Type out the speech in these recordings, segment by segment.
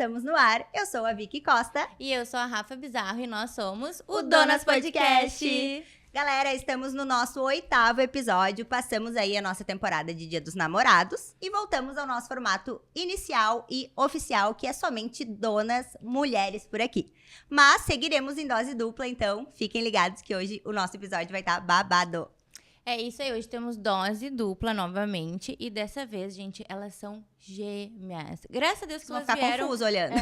estamos no ar. Eu sou a Vicky Costa. E eu sou a Rafa Bizarro e nós somos o Donas Podcast. Galera, estamos no nosso 8º episódio, passamos aí a nossa temporada de Dia dos Namorados e voltamos ao nosso formato inicial e oficial, que é somente donas mulheres por aqui. Mas seguiremos em dose dupla, então fiquem ligados que hoje o nosso episódio vai estar babado. É isso aí, hoje temos dose dupla novamente e dessa vez, gente, elas são gêmeas. Graças a Deus que elas vieram... Vão ficar vieram... confuso olhando.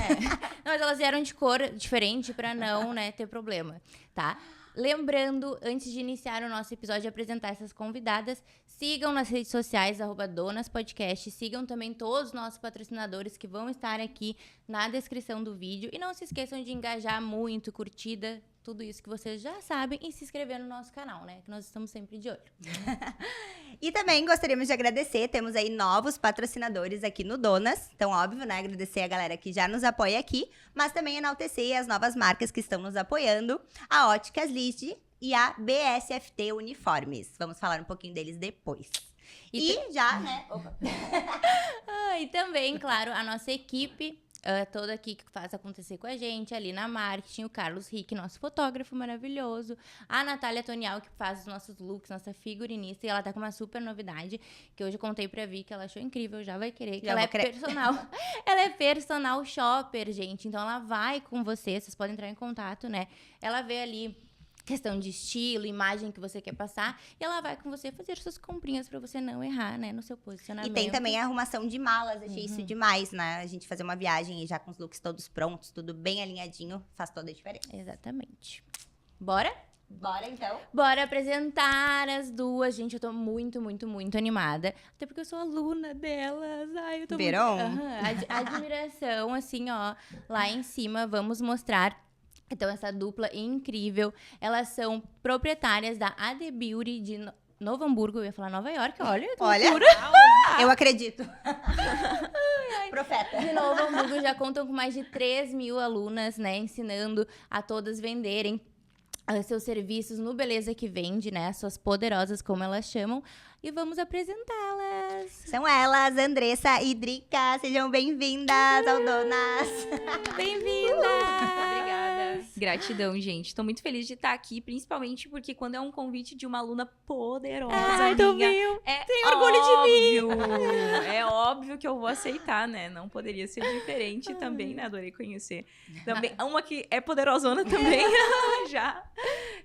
Não, mas elas vieram de cor diferente pra não, ter problema, tá? Lembrando, antes de iniciar o nosso episódio e apresentar essas convidadas, sigam nas redes sociais, @donaspodcast, sigam também todos os nossos patrocinadores que vão estar aqui na descrição do vídeo. E não se esqueçam de engajar muito, curtida, tudo isso que vocês já sabem, e se inscrever no nosso canal, né? Que nós estamos sempre de olho. E também gostaríamos de agradecer, temos aí novos patrocinadores aqui no Donas. Então, óbvio, né? Agradecer a galera que já nos apoia aqui, mas também enaltecer as novas marcas que estão nos apoiando, a Óticas List e a BSFT Uniformes. Vamos falar um pouquinho deles depois. E já, né? Opa. E também, claro, a nossa equipe toda aqui que faz acontecer com a gente, ali na marketing, o Carlos Rick, nosso fotógrafo maravilhoso, a Natália Tonial, que faz os nossos looks, nossa figurinista, e ela tá com uma super novidade, que hoje eu contei pra Vi, que ela achou incrível, já vai querer, que ela é personal, ela é personal shopper, gente, então ela vai com vocês podem entrar em contato, né, ela vê ali questão de estilo, imagem que você quer passar, e ela vai com você fazer suas comprinhas pra você não errar, né, no seu posicionamento. E tem também a arrumação de malas, achei isso demais, né? A gente fazer uma viagem e já com os looks todos prontos, tudo bem alinhadinho, faz toda a diferença. Exatamente. Bora? Bora, então. Bora apresentar as duas. Gente, eu tô muito, muito, muito animada. Até porque eu sou aluna delas. Ai, eu tô Verão? muito... Admiração, assim, ó, lá em cima. Vamos mostrar. Então, essa dupla incrível, elas são proprietárias da AD Beauty de Novo Hamburgo. Eu ia falar Nova York, olha. Eu acredito. Profeta. De Novo Hamburgo já contam com mais de 3.000 alunas, né, ensinando a todas venderem seus serviços no Beleza que Vende, né, as suas poderosas, como elas chamam. E vamos apresentá-las. São elas, Andressa e Drica. Sejam bem-vindas ao Donas. Bem-vindas! Obrigada. Gratidão, gente. Tô muito feliz de estar aqui, principalmente porque quando é um convite de uma aluna poderosa, Tem orgulho de mim! É óbvio que eu vou aceitar, né? Não poderia ser diferente também, né? Adorei conhecer. Também, uma que é poderosona também, já.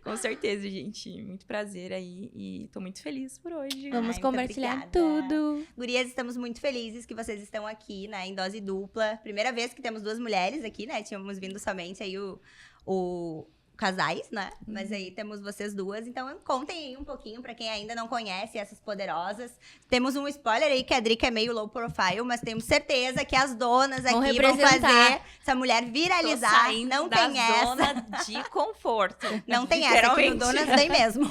Com certeza, gente. Muito prazer aí e tô muito feliz por hoje. Vamos compartilhar tudo. Gurias, estamos muito felizes que vocês estão aqui, né, em dose dupla. Primeira vez que temos duas mulheres aqui, né? Tínhamos vindo somente aí o casais, né? Mas aí temos vocês duas. Então, contem aí um pouquinho pra quem ainda não conhece essas poderosas. Temos um spoiler aí que a Drica é meio low profile, mas temos certeza que as donas aqui vão fazer essa mulher viralizar. Não tem essa. Zona de conforto. Não tem essa, aqui no Donas tem mesmo.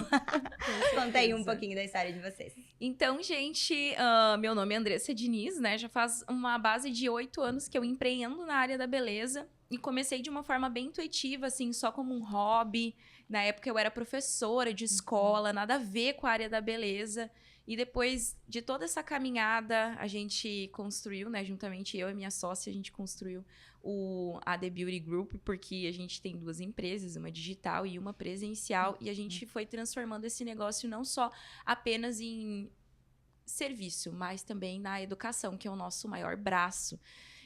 Conta aí um pouquinho da história de vocês. Então, gente, meu nome é Andressa Diniz, né? Já faz uma base de 8 anos que eu empreendo na área da beleza. E comecei de uma forma bem intuitiva, assim, só como um hobby. Na época eu era professora de escola, nada a ver com a área da beleza. E depois de toda essa caminhada, a gente construiu, né? Juntamente eu e minha sócia, a gente construiu o AD Beauty Group, porque a gente tem 2 empresas, uma digital e uma presencial. E a gente foi transformando esse negócio não só apenas em serviço, mas também na educação, que é o nosso maior braço.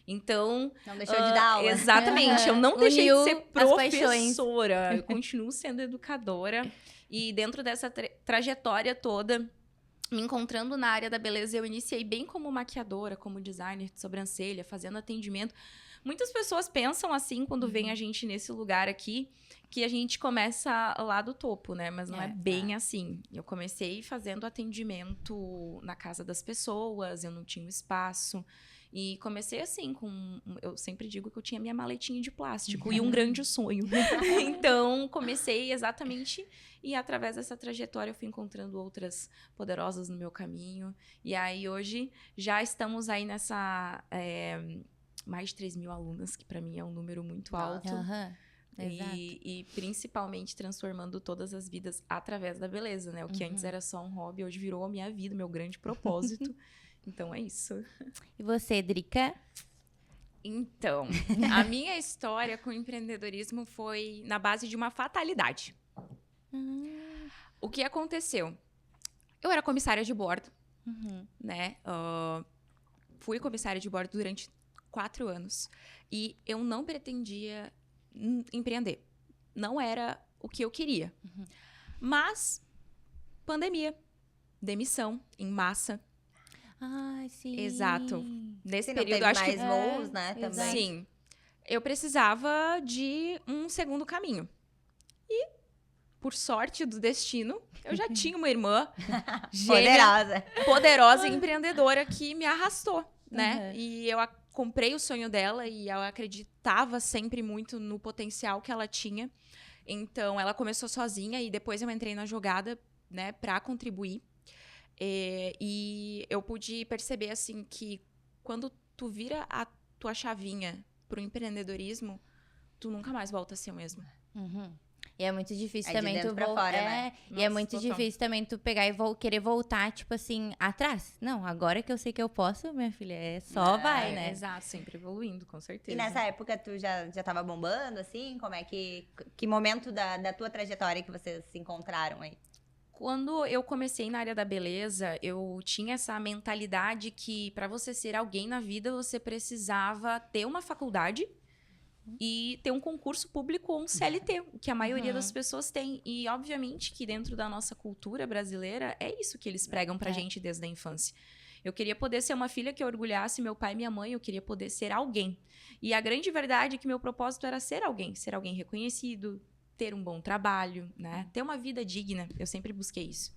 Então... Não deixou de dar aula. Exatamente. Eu não deixei de ser paixões. professora. Eu continuo sendo educadora. E dentro dessa trajetória toda, me encontrando na área da beleza, eu iniciei bem como maquiadora, como designer de sobrancelha, fazendo atendimento. Muitas pessoas pensam assim, quando vem a gente nesse lugar aqui, que a gente começa lá do topo, né? Mas não é bem assim. Eu comecei fazendo atendimento na casa das pessoas, eu não tinha um espaço. E comecei assim, eu sempre digo que eu tinha minha maletinha de plástico e um grande sonho. Então, comecei exatamente, e através dessa trajetória eu fui encontrando outras poderosas no meu caminho. E aí, hoje, já estamos aí nessa... mais de 3.000 alunas, que para mim é um número muito alto. E principalmente transformando todas as vidas através da beleza, né? O que antes era só um hobby, hoje virou a minha vida, meu grande propósito. Então é isso. E você, Drica? Então, a minha história com o empreendedorismo foi na base de uma fatalidade. O que aconteceu? Eu era comissária de bordo, né? Fui comissária de bordo durante 4 anos. E eu não pretendia empreender. Não era o que eu queria. Mas, pandemia, demissão em massa. Ai, sim. Exato. Nesse Sim, não período, teve acho mais que... voos, né, exato. também. Sim. Eu precisava de um segundo caminho. E, por sorte do destino, eu já tinha uma irmã gêmea, poderosa e empreendedora que me arrastou, né? E eu comprei o sonho dela e eu acreditava sempre muito no potencial que ela tinha. Então, ela começou sozinha e depois eu entrei na jogada, né, pra contribuir. E eu pude perceber, assim, que quando tu vira a tua chavinha pro empreendedorismo, tu nunca mais volta a ser o mesmo. E é muito difícil É de também dentro tu pra voltar. fora, né? E é Nossa, muito total. difícil também tu pegar e querer voltar, tipo assim, atrás. Não, agora que eu sei que eu posso, minha filha, só vai, né? Exato, sempre evoluindo, com certeza. E nessa época tu já tava bombando, assim? Como é que momento da tua trajetória que vocês se encontraram aí? Quando eu comecei na área da beleza, eu tinha essa mentalidade que para você ser alguém na vida, você precisava ter uma faculdade e ter um concurso público ou um CLT, o que a maioria das pessoas tem. E, obviamente, que dentro da nossa cultura brasileira, é isso que eles pregam pra gente desde a infância. Eu queria poder ser uma filha que orgulhasse meu pai e minha mãe, eu queria poder ser alguém. E a grande verdade é que meu propósito era ser alguém reconhecido, ter um bom trabalho, né? Ter uma vida digna. Eu sempre busquei isso.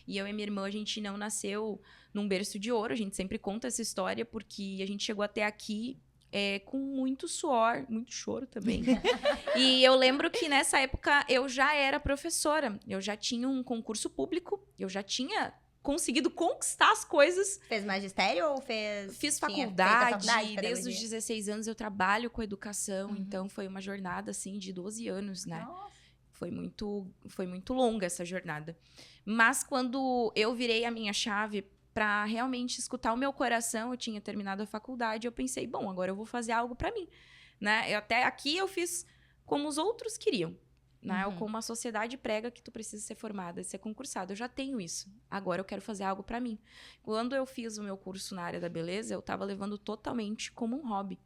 E eu e minha irmã, a gente não nasceu num berço de ouro. A gente sempre conta essa história porque a gente chegou até aqui com muito suor, muito choro também. E eu lembro que nessa época eu já era professora. Eu já tinha um concurso público. Eu já tinha conseguido conquistar as coisas. Fez magistério ou fez... Fiz tinha feito a faculdade, faculdade, desde os pedagogia? 16 anos eu trabalho com educação, então foi uma jornada, assim, de 12 anos, né? Nossa. Foi muito longa essa jornada. Mas quando eu virei a minha chave para realmente escutar o meu coração, eu tinha terminado a faculdade, eu pensei, bom, agora eu vou fazer algo para mim, né? Até aqui eu fiz como os outros queriam, né? Ou como a sociedade prega que tu precisa ser formada, ser concursada. Eu já tenho isso. Agora eu quero fazer algo para mim. Quando eu fiz o meu curso na área da beleza, eu estava levando totalmente como um hobby.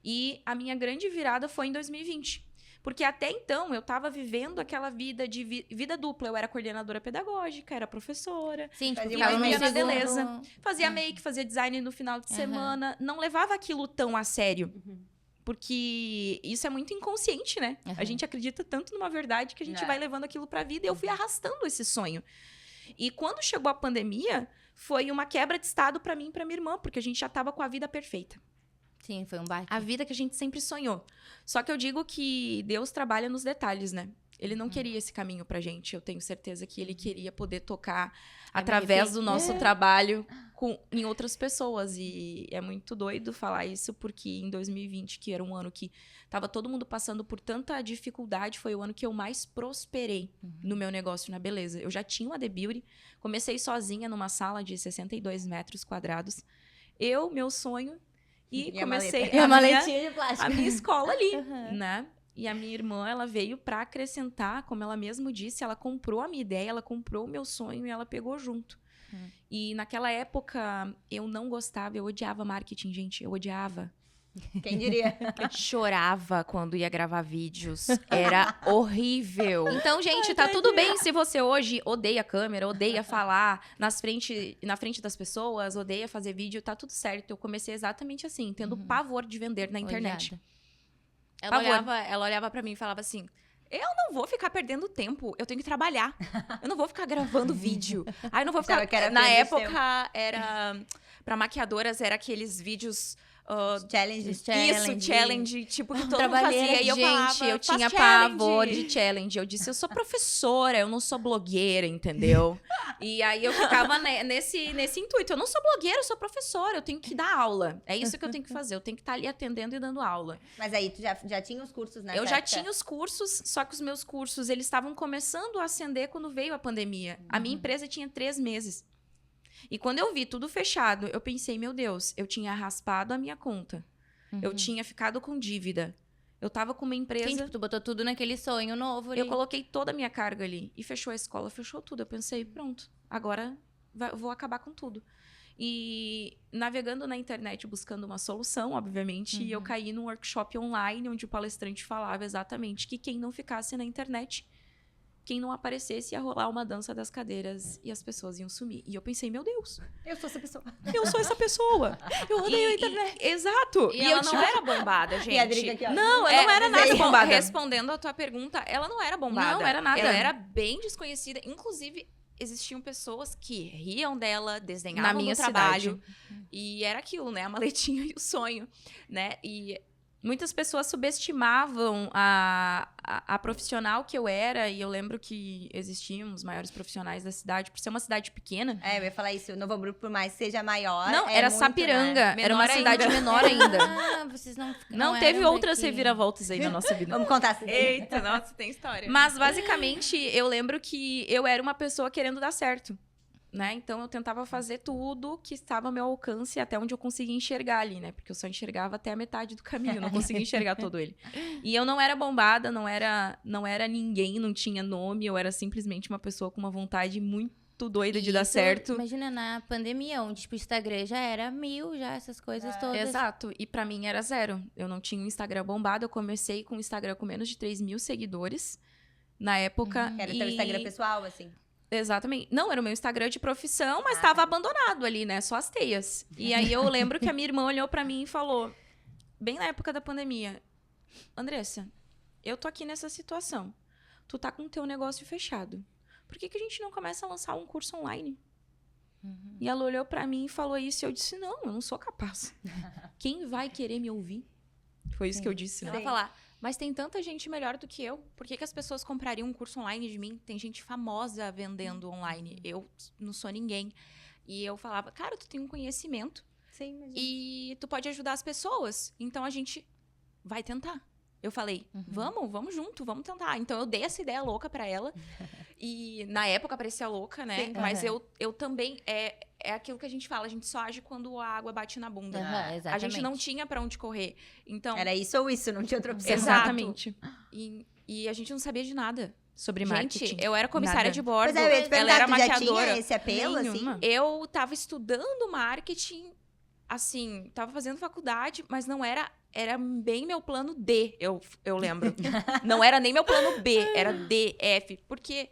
E a minha grande virada foi em 2020. Porque até então eu estava vivendo aquela vida de vida dupla. Eu era coordenadora pedagógica, era professora. Sim, tipo, Fazia ficava uma no vida na segundo... beleza. Fazia make, fazia design no final de semana. Não levava aquilo tão a sério. Porque isso é muito inconsciente, né? A gente acredita tanto numa verdade que a gente vai levando aquilo pra vida. E eu fui arrastando esse sonho. E quando chegou a pandemia, foi uma quebra de estado pra mim e pra minha irmã. Porque a gente já tava com a vida perfeita. Sim, foi um baque. A vida que a gente sempre sonhou. Só que eu digo que Deus trabalha nos detalhes, né? Ele não queria esse caminho pra gente. Eu tenho certeza que ele queria poder tocar através do nosso trabalho em outras pessoas. E é muito doido falar isso, porque em 2020, que era um ano que tava todo mundo passando por tanta dificuldade, foi o ano que eu mais prosperei no meu negócio na beleza. Eu já tinha uma The Beauty, comecei sozinha numa sala de 62 metros quadrados. Meu sonho... E comecei a maletinha de plástico. a minha escola ali, né? E a minha irmã, ela veio pra acrescentar, como ela mesmo disse, ela comprou a minha ideia, ela comprou o meu sonho e ela pegou junto. E naquela época, eu não gostava, eu odiava marketing, gente, eu odiava. Quem diria? Chorava quando ia gravar vídeos. Era horrível. Então, gente, tá tudo bem se você hoje odeia câmera, odeia falar na frente das pessoas, odeia fazer vídeo, tá tudo certo. Eu comecei exatamente assim, tendo pavor de vender na internet. Ela olhava pra mim e falava assim... Eu não vou ficar perdendo tempo, eu tenho que trabalhar. Eu não vou ficar gravando vídeo. Eu não vou ficar... Na época, era... Pra maquiadoras, era aqueles vídeos... Challenge. Isso, challenge, tipo, que todo mundo Trabalheira, fazia. E eu falava, gente, eu "Faz tinha challenge." pavor de challenge. Eu disse, eu sou professora, eu não sou blogueira, entendeu? E aí eu ficava nesse intuito. Eu não sou blogueira, eu sou professora, eu tenho que dar aula. É isso que eu tenho que fazer, eu tenho que estar ali atendendo e dando aula. Mas aí tu já tinha os cursos nessa Eu já época? tinha os cursos, só que os meus cursos, eles estavam começando a acender quando veio a pandemia. A minha empresa tinha 3 meses. E quando eu vi tudo fechado, eu pensei, meu Deus, eu tinha raspado a minha conta. Eu tinha ficado com dívida. Eu tava com uma empresa... Sim, tipo, tu botou tudo naquele sonho novo ali. Eu coloquei toda a minha carga ali. E fechou a escola, fechou tudo. Eu pensei, pronto, agora vou acabar com tudo. E navegando na internet, buscando uma solução, obviamente, eu caí num workshop online, onde o palestrante falava exatamente que quem não ficasse na internet, quem não aparecesse, ia rolar uma dança das cadeiras e as pessoas iam sumir. E eu pensei, meu Deus, Eu sou essa pessoa. eu sou essa pessoa. Eu odeio a internet. Exato. E ela não era bombada, gente. E a Drica aqui, ó. Não, ela não era nada Respon- bombada. Respondendo a tua pergunta, ela não era bombada. Não era nada. Ela era bem desconhecida. Inclusive, existiam pessoas que riam dela, desdenhavam Na minha do trabalho. cidade. E era aquilo, né? A maletinha e o sonho, né? E Muitas pessoas subestimavam a profissional que eu era, e eu lembro que existiam os maiores profissionais da cidade, por ser uma cidade pequena. É, eu ia falar isso. O Novo Hamburgo, por mais que seja maior. Não, é era muito, Sapiranga, né? era uma Menor cidade ainda. menor ainda. Ah, vocês Não teve eram outras daqui. reviravoltas aí na nossa vida. Vamos contar assim. eita, nossa, tem história. Mas, basicamente, eu lembro que eu era uma pessoa querendo dar certo, né? Então, eu tentava fazer tudo que estava ao meu alcance, até onde eu conseguia enxergar ali, né? Porque eu só enxergava até a metade do caminho, não conseguia enxergar todo ele. E eu não era bombada, não era ninguém, não tinha nome, eu era simplesmente uma pessoa com uma vontade muito doida de dar Isso, certo. Imagina na pandemia, onde tipo, o Instagram já era 1000, já essas coisas todas. Exato, e pra mim era zero. Eu não tinha um Instagram bombado, eu comecei com um Instagram com menos de 3.000 seguidores na época. Era teu Instagram pessoal, assim. Exatamente. Não, era o meu Instagram de profissão, mas tava abandonado ali, né? Só as teias. E aí eu lembro que a minha irmã olhou pra mim e falou, bem na época da pandemia, Andressa, eu tô aqui nessa situação. Tu tá com o teu negócio fechado. Por que a gente não começa a lançar um curso online? E ela olhou pra mim e falou isso, e eu disse, não, eu não sou capaz. Quem vai querer me ouvir? Foi isso que eu disse, né? Ela falar, mas tem tanta gente melhor do que eu. Por que as pessoas comprariam um curso online de mim? Tem gente famosa vendendo online. Eu não sou ninguém. E eu falava, cara, tu tem um conhecimento Sim, imagina. e tu pode ajudar as pessoas. Então a gente vai tentar. Eu falei, vamos junto, vamos tentar. Então eu dei essa ideia louca pra ela. E na época parecia louca, né? Sim, Mas eu também. É aquilo que a gente fala, a gente só age quando a água bate na bunda. Exatamente. A gente não tinha pra onde correr. Então. Era isso ou isso, não tinha outra opção. Exatamente. E a gente não sabia de nada. Sobre Gente, marketing. eu era comissária Nada. de bordo. Pois é, eu ia te ela perguntar, era tu já maquiadora. tinha esse apelo, Nenhuma. assim? Eu tava estudando marketing, assim, tava fazendo faculdade, mas não era bem meu plano D, eu lembro. Não era nem meu plano B, era D, F. Porque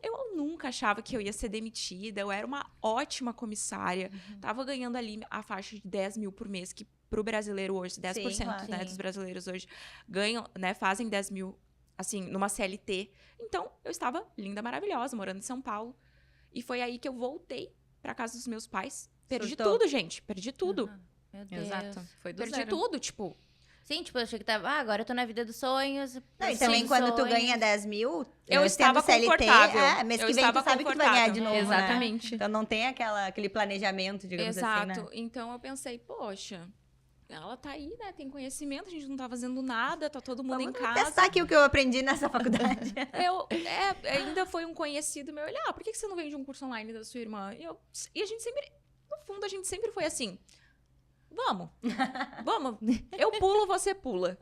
eu nunca achava que eu ia ser demitida, eu era uma ótima comissária, tava ganhando ali a faixa de 10 mil por mês, que pro brasileiro hoje, 10%, Sim, claro. né, Sim. dos brasileiros hoje ganham, né, fazem 10 mil, assim, numa CLT. Então, eu estava linda, maravilhosa, morando em São Paulo. E foi aí que eu voltei pra casa dos meus pais. Perdi Surtou. tudo, gente. Perdi tudo. Meu Deus. Exato. Foi do Perdi zero. tudo, tipo. Sim, tipo, eu achei que tava, agora eu tô na vida dos sonhos. Não, e sim, também quando tu sonhos. ganha 10 mil, Eu tendo estava CLT, confortável. mês Eu que vem tu estava sabe que tu vai ganhar de novo, confortável. né? Exatamente. Então não tem aquele planejamento, digamos Exato. assim, né? Então eu pensei, poxa, ela tá aí, né? Tem conhecimento, a gente não tá fazendo nada, tá todo mundo Vamos em casa. testar aqui o que eu aprendi nessa faculdade. Ainda foi um conhecido meu olhar, por que você não vende um curso online da sua irmã? E a gente sempre, no fundo, a gente sempre foi assim. Vamos. Eu pulo, você pula.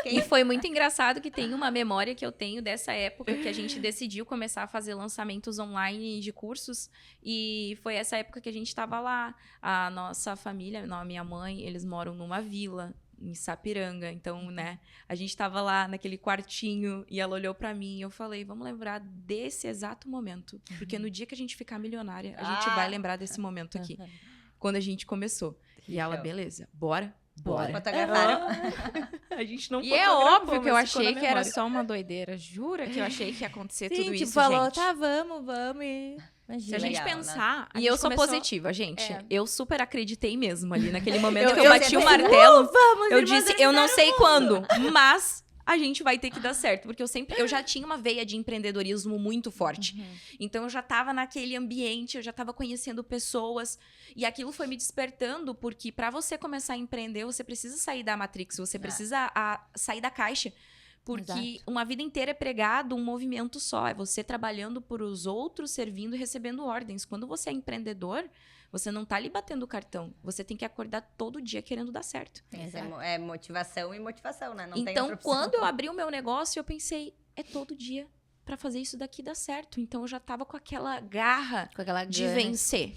E foi muito engraçado que tem uma memória que eu tenho dessa época que a gente decidiu começar a fazer lançamentos online de cursos. E foi essa época que a gente estava lá. A nossa família, a minha mãe, eles moram numa vila em Sapiranga. Então, né, a gente estava lá naquele quartinho e ela olhou pra mim e eu falei, vamos lembrar desse exato momento. Porque no dia que a gente ficar milionária, a gente vai lembrar desse momento aqui. Quando a gente começou. E ela, beleza, bora. Fotografaram. A gente não E é fotografou, óbvio que eu mas ficou na achei que era memória. só uma doideira. Jura que eu achei que ia acontecer Sim, tudo tipo, isso, falou, gente? tá, vamos. E... Se a Imagina. gente Legal, né? pensar... a E gente eu sou começou- positiva, gente. É. Eu super acreditei mesmo ali naquele momento que eu eu bati o sempre- martelo. Vamos, Eu irmãs, disse, eu não sei quando, mas a gente vai ter que dar certo. Porque eu já tinha uma veia de empreendedorismo muito forte. Então eu já tava naquele ambiente, eu já tava conhecendo pessoas. E aquilo foi me despertando, porque pra você começar a empreender, você precisa sair da Matrix, você precisa sair da caixa. Porque Exato. uma vida inteira é pregado um movimento só. É você trabalhando por os outros, servindo e recebendo ordens. Quando você é empreendedor, você não tá ali batendo o cartão. Você tem que acordar todo dia querendo dar certo. É motivação e motivação, né? Não tem Então, outra opção. quando eu abri o meu negócio, eu pensei, é todo dia pra fazer isso daqui dar certo. Então, eu já tava com aquela garra Com aquela de gana. vencer.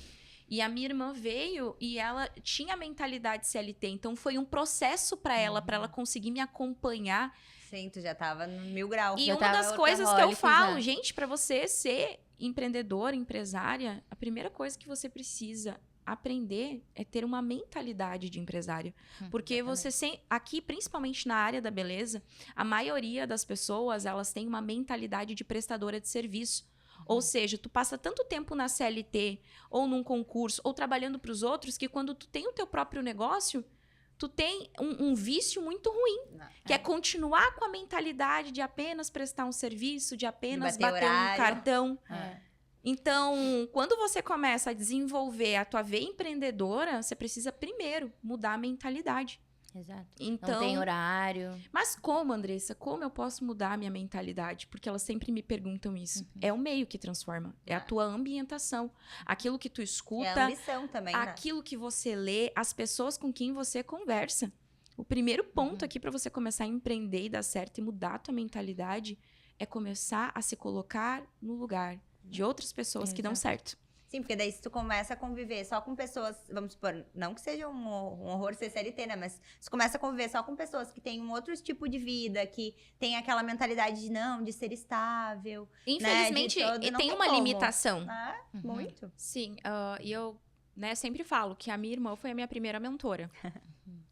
E a minha irmã veio e ela tinha a mentalidade CLT. Então, foi um processo pra ela conseguir me acompanhar. Sim, tu já tava no 1000 graus. E Já uma tava das coisas que eu workaholic falo, já. gente, pra você ser empreendedora, empresária, a primeira coisa que você precisa aprender é ter uma mentalidade de empresário. Porque você aqui, principalmente na área da beleza, a maioria das pessoas, elas têm uma mentalidade de prestadora de serviço. Ou seja, tu passa tanto tempo na CLT, ou num concurso, ou trabalhando para os outros, que quando tu tem o teu próprio negócio, tu tem um vício muito ruim, que é continuar com a mentalidade de apenas prestar um serviço, de apenas bater bater um horário. cartão. É. Então, quando você começa a desenvolver a tua veia empreendedora, você precisa primeiro mudar a mentalidade. Exato. Então, Não tem horário. mas como, Andressa? Como eu posso mudar a minha mentalidade? Porque elas sempre me perguntam isso. É o meio que transforma. É a tua ambientação. Aquilo que tu É a escuta, ambição também, né? aquilo que você lê, as pessoas com quem você conversa. O primeiro ponto aqui para você começar a empreender e dar certo e mudar a tua mentalidade é começar a se colocar no lugar de outras pessoas que dão certo. Sim, porque daí se tu começa a conviver só com pessoas, vamos supor, não que seja um horror ser CLT, né? Mas se tu começa a conviver só com pessoas que têm um outro tipo de vida, que tem aquela mentalidade de não, de ser estável. Infelizmente, de todo, não tem tem uma como. limitação. Muito. Sim, e eu sempre falo que a minha irmã foi a minha primeira mentora.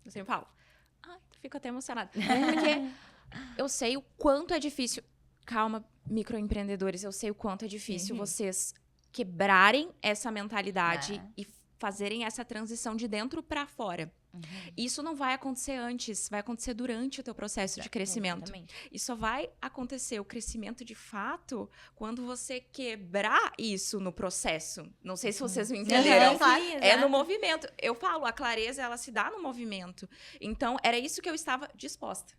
Eu sempre falo. Ai, fico até emocionada. Porque eu sei o quanto é difícil. Calma, microempreendedores, eu sei o quanto é difícil vocês quebrarem essa mentalidade e fazerem essa transição de dentro para fora. Isso não vai acontecer antes, vai acontecer durante o teu processo de crescimento. Exatamente. E só vai acontecer o crescimento de fato quando você quebrar isso no processo. Não sei se vocês me entenderam. claro. É no movimento. Eu falo, a clareza, ela se dá no movimento. Então, era isso que eu estava disposta.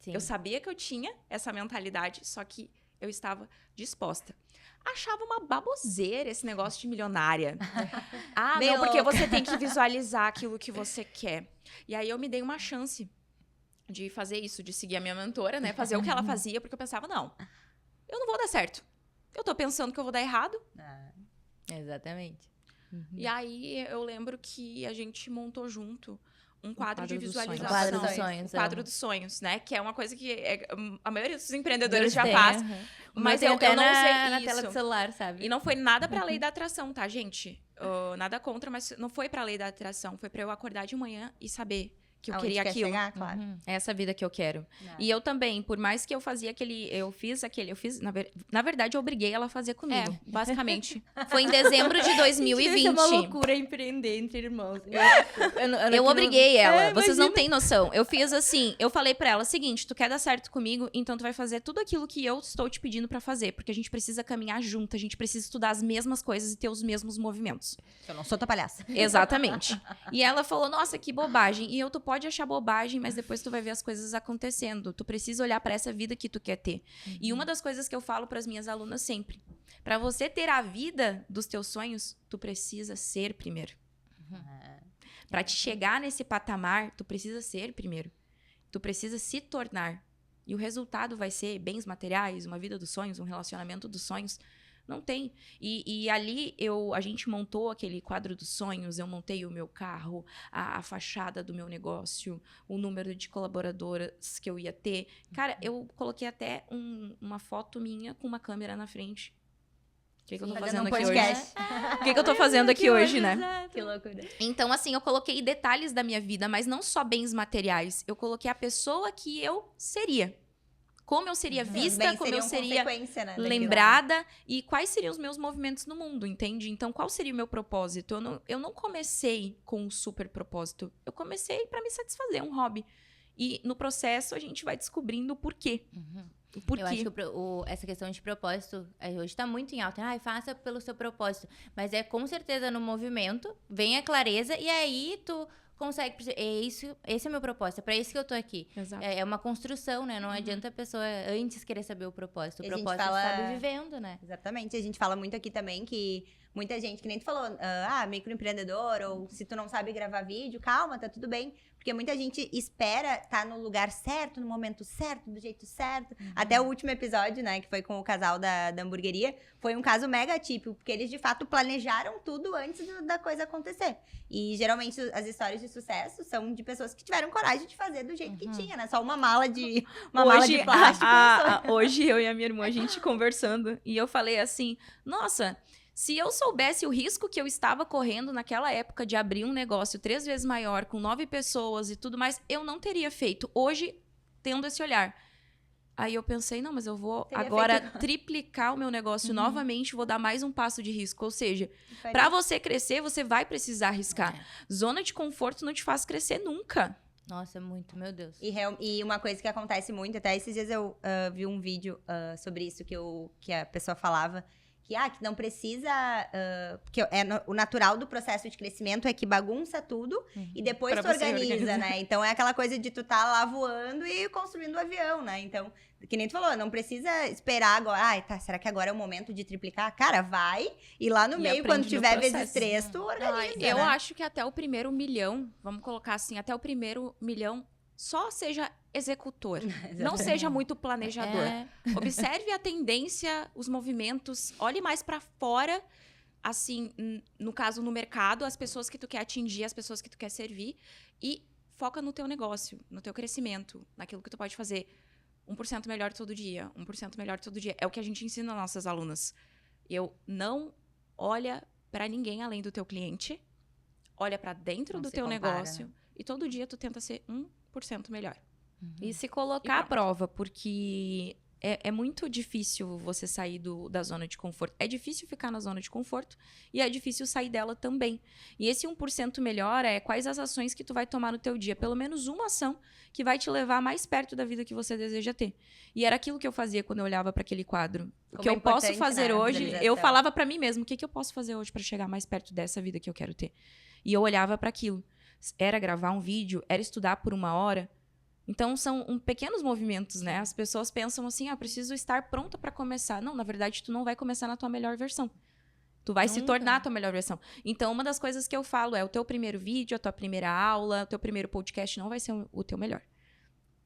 Sim. Eu sabia que eu tinha essa mentalidade, só que eu estava disposta. Achava uma baboseira esse negócio de milionária. Bem não, porque louca. você tem que visualizar aquilo que você quer. E aí eu me dei uma chance de fazer isso, de seguir a minha mentora, né? Fazer o que ela fazia, porque eu pensava, não, eu não vou dar certo. Eu tô pensando que eu vou dar errado. Exatamente. E aí eu lembro que a gente montou junto um quadro de dos sonhos. visualização. O quadro dos sonhos. O quadro dos sonhos, né? Que é uma coisa que a maioria dos empreendedores já Tem, faz. aham. Mas Tem eu até não usei na isso. tela do celular, sabe? E não foi nada pra lei da atração, tá, gente? Nada contra, mas não foi pra lei da atração. Foi pra eu acordar de manhã e saber que eu Aonde queria quer aquilo. chegar, claro. É essa vida que eu quero. E eu também, por mais que eu fazia na verdade, eu obriguei ela a fazer comigo, basicamente. Foi em dezembro de 2020. É uma loucura empreender entre irmãos. Eu obriguei ela. É, Vocês não imagina. têm noção. Eu fiz assim, eu falei pra ela, seguinte, tu quer dar certo comigo, então tu vai fazer tudo aquilo que eu estou te pedindo pra fazer, porque a gente precisa caminhar junto, a gente precisa estudar as mesmas coisas e ter os mesmos movimentos. Eu não sou tua palhaça. Exatamente. E ela falou, nossa, que bobagem. E tu pode achar bobagem, mas depois tu vai ver as coisas acontecendo. Tu precisa olhar pra essa vida que tu quer ter. E uma das coisas que eu falo pras minhas alunas sempre, pra você ter a vida dos teus sonhos, tu precisa ser primeiro. Pra te chegar nesse patamar, tu precisa ser primeiro. Tu precisa se tornar. E o resultado vai ser bens materiais, uma vida dos sonhos, um relacionamento dos sonhos. Não tem. E ali a gente montou aquele quadro dos sonhos, eu montei o meu carro, a fachada do meu negócio, o número de colaboradoras que eu ia ter. Cara, eu coloquei até uma foto minha com uma câmera na frente. O que eu tô fazendo aqui hoje? O que eu tô fazendo aqui hoje, né? Que loucura. Então, assim, eu coloquei detalhes da minha vida, mas não só bens materiais. Eu coloquei a pessoa que eu seria. Como eu seria vista, como eu seria consequência, né, daquilo. lembrada e quais seriam os meus movimentos no mundo, entende? Então, qual seria o meu propósito? Eu não comecei com um super propósito. Eu comecei para me satisfazer, um hobby. E no processo, a gente vai descobrindo o porquê. O porquê. Eu acho que essa questão de propósito hoje tá muito em alta. Faça pelo seu propósito. Mas é com certeza no movimento, vem a clareza e aí tu consegue perceber, esse é o meu propósito, é pra isso que eu tô aqui. Exato. É uma construção, né? Não adianta a pessoa antes querer saber o propósito. O E a gente propósito fala- você sabe vivendo, né? Exatamente. A gente fala muito aqui também que muita gente, que nem tu falou, microempreendedor, ou se tu não sabe gravar vídeo, calma, tá tudo bem. Porque muita gente espera estar no lugar certo, no momento certo, do jeito certo. Até o último episódio, né, que foi com o casal da hamburgueria, foi um caso mega típico, porque eles de fato planejaram tudo antes da coisa acontecer. E geralmente as histórias de sucesso são de pessoas que tiveram coragem de fazer do jeito que tinha, né? Só uma mala de plástico. Hoje eu e a minha irmã, a gente conversando, e eu falei assim, nossa, se eu soubesse o risco que eu estava correndo naquela época de abrir um negócio 3 vezes maior, com 9 pessoas e tudo mais, eu não teria feito. Hoje, tendo esse olhar. Aí eu pensei, não, mas eu vou Teria agora feito. triplicar o meu negócio novamente, vou dar mais um passo de risco. Ou seja, Faria. para você crescer, você vai precisar arriscar. Zona de conforto não te faz crescer nunca. Nossa, muito, meu Deus. E uma coisa que acontece muito, até esses dias eu vi um vídeo sobre isso que a pessoa falava, que não precisa, que o natural do processo de crescimento é que bagunça tudo e depois Pra tu você organiza, organizar. né? Então é aquela coisa de tu tá lá voando e construindo o avião, né? Então, que nem tu falou, não precisa esperar agora, será que agora é o momento de triplicar? Cara, vai e lá no E meio, aprende quando no tiver vezes processo. 3, tu organiza, Eu né? acho que até o primeiro milhão, vamos colocar assim, até o primeiro milhão, só seja executor. Não seja muito planejador. É, Observe a tendência, os movimentos, olhe mais pra fora, assim, no caso no mercado, as pessoas que tu quer atingir, as pessoas que tu quer servir e foca no teu negócio, no teu crescimento, naquilo que tu pode fazer 1% melhor todo dia, 1% melhor todo dia. É o que a gente ensina às nossas alunas. Não olha pra ninguém além do teu cliente, olha pra dentro Não do se teu compara, negócio né? e todo dia tu tenta ser 1% melhor. E se E colocar à pronto. prova, porque é muito difícil você sair da zona de conforto. É difícil ficar na zona de conforto e é difícil sair dela também. E esse 1% melhor é quais as ações que tu vai tomar no teu dia. Pelo menos uma ação que vai te levar mais perto da vida que você deseja ter. E era aquilo que eu fazia quando eu olhava para aquele quadro. O Como que é eu posso importante, fazer né, a hoje, eu visualização. falava para mim mesmo, o que eu posso fazer hoje para chegar mais perto dessa vida que eu quero ter? E eu olhava para aquilo. Era gravar um vídeo, era estudar por 1 hora. Então, são pequenos movimentos, né? As pessoas pensam assim, preciso estar pronta para começar. Não, na verdade, tu não vai começar na tua melhor versão. Tu vai se Nunca. tornar a tua melhor versão. Então, uma das coisas que eu falo é o teu primeiro vídeo, a tua primeira aula, o teu primeiro podcast não vai ser o teu melhor.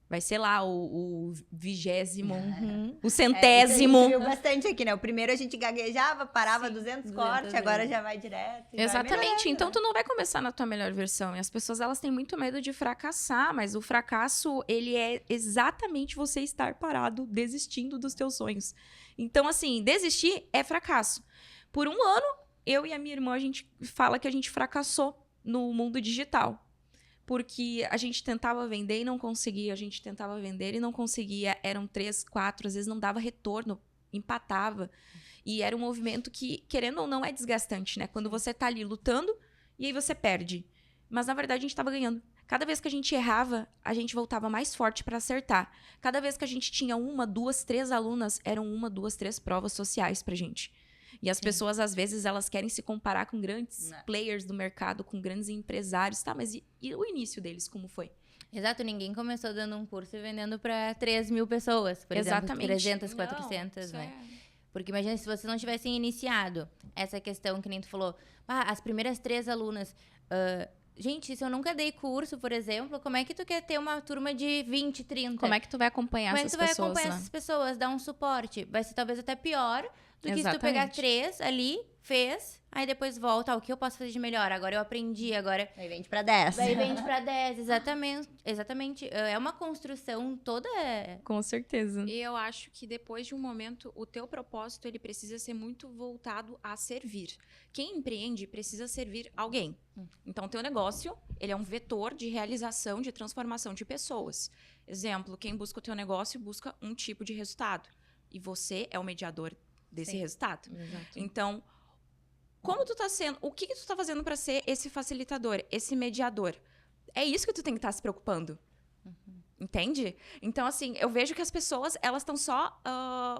Vai ser lá o 20º, o Isso a 100º. gente viu bastante aqui, né? O primeiro a gente gaguejava, parava 200 cortes, 200 agora vezes. já vai direto. e vai Exatamente. melhorando, Então, né? tu não vai começar na tua melhor versão. E as pessoas, elas têm muito medo de fracassar. Mas o fracasso, ele é exatamente você estar parado, desistindo dos teus sonhos. Então, assim, desistir é fracasso. Por 1 ano, eu e a minha irmã, a gente fala que a gente fracassou no mundo digital. Porque a gente tentava vender e não conseguia. A gente tentava vender e não conseguia. Eram 3, 4, às vezes não dava retorno. Empatava. E era um movimento que, querendo ou não, é desgastante, né? Quando você tá ali lutando e aí você perde. Mas, na verdade, a gente tava ganhando. Cada vez que a gente errava, a gente voltava mais forte para acertar. Cada vez que a gente tinha 1, 2, 3 alunas, eram 1, 2, 3 provas sociais pra gente. E as pessoas, às vezes, elas querem se comparar com grandes Não. players do mercado, com grandes empresários, tá? Mas e o início deles, como foi? Exato, ninguém começou dando um curso e vendendo pra 3 mil pessoas, por Exatamente. exemplo, 300, Não, 400, isso né? é- Porque imagina se vocês não tivessem iniciado essa questão que nem tu falou, as primeiras 3 alunas, gente, se eu nunca dei curso, por exemplo, como é que tu quer ter uma turma de 20, 30? Como é que tu vai acompanhar Como é que essas tu vai pessoas, acompanhar né? essas pessoas, dar um suporte? Vai ser talvez até pior do que se tu pegar Exatamente. 3 ali, fez, aí depois volta, o que eu posso fazer de melhor? Agora eu aprendi, agora Aí vende pra 10. daí vende pra 10, exatamente. É uma construção toda. Com certeza. E eu acho que depois de um momento, o teu propósito ele precisa ser muito voltado a servir. Quem empreende precisa servir alguém. Então, teu negócio, ele é um vetor de realização, de transformação de pessoas. Exemplo, quem busca o teu negócio busca um tipo de resultado. E você é o mediador desse Sim. resultado. Então, como tu tá sendo, o que tu tá fazendo para ser esse facilitador, esse mediador? É isso que tu tem que estar se preocupando. Entende? Então, assim, eu vejo que as pessoas, elas estão só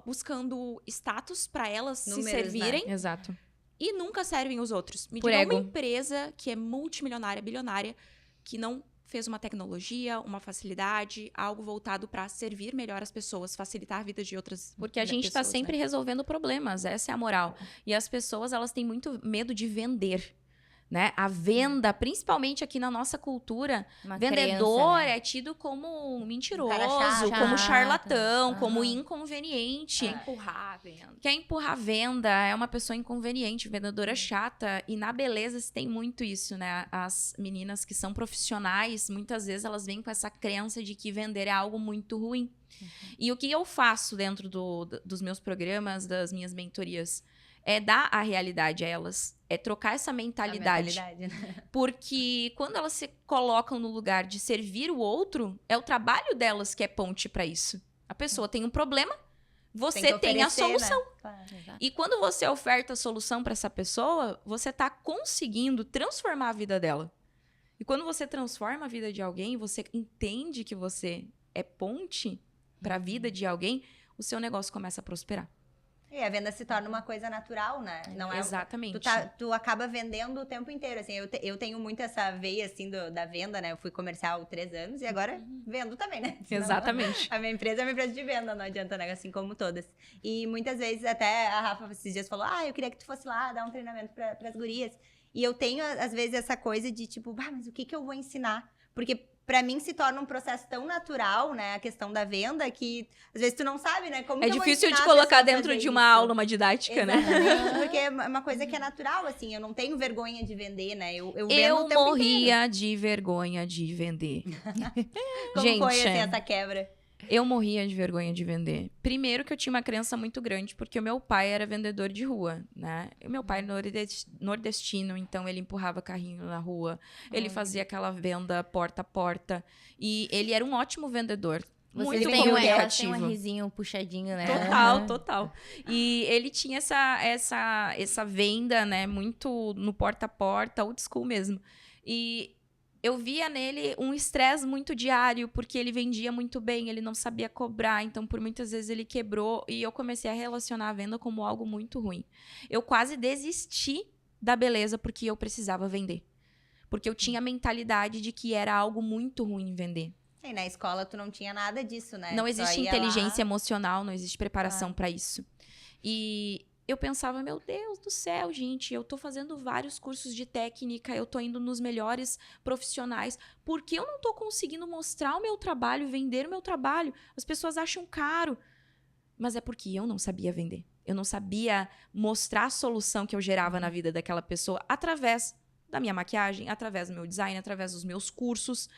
buscando status para elas Números, se servirem Exato. e nunca servem os outros. Me Por diga ego. uma empresa que é multimilionária, bilionária, que não fez uma tecnologia, uma facilidade, algo voltado para servir melhor as pessoas, facilitar a vida de outras Porque a gente está pessoas, sempre né? resolvendo problemas, essa é a moral. E as pessoas, elas têm muito medo de vender, né? A venda, principalmente aqui na nossa cultura, Uma vendedor crença, né? é tido como mentiroso, cara chato. como Chato. charlatão, como Aham. inconveniente. Empurrar a venda. Quer empurrar a venda, é uma pessoa inconveniente, vendedora chata. E na beleza se tem muito isso, né? As meninas que são profissionais, muitas vezes elas vêm com essa crença de que vender é algo muito ruim. E o que eu faço dentro dos meus programas, das minhas mentorias, é dar a realidade a elas. É trocar essa mentalidade. Né? Porque quando elas se colocam no lugar de servir o outro, é o trabalho delas que é ponte para isso. A pessoa tem um problema, você tem a solução. Né? Claro. Exato. E quando você oferta a solução para essa pessoa, você está conseguindo transformar a vida dela. E quando você transforma a vida de alguém, você entende que você é ponte para a vida de alguém, o seu negócio começa a prosperar. E a venda se torna uma coisa natural, né? Não é Exatamente. Tu acaba vendendo o tempo inteiro, assim. Eu tenho muito essa veia, assim, da venda, né? Eu fui comercial há 3 anos e agora vendo também, né? Senão, Exatamente. a minha empresa é uma empresa de venda, não adianta, né? Assim como todas. E muitas vezes, até a Rafa esses dias falou, eu queria que tu fosse lá dar um treinamento pras gurias. E eu tenho, às vezes, essa coisa de tipo, mas o que eu vou ensinar? Porque pra mim se torna um processo tão natural, né? A questão da venda, que às vezes tu não sabe, né? Como É que eu vou difícil ensinar de a colocar pessoa a dentro fazer de uma isso? aula, uma didática, né? Exatamente, porque é uma coisa que é natural, assim. Eu não tenho vergonha de vender, né? Eu vendo Eu o tempo inteiro. morria de vergonha de vender. Como Gente, foi, assim, essa quebra? eu morria de vergonha de vender. Primeiro que eu tinha uma crença muito grande, porque o meu pai era vendedor de rua, né? O meu pai é nordestino, então ele empurrava carrinho na rua, ele fazia aquela venda porta a porta, e ele era um ótimo vendedor. Vocês Muito têm elas têm comunicativo. um risinho puxadinho, né? Total, total. E ele tinha essa venda, né, muito no porta a porta, old school mesmo. E eu via nele um estresse muito diário, porque ele vendia muito bem, ele não sabia cobrar, então por muitas vezes ele quebrou e eu comecei a relacionar a venda como algo muito ruim. Eu quase desisti da beleza porque eu precisava vender. Porque eu tinha a mentalidade de que era algo muito ruim vender. E na escola tu não tinha nada disso, né? Não Tu existe só ia inteligência lá. emocional, não existe preparação para isso. E eu pensava, meu Deus do céu, gente, eu tô fazendo vários cursos de técnica, eu tô indo nos melhores profissionais, por que eu não tô conseguindo mostrar o meu trabalho, vender o meu trabalho? As pessoas acham caro. Mas é porque eu não sabia vender. Eu não sabia mostrar a solução que eu gerava na vida daquela pessoa através da minha maquiagem, através do meu design, através dos meus cursos.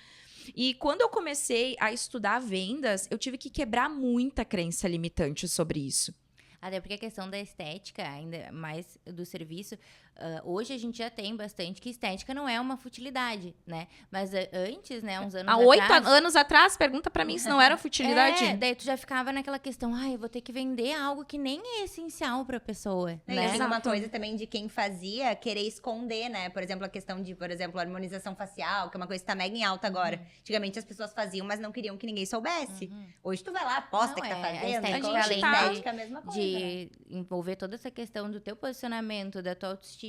E quando eu comecei a estudar vendas, eu tive que quebrar muita crença limitante sobre isso. Até porque a questão da estética, ainda mais do serviço, hoje a gente já tem bastante que estética não é uma futilidade, né? Mas antes, né, uns anos Há atrás... 8 anos atrás, pergunta pra mim se não era futilidade. daí tu já ficava naquela questão, eu vou ter que vender algo que nem é essencial pra pessoa, E né? assim, uma Exato. coisa também de quem fazia querer esconder, né? Por exemplo, a questão de, harmonização facial, que é uma coisa que tá mega em alta agora. Antigamente as pessoas faziam, mas não queriam que ninguém soubesse. Hoje tu vai lá, posta Não, que tá a fazendo, estética, coloca além estética, a mesma coisa, né? De envolver toda essa questão do teu posicionamento, da tua autoestima,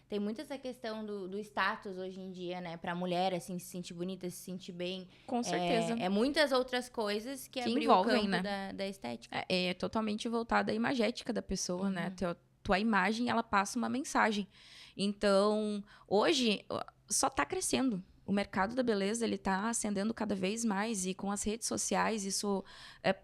tem muito essa questão do status hoje em dia, né? Pra mulher, assim, se sentir bonita, se sentir bem. Com certeza. É muitas outras coisas que abriu envolvem, o campo né? da estética. É totalmente voltada à imagética da pessoa, né? Tua imagem, ela passa uma mensagem. Então, hoje, só tá crescendo. O mercado da beleza, ele tá ascendendo cada vez mais e com as redes sociais isso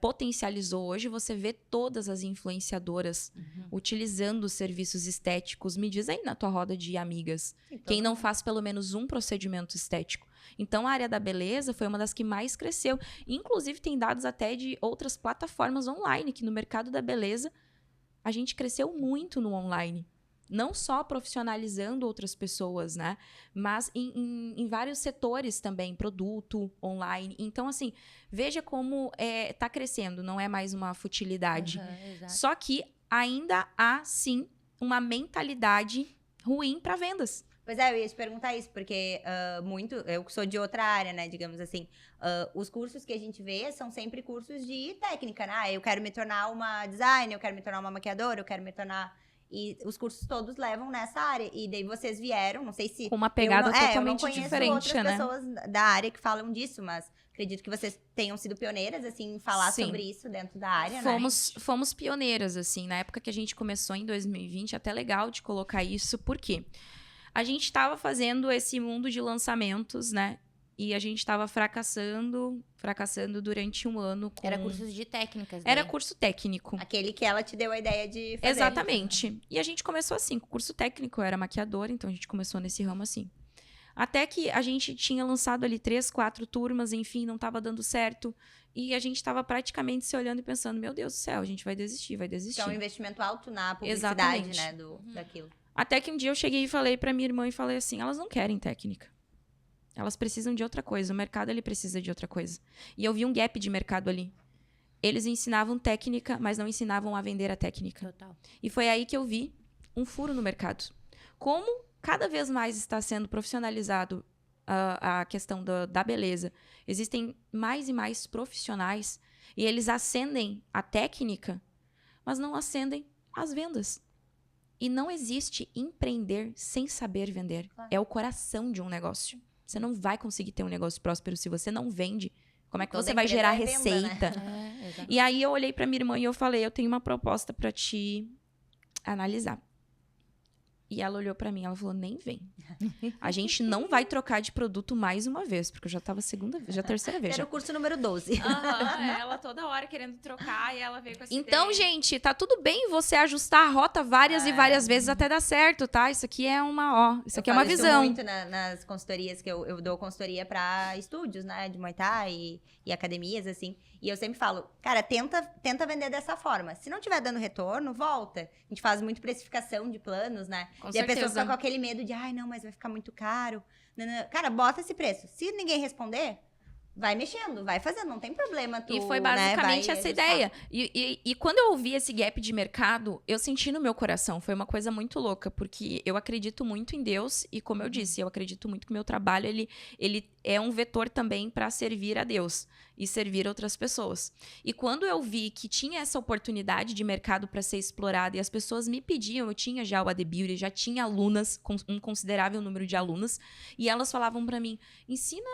potencializou. Hoje você vê todas as influenciadoras utilizando serviços estéticos. Me diz aí na tua roda de amigas, quem não faz pelo menos um procedimento estético. Então, a área da beleza foi uma das que mais cresceu. Inclusive, tem dados até de outras plataformas online, que no mercado da beleza, a gente cresceu muito no online. Não só profissionalizando outras pessoas, né? Mas em vários setores também, produto, online. Então, assim, veja como tá crescendo, não é mais uma futilidade. Exato. Só que ainda há, sim, uma mentalidade ruim para vendas. Pois é, eu ia te perguntar isso, porque eu que sou de outra área, né, digamos assim, os cursos que a gente vê são sempre cursos de técnica, né? Eu quero me tornar uma designer, eu quero me tornar uma maquiadora, eu quero me tornar... E os cursos todos levam nessa área. E daí vocês vieram, não sei se... Com uma pegada eu não totalmente conheço diferente, outras né? pessoas da área que falam disso, mas acredito que vocês tenham sido pioneiras, assim, em falar Sim. sobre isso dentro da área, Fomos pioneiras, assim, na época que a gente começou em 2020, até legal de colocar isso, porque a gente estava fazendo esse mundo de lançamentos, né? E a gente estava fracassando durante um ano. Era cursos de técnicas, né? Era curso técnico. Aquele que ela te deu a ideia de fazer. Exatamente. E a gente começou assim, com curso técnico, eu era maquiadora, então a gente começou nesse ramo assim. Até que a gente tinha lançado ali 3, 4 turmas, enfim, não estava dando certo. E a gente estava praticamente se olhando e pensando, meu Deus do céu, a gente vai desistir. Que é um investimento alto na publicidade, Exatamente. né, daquilo. Até que um dia eu cheguei e falei pra minha irmã e falei assim, elas não querem técnica. Elas precisam de outra coisa, o mercado ele precisa de outra coisa. E eu vi um gap de mercado ali. Eles ensinavam técnica, mas não ensinavam a vender a técnica. Total. E foi aí que eu vi um furo no mercado. Como cada vez mais está sendo profissionalizado a questão da beleza, existem mais e mais profissionais e eles acendem a técnica, mas não acendem as vendas. E não existe empreender sem saber vender. Claro. É o coração de um negócio. Você não vai conseguir ter um negócio próspero se você não vende. Como é que Toda você vai empresa gerar é venda, né? receita? Exato. E aí eu olhei pra minha irmã e eu falei, eu tenho uma proposta pra te analisar. E ela olhou pra mim, ela falou, nem vem. A gente não vai trocar de produto mais uma vez, porque eu já tava a terceira vez. Era Já. o curso número 12. Aham, ela toda hora querendo trocar e ela veio com essa Então, ideia. gente, tá tudo bem você ajustar a rota várias e várias vezes até dar certo, tá? Isso aqui é isso aqui é uma falo isso visão. muito nas consultorias, que eu dou consultoria pra estúdios, né, de Muay Thai e academias, assim. E eu sempre falo, cara, tenta vender dessa forma. Se não tiver dando retorno, volta. A gente faz muito precificação de planos, né? Com E a pessoa certeza. fica com aquele medo de, ai, não, mas vai ficar muito caro. Não. Cara, bota esse preço. Se ninguém responder, vai mexendo, vai fazendo, não tem problema. E foi basicamente essa ideia. E quando eu ouvi esse gap de mercado, eu senti no meu coração. Foi uma coisa muito louca, porque eu acredito muito em Deus. E como eu disse, eu acredito muito que o meu trabalho, ele é um vetor também para servir a Deus e servir outras pessoas. E quando eu vi que tinha essa oportunidade de mercado para ser explorada e as pessoas me pediam, eu tinha já o AD Beauty, já tinha alunas, um considerável número de alunas, e elas falavam para mim, ensina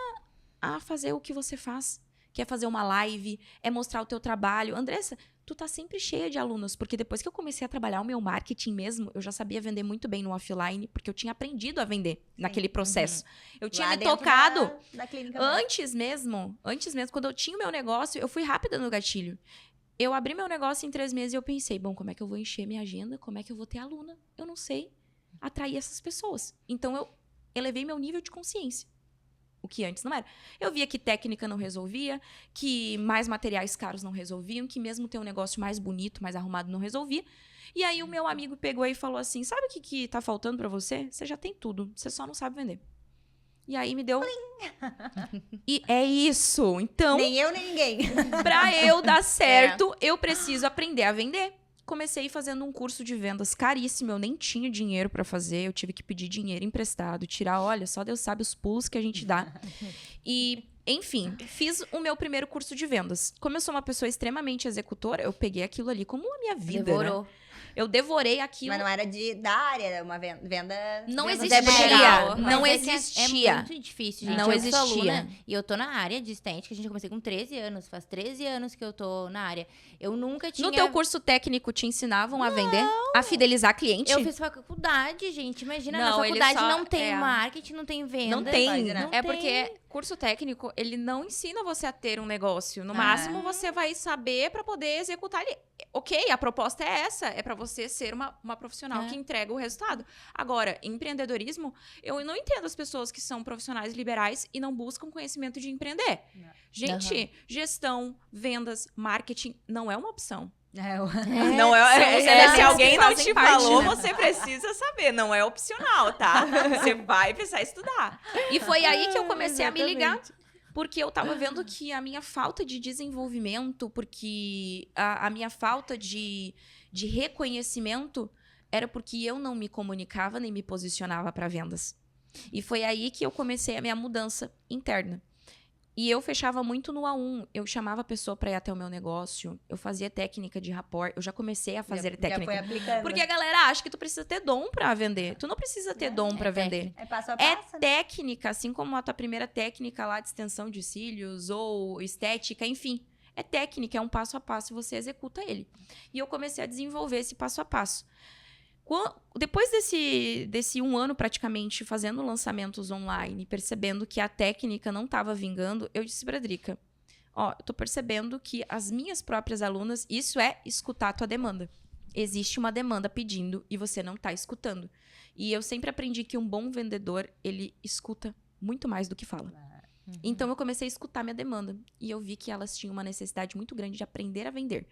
a fazer o que você faz. Quer fazer uma live, é mostrar o teu trabalho. Andressa, tu tá sempre cheia de alunos, porque depois que eu comecei a trabalhar o meu marketing mesmo, eu já sabia vender muito bem no offline, porque eu tinha aprendido a vender naquele processo. Eu tinha Lá me dentro tocado. da clínica mesmo. Antes mesmo, quando eu tinha o meu negócio, eu fui rápida no gatilho. Eu abri meu negócio em 3 meses e eu pensei, bom, como é que eu vou encher minha agenda? Como é que eu vou ter aluna? Eu não sei atrair essas pessoas. Então, eu elevei meu nível de consciência. O que antes não era. Eu via que técnica não resolvia, que mais materiais caros não resolviam, que mesmo ter um negócio mais bonito, mais arrumado não resolvia. E aí o meu amigo pegou e falou assim, sabe o que tá faltando pra você? Você já tem tudo, você só não sabe vender. E aí me deu... E é isso. Então, Nem eu, nem ninguém. pra eu dar certo, eu preciso aprender a vender. Comecei fazendo um curso de vendas caríssimo, eu nem tinha dinheiro pra fazer, eu tive que pedir dinheiro emprestado, tirar, olha, só Deus sabe os pulos que a gente dá. E, enfim, fiz o meu primeiro curso de vendas. Como eu sou uma pessoa extremamente executora, eu peguei aquilo ali como a minha vida, Devorou. né? Eu devorei aquilo. Mas não era da área, era uma venda... Não venda existia. geral. Não Mas existia. É muito difícil, gente. Não Eu que sou existia. aluna, e eu tô na área de estética, a gente comecei com 13 anos. Faz 13 anos que eu tô na área. Eu nunca tinha... No teu curso técnico te ensinavam a vender? A fidelizar cliente? Eu fiz faculdade, gente. Imagina, Não, na ele faculdade só- não tem é. marketing, não tem venda. Não tem. Quase, né? Não É tem. porque curso técnico, ele não ensina você a ter um negócio. No Ah. máximo, você vai saber pra poder executar ele. Ok, a proposta é essa. É pra você ser uma profissional É. que entrega o resultado. Agora, empreendedorismo, eu não entendo as pessoas que são profissionais liberais e não buscam conhecimento de empreender. Não. Gente, gestão, vendas, marketing não é uma opção. Não Se alguém não fazem te parte, falou, né? você precisa saber. Não é opcional, tá? Você vai precisar estudar. E foi aí que eu comecei a me ligar. Porque eu tava vendo que a minha falta de desenvolvimento, porque a minha falta de reconhecimento era porque eu não me comunicava nem me posicionava para vendas. E foi aí que eu comecei a minha mudança interna. E eu fechava muito no A1. Eu chamava a pessoa pra ir até o meu negócio. Eu fazia técnica de rapport. Eu já comecei a fazer Já técnica. foi aplicando. Porque a galera acha que tu precisa ter dom pra vender. Tu não precisa ter dom pra vender. É passo a É passo, né? técnica, assim como a tua primeira técnica lá de extensão de cílios ou estética, enfim. É técnica, é um passo a passo e você executa ele. E eu comecei a desenvolver esse passo a passo. Depois desse 1 ano praticamente fazendo lançamentos online, percebendo que a técnica não estava vingando, eu disse pra Drica, ó, eu tô percebendo que as minhas próprias alunas, isso é escutar a tua demanda. Existe uma demanda pedindo e você não tá escutando. E eu sempre aprendi que um bom vendedor, ele escuta muito mais do que fala. Então eu comecei a escutar minha demanda e eu vi que elas tinham uma necessidade muito grande de aprender a vender,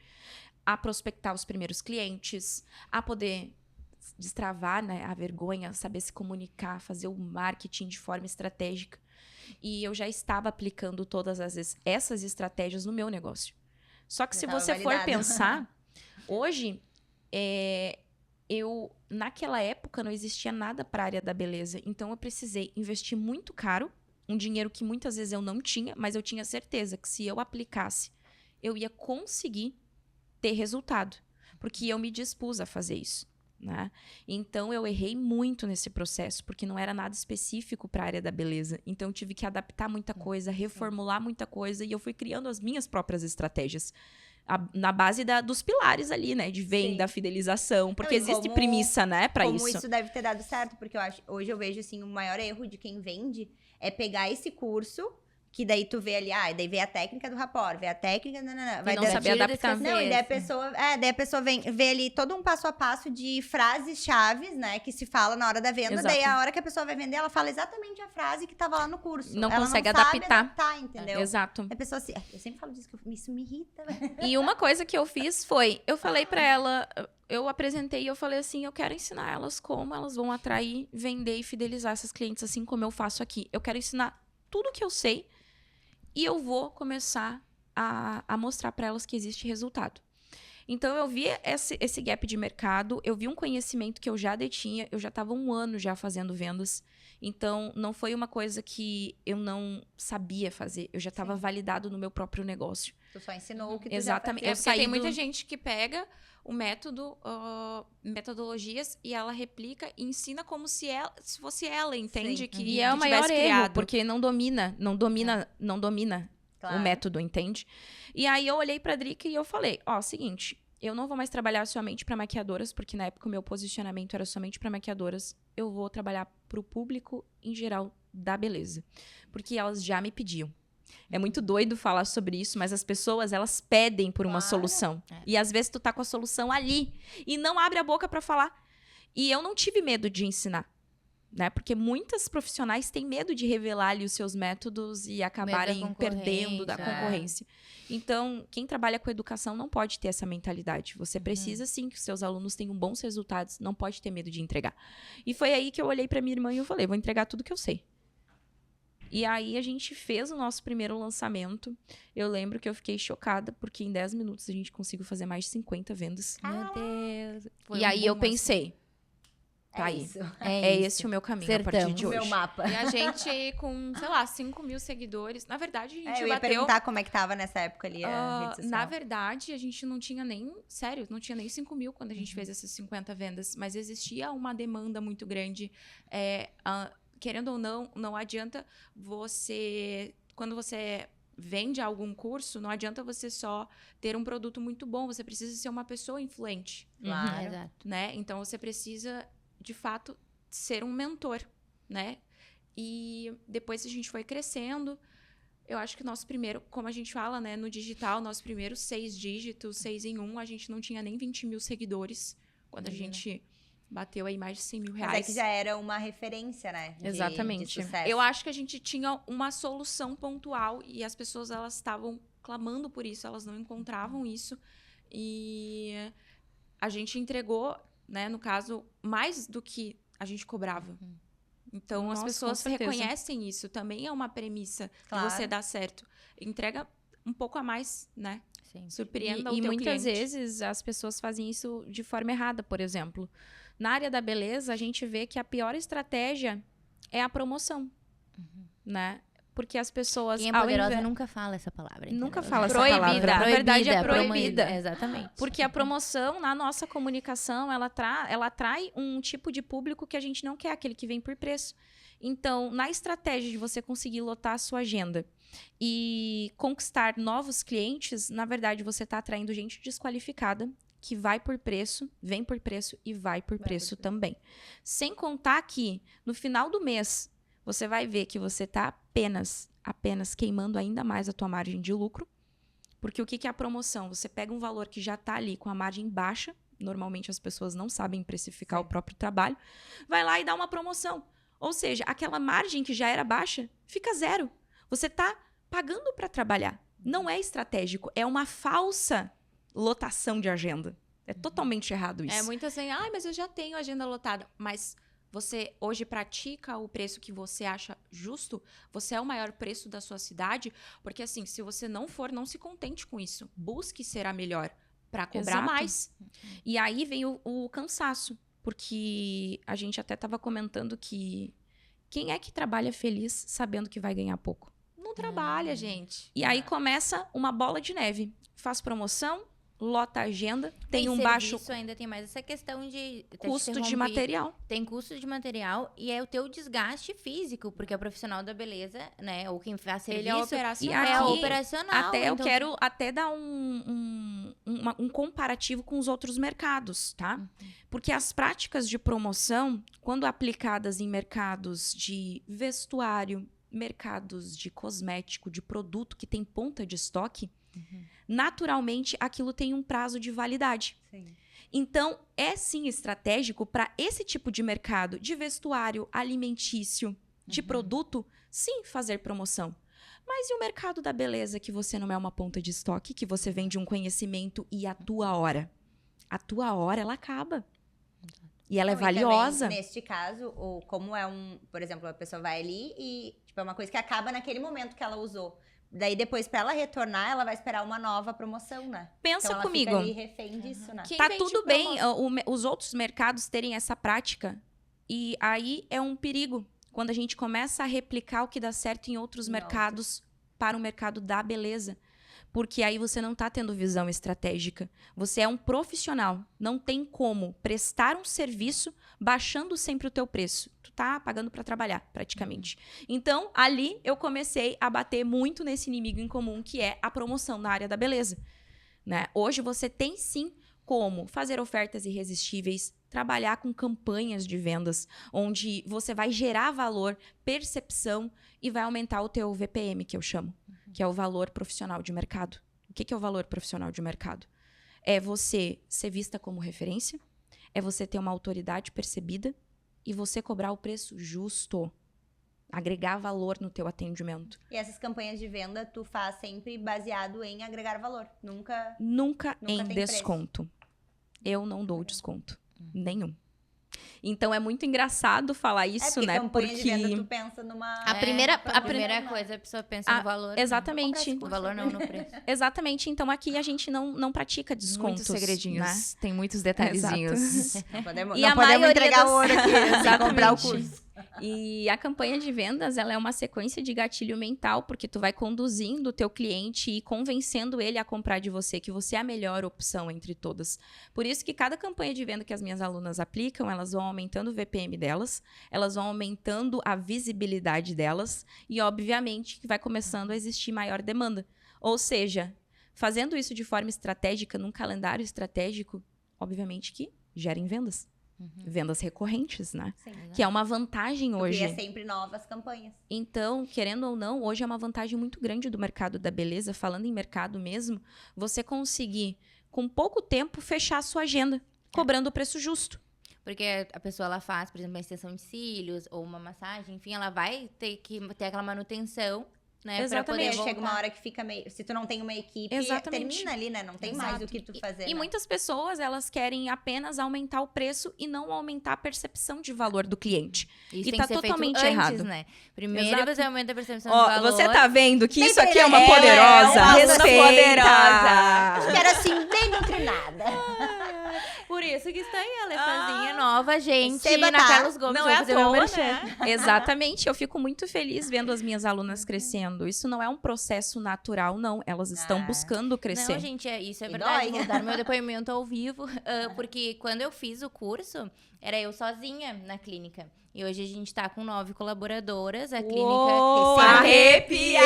a prospectar os primeiros clientes, a poder destravar, né, a vergonha, saber se comunicar, fazer o marketing de forma estratégica. E eu já estava aplicando todas essas estratégias no meu negócio. Só que Já se tava você for validado. pensar, hoje, naquela época não existia nada para a área da beleza. Então eu precisei investir muito caro, um dinheiro que muitas vezes eu não tinha, mas eu tinha certeza que se eu aplicasse, eu ia conseguir ter resultado. Porque eu me dispus a fazer isso. Né? Então eu errei muito nesse processo, porque não era nada específico para a área da beleza. Então eu tive que adaptar muita coisa, reformular muita coisa, e eu fui criando as minhas próprias estratégias. Na base dos pilares ali, né? De venda, Sim. fidelização, porque Não, e existe como- premissa, né, para Como isso. isso deve ter dado certo, porque hoje eu vejo, assim, o maior erro de quem vende é pegar esse curso, que daí tu vê ali, daí vê a técnica do rapport, vê a técnica, vai não dar- saber adaptar. Não, e daí a pessoa vê ali todo um passo a passo de frases-chave, né, que se fala na hora da venda, Exato. daí a hora que a pessoa vai vender, ela fala exatamente a frase que tava lá no curso. Não Ela consegue não sabe adaptar. entendeu? Exato. A pessoa assim, eu sempre falo disso, que isso me irrita. E uma coisa que eu fiz foi, eu falei pra ela, eu apresentei e eu falei assim, eu quero ensinar elas como elas vão atrair, vender e fidelizar essas clientes, assim como eu faço aqui. Eu quero ensinar tudo que eu sei e eu vou começar a mostrar pra elas que existe resultado. Então, eu vi esse gap de mercado, eu vi um conhecimento que eu já detinha, eu já estava 1 ano já fazendo vendas. Então, não foi uma coisa que eu não sabia fazer, eu já estava validado no meu próprio negócio. Tu só ensinou o que tu Exatamente. já Eu fazia. Porque saí tem do- muita gente que pega o método, metodologias, e ela replica e ensina como se fosse ela, entende? Sim. Que, E é que o maior tivesse erro, criado. porque não domina Claro. o método, entende? E aí eu olhei pra Drica e eu falei, seguinte, eu não vou mais trabalhar somente pra maquiadoras, porque na época o meu posicionamento era somente pra maquiadoras. Eu vou trabalhar pro público em geral da beleza, porque elas já me pediam. É muito doido falar sobre isso, mas as pessoas, elas pedem por uma Claro. solução. E às vezes tu tá com a solução ali e não abre a boca pra falar. E eu não tive medo de ensinar. Né? Porque muitas profissionais têm medo de revelar ali os seus métodos e acabarem perdendo da concorrência. concorrência. Então, quem trabalha com educação não pode ter essa mentalidade. Você precisa, sim, que os seus alunos tenham bons resultados, não pode ter medo de entregar. E foi aí que eu olhei pra minha irmã e eu falei, vou entregar tudo que eu sei. E aí a gente fez o nosso primeiro lançamento. Eu lembro que eu fiquei chocada, porque em 10 minutos a gente conseguiu fazer mais de 50 vendas. Meu Deus. Foi E um aí eu boom, pensei, tá É aí. isso. É isso. esse o meu caminho a partir Acertamos. de O hoje. meu mapa. E a gente com, sei lá, 5 mil seguidores. Na verdade, a gente Eu ia bateu... perguntar como é que tava nessa época ali a rede social. Na verdade, a gente não tinha nem... Sério, não tinha nem 5 mil quando a gente fez essas 50 vendas. Mas existia uma demanda muito grande. Querendo ou não, não adianta você... Quando você vende algum curso, não adianta você só ter um produto muito bom. Você precisa ser uma pessoa influente, Claro. Exato. né? Então, você precisa, de fato, ser um mentor, né? E depois a gente foi crescendo. Eu acho que nosso primeiro, como a gente fala, né, no digital, nosso primeiro 6 dígitos, 6 em 1, a gente não tinha nem 20 mil seguidores. Quando a gente bateu aí mais de 100 mil reais. Mas é que já era uma referência, né? Exatamente. De sucesso. Eu acho que a gente tinha uma solução pontual e as pessoas, elas estavam clamando por isso, elas não encontravam isso. E a gente entregou, né, no caso, mais do que a gente cobrava. Então, Nossa, as pessoas com certeza. reconhecem isso. Também é uma premissa Claro. de você dar certo. Entrega um pouco a mais, né? Sim. Surpreenda E o teu muitas cliente. vezes as pessoas fazem isso de forma errada, por exemplo. Na área da beleza, a gente vê que a pior estratégia é a promoção, né? Porque as pessoas... Quem é poderosa nunca fala essa palavra. Entendeu? Nunca fala essa Proibida. palavra. Na verdade, é proibida. proibida. Exatamente. Porque a promoção, na nossa comunicação, ela atrai um tipo de público que a gente não quer, aquele que vem por preço. Então, na estratégia de você conseguir lotar a sua agenda e conquistar novos clientes, na verdade, você está atraindo gente desqualificada, que vai por preço, vem por preço e vai por preço também. Sem contar que, no final do mês, você vai ver que você está apenas queimando ainda mais a tua margem de lucro. Porque o que é a promoção? Você pega um valor que já está ali com a margem baixa, normalmente as pessoas não sabem precificar o próprio trabalho, vai lá e dá uma promoção. Ou seja, aquela margem que já era baixa, fica zero. Você está pagando para trabalhar. Não é estratégico, é uma falsa lotação de agenda. É totalmente errado isso. É muito assim, mas eu já tenho agenda lotada. Mas você hoje pratica o preço que você acha justo? Você é o maior preço da sua cidade? Porque assim, se você não for, não se contente com isso. Busque ser a melhor para cobrar Exato. mais. E aí vem o cansaço. Porque a gente até estava comentando que quem é que trabalha feliz sabendo que vai ganhar pouco? Não trabalha, gente. E aí começa uma bola de neve. Faz promoção, lota a agenda, tem um serviço baixo ainda tem mais essa questão de custo de material. Tem custo de material e é o teu desgaste físico, porque o profissional da beleza, né, ou quem faz serviço, Ele é operacional. E é aqui, operacional. Até eu então- quero até dar um comparativo com os outros mercados, tá? Porque as práticas de promoção, quando aplicadas em mercados de vestuário, mercados de cosmético, de produto que tem ponta de estoque, naturalmente aquilo tem um prazo de validade. Sim. Então, é sim estratégico para esse tipo de mercado de vestuário, alimentício, de produto, sim, fazer promoção. Mas e o mercado da beleza, que você não é uma ponta de estoque, que você vende um conhecimento e a tua hora? A tua hora, ela acaba. E ela é Não, e também, valiosa. neste caso, ou como é por exemplo, a pessoa vai ali e tipo, é uma coisa que acaba naquele momento que ela usou. Daí depois, pra ela retornar, ela vai esperar uma nova promoção, né? Pensa Então ela comigo. fica ali refém disso, né? Quem Tá vende tudo bem os outros mercados terem essa prática. E aí é um perigo. Quando a gente começa a replicar o que dá certo em outros Em mercados para o mercado da beleza. Porque aí você não tá tendo visão estratégica. Você é um profissional. Não tem como prestar um serviço baixando sempre o teu preço. Tu tá pagando para trabalhar, praticamente. Então, ali eu comecei a bater muito nesse inimigo em comum, que é a promoção na área da beleza. Né? Hoje você tem sim como fazer ofertas irresistíveis, trabalhar com campanhas de vendas, onde você vai gerar valor, percepção e vai aumentar o teu VPM, que eu chamo, que é o valor profissional de mercado. O que é o valor profissional de mercado? É você ser vista como referência, é você ter uma autoridade percebida e você cobrar o preço justo, agregar valor no teu atendimento. E essas campanhas de venda, tu faz sempre baseado em agregar valor. Nunca Nunca em tem desconto. Eu não dou desconto. Nenhum. Então é muito engraçado falar isso, porque né? campanha de venda, tu pensa numa... A primeira promoção, coisa, a pessoa pensa no valor. Exatamente. No valor, não no preço. Exatamente. Então aqui a gente não pratica descontos. Muitos segredinhos. Né? Tem muitos detalhezinhos. Não podemos, E não a podemos maioria entregar das- ouro aqui, sem comprar o Exatamente. curso. E a campanha de vendas, ela é uma sequência de gatilho mental, porque tu vai conduzindo o teu cliente e convencendo ele a comprar de você, que você é a melhor opção entre todas. Por isso que cada campanha de venda que as minhas alunas aplicam, elas vão aumentando o VPM delas, elas vão aumentando a visibilidade delas e, obviamente, que vai começando a existir maior demanda. Ou seja, fazendo isso de forma estratégica, num calendário estratégico, obviamente que gera em vendas. Vendas recorrentes, né? Sim. Que é uma vantagem Tu hoje. cria sempre novas campanhas. Então, querendo ou não, hoje é uma vantagem muito grande do mercado da beleza, falando em mercado mesmo, você conseguir, com pouco tempo, fechar a sua agenda, cobrando o preço justo. Porque a pessoa, ela faz, por exemplo, uma extensão de cílios ou uma massagem, enfim, ela vai ter que ter aquela manutenção, né? Exatamente. Pra poder Chega uma voltar. hora que fica meio... Se tu não tem uma equipe, Exatamente. termina ali, né? Não tem mais o que tu fazer, E né? muitas pessoas, elas querem apenas aumentar o preço e não aumentar a percepção de valor do cliente. Isso E tem tá que ser feito totalmente antes, errado. né? Primeiro Exato. você aumenta a percepção Ó, de valor. você tá vendo que isso Tem aqui é uma treinamento, poderosa? é uma aluna Respeita! Quero assim, bem doutrinada. Por isso que está aí a Lefazinha nova, gente. Seba Na tá. Carlos Gomes, Não vou é à fazer meu toa, merchan. né? Exatamente. Eu fico muito feliz vendo as minhas alunas crescendo. Isso não é um processo natural, não. Elas estão buscando crescer. Não, gente, isso é E verdade. dói. Vou dar meu depoimento ao vivo. Porque quando eu fiz o curso, era eu sozinha na clínica. E hoje a gente tá com 9 colaboradoras. A Uou, clínica arrepiei!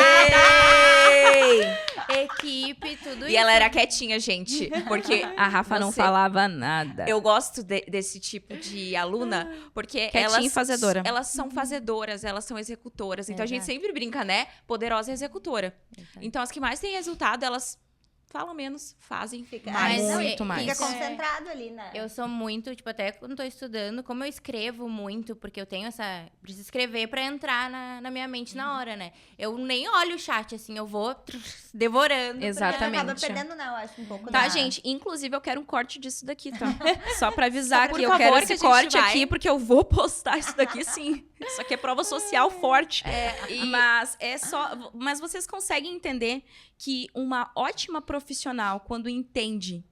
equipe, tudo E isso. ela era quietinha, gente, porque A Rafa não Você- falava nada. eu gosto desse tipo de aluna, porque Quietinha e elas, fazedora. elas são fazedoras, elas são executoras. Então a gente Exato. sempre brinca, né? Poderosa executora. Exato. Então as que mais têm resultado, elas falam menos, fazem Fica, mais. Mas muito Fica mais. concentrado ali, né? Eu sou muito, tipo, até quando tô estudando, como eu escrevo muito, porque eu tenho essa... Preciso escrever pra entrar na minha mente na hora, né? Eu nem olho o chat, assim, eu vou devorando. pra- Exatamente. Acaba perdendo, não, acho, um pouco Tá, da- gente? Inclusive, eu quero um corte disso daqui, tá? Só pra avisar Por que eu favor, quero que esse a gente corte vai. aqui, porque eu vou postar isso daqui, sim. Isso aqui é prova social forte. Mas é só... Mas vocês conseguem entender que uma ótima profissional, quando entende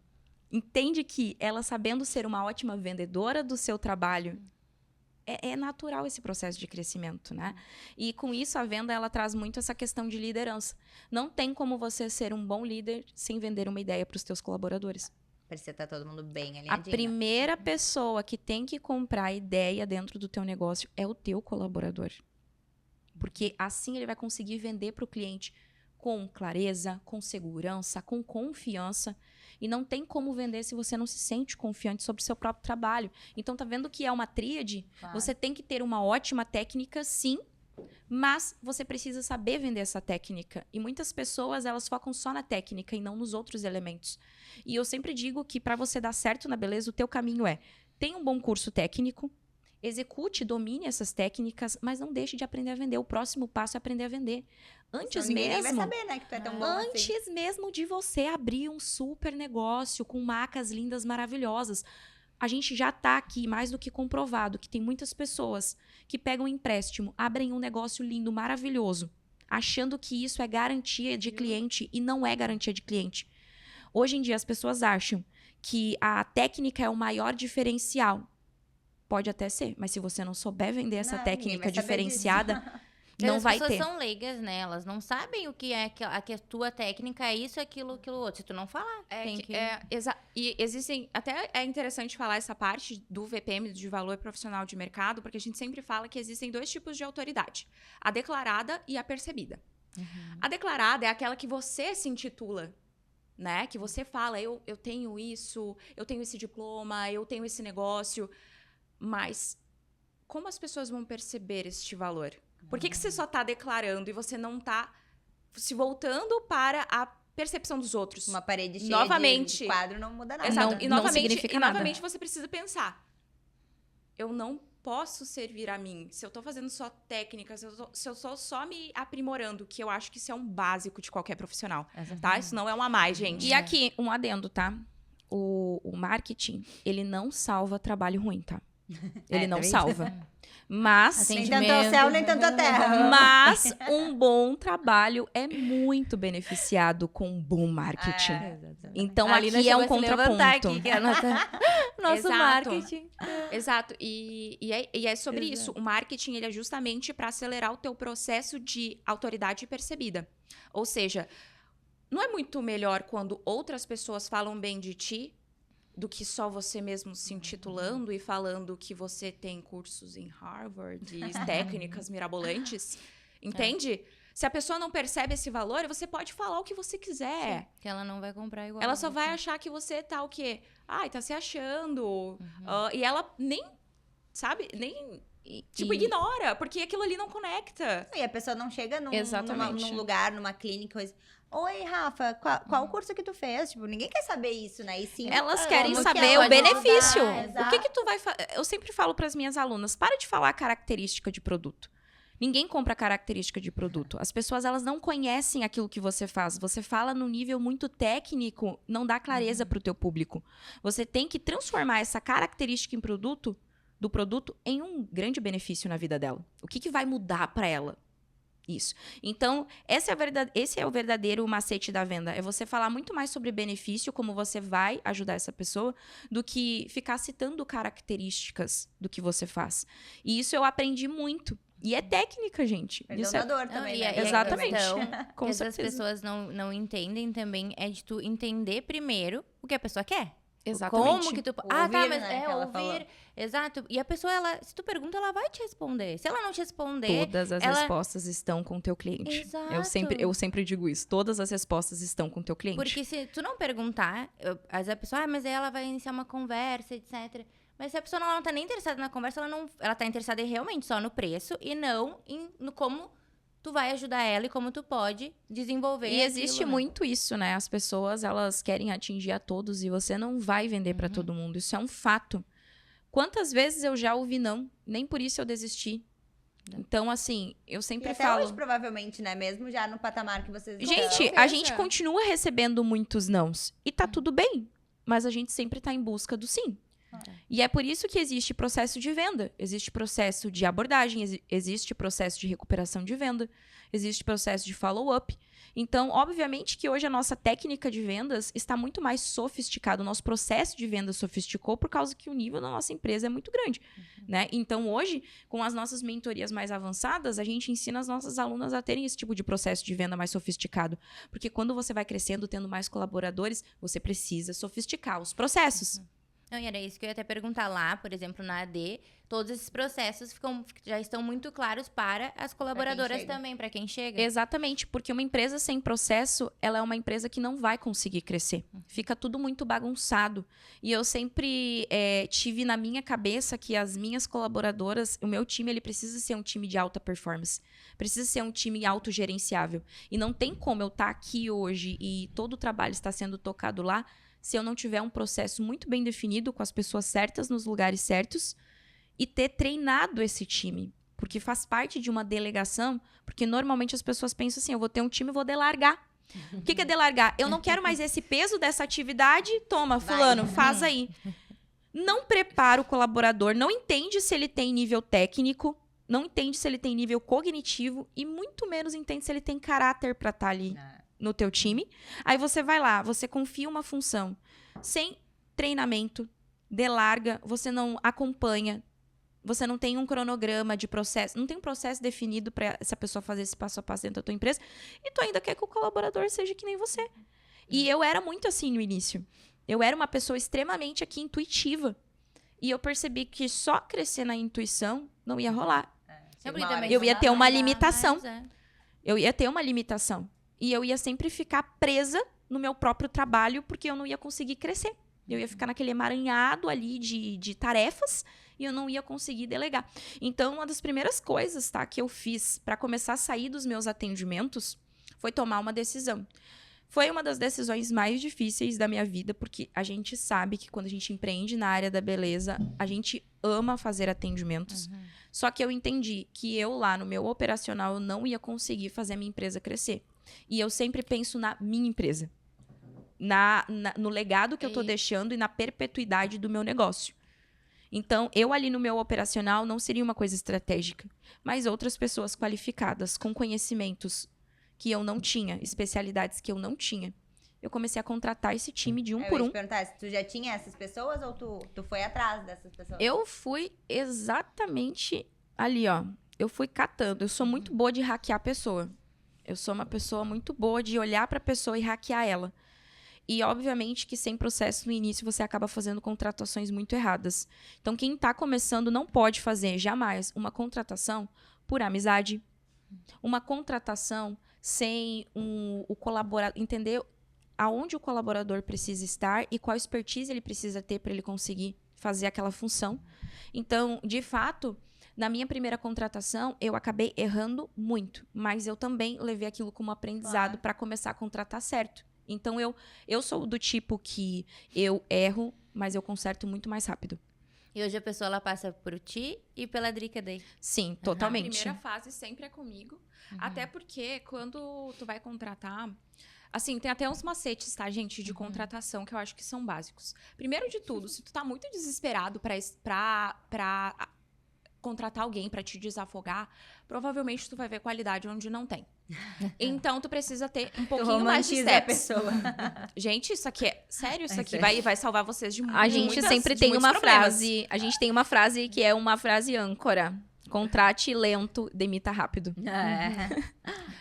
que ela, sabendo ser uma ótima vendedora do seu trabalho, é natural esse processo de crescimento, né? E com isso, a venda, ela traz muito essa questão de liderança. Não tem como você ser um bom líder sem vender uma ideia para os teus colaboradores. Parecia estar todo mundo bem ali. A primeira pessoa que tem que comprar a ideia dentro do teu negócio é o teu colaborador. Porque assim ele vai conseguir vender para o cliente com clareza, com segurança, com confiança. E não tem como vender se você não se sente confiante sobre o seu próprio trabalho. Então, tá vendo que é uma tríade? Você tem que ter uma ótima técnica, sim, mas você precisa saber vender essa técnica. E muitas pessoas, elas focam só na técnica e não nos outros elementos. E eu sempre digo que para você dar certo na beleza, o teu caminho é: tenha um bom curso técnico, execute, domine essas técnicas, mas não deixe de aprender a vender. O próximo passo é aprender a vender. Antes Ninguém nem mesmo... vai saber, né, que tu é tão bom assim. Antes mesmo de você abrir um super negócio com marcas lindas, maravilhosas, a gente já está aqui mais do que comprovado que tem muitas pessoas que pegam um empréstimo, abrem um negócio lindo, maravilhoso, achando que isso é garantia de cliente e não é garantia de cliente. Hoje em dia as pessoas acham que a técnica é o maior diferencial. Pode até ser, mas se você não souber vender essa Não, ninguém técnica vai saber diferenciada, não As vai pessoas ter. são leigas, né? Elas não sabem o que é que a tua técnica é isso, aquilo outro. Se tu não falar, tem que... E existem... Até é interessante falar essa parte do VPM, de valor profissional de mercado, porque a gente sempre fala que existem 2 tipos de autoridade. A declarada e a percebida. A declarada é aquela que você se intitula, né? Que você fala, eu tenho isso, eu tenho esse diploma, eu tenho esse negócio. Mas como as pessoas vão perceber este valor? Por que você só está declarando e você não está se voltando para a percepção dos outros? Uma parede cheia Novamente. de quadro não muda nada. Exato. Não significa nada. Novamente você precisa pensar. Eu não posso servir a mim. Se eu tô fazendo só técnicas, se eu tô só me aprimorando, que eu acho que isso é um básico de qualquer profissional, tá? Isso não é um a mais, gente. E aqui, um adendo, tá? O marketing, ele não salva trabalho ruim, tá? Ele não tá vendo? salva. Mas... Nem tanto ao céu, nem tanto à terra. Mas um bom trabalho é muito beneficiado com um bom marketing. Então, A Alina aqui é chegou um a se levantar contraponto. aqui, que é nosso Exato. marketing. Exato. E é sobre isso. O marketing, ele é justamente para acelerar o teu processo de autoridade percebida. Ou seja, não é muito melhor quando outras pessoas falam bem de ti do que só você mesmo se intitulando e falando que você tem cursos em Harvard e técnicas mirabolantes? Entende? Se a pessoa não percebe esse valor, você pode falar o que você quiser. Que ela não vai comprar igual. Ela só vai achar que você tá o quê? Ai, tá se achando. E ela nem, sabe? Nem, tipo, ignora. Porque aquilo ali não conecta. E a pessoa não chega Exatamente. num lugar, numa clínica, coisa. Oi, Rafa, qual curso que tu fez? Tipo, ninguém quer saber isso, né? E sim, Elas querem como que saber ela o pode benefício. ajudar, O que tu vai fazer? Eu sempre falo para as minhas alunas, para de falar característica de produto. Ninguém compra característica de produto. As pessoas, elas não conhecem aquilo que você faz. Você fala num nível muito técnico, não dá clareza para o teu público. Você tem que transformar essa característica do produto em um grande benefício na vida dela. O que vai mudar para ela? Isso. Então, esse é o verdadeiro macete da venda. É você falar muito mais sobre benefício, como você vai ajudar essa pessoa, do que ficar citando características do que você faz. E isso eu aprendi muito. E é técnica, gente. Isso é... Dor também, né? Exatamente. Com Com que as certeza. pessoas não entendem também é de tu entender primeiro o que a pessoa quer. Exatamente. Como que tu... O tá, ouvir, mas né, é que ela ouvir. falou. Exato. E a pessoa, se tu pergunta, ela vai te responder. Se ela não te responder... Todas as ela... respostas estão com o teu cliente. Exato. Eu sempre digo isso. Todas as respostas estão com o teu cliente. Porque se tu não perguntar, às vezes a pessoa, mas aí ela vai iniciar uma conversa, etc. Mas se a pessoa não tá nem interessada na conversa, ela tá interessada realmente só no preço e não no como tu vai ajudar ela e como tu pode desenvolver E existe aquilo, né? muito isso, né? As pessoas, elas querem atingir a todos e você não vai vender pra todo mundo. Isso é um fato. Quantas vezes eu já ouvi não? Nem por isso eu desisti. Então, assim, eu E sempre até falo... hoje, provavelmente, né? Mesmo já no patamar que vocês Gente, estão. a gente continua recebendo muitos nãos. E tá tudo bem. Mas a gente sempre tá em busca do sim. E é por isso que existe processo de venda. Existe processo de abordagem, existe processo de recuperação de venda, existe processo de follow-up. Então, obviamente que hoje a nossa técnica de vendas está muito mais sofisticada. O nosso processo de venda sofisticou por causa que o nível da nossa empresa é muito grande, né? Então, hoje, com as nossas mentorias mais avançadas, a gente ensina as nossas alunas a terem esse tipo de processo de venda mais sofisticado. Porque quando você vai crescendo, tendo mais colaboradores, você precisa sofisticar os processos. Não, e era isso que eu ia até perguntar lá, por exemplo, na AD, todos esses processos já estão muito claros para as colaboradoras chega. também, para quem chega. Exatamente, porque uma empresa sem processo, ela é uma empresa que não vai conseguir crescer. Fica tudo muito bagunçado. E eu sempre tive na minha cabeça que as minhas colaboradoras, o meu time, ele precisa ser um time de alta performance. Precisa ser um time autogerenciável. E não tem como eu estar aqui hoje e todo o trabalho está sendo tocado lá, se eu não tiver um processo muito bem definido, com as pessoas certas, nos lugares certos, e ter treinado esse time. Porque faz parte de uma delegação, porque normalmente as pessoas pensam assim, eu vou ter um time e vou delargar. O que é delargar? Eu não quero mais esse peso dessa atividade, toma, fulano, faz aí. Não prepara o colaborador, não entende se ele tem nível técnico, não entende se ele tem nível cognitivo, e muito menos entende se ele tem caráter para estar ali no teu time. Aí você vai lá, você confia uma função sem treinamento, delarga, você não acompanha, você não tem um cronograma de processo, não tem um processo definido para essa pessoa fazer esse passo a passo dentro da tua empresa, e tu ainda quer que o colaborador seja que nem você. E eu era muito assim no início. Eu era uma pessoa extremamente aqui intuitiva. E eu percebi que só crescer na intuição não ia rolar. Eu ia ter uma limitação. Eu ia ter uma limitação. E eu ia sempre ficar presa no meu próprio trabalho, porque eu não ia conseguir crescer. Eu ia ficar naquele emaranhado ali de tarefas e eu não ia conseguir delegar. Então, uma das primeiras coisas, tá, que eu fiz para começar a sair dos meus atendimentos foi tomar uma decisão. Foi uma das decisões mais difíceis da minha vida, porque a gente sabe que quando a gente empreende na área da beleza, a gente ama fazer atendimentos. Só que eu entendi que eu lá no meu operacional eu não ia conseguir fazer a minha empresa crescer. E eu sempre penso na minha empresa. No legado que eu tô deixando e na perpetuidade do meu negócio. Então, eu ali no meu operacional não seria uma coisa estratégica. Mas outras pessoas qualificadas, com conhecimentos que eu não tinha, especialidades que eu não tinha, eu comecei a contratar esse time de um por Eu ia um. te perguntar se tu já tinha essas pessoas ou tu foi atrás dessas pessoas? Eu fui exatamente ali, ó. Eu fui catando. Eu sou muito boa de hackear a pessoa. Eu sou uma pessoa muito boa de olhar para a pessoa e hackear ela. E, obviamente, que sem processo no início você acaba fazendo contratações muito erradas. Então, quem está começando não pode fazer jamais uma contratação por amizade, uma contratação sem o colaborador, entender aonde o colaborador precisa estar e qual expertise ele precisa ter para ele conseguir fazer aquela função. Então, de fato, na minha primeira contratação, eu acabei errando muito, mas eu também levei aquilo como aprendizado para começar a contratar certo. Então, eu sou do tipo que eu erro, mas eu conserto muito mais rápido. E hoje a pessoa ela passa por ti e pela Drica daí. Sim, A totalmente. primeira fase sempre é comigo. Até porque quando tu vai contratar... Assim, tem até uns macetes, tá, gente, de contratação que eu acho que são básicos. Primeiro de tudo, se tu tá muito desesperado pra contratar alguém pra te desafogar, provavelmente tu vai ver qualidade onde não tem. Então, tu precisa ter um pouquinho mais de romantiza a steps. pessoa. Gente, isso aqui é... Sério, isso É aqui sério. vai salvar vocês de A gente sempre tem uma frase. A gente tem uma frase que é uma frase âncora. Contrate lento, demita rápido.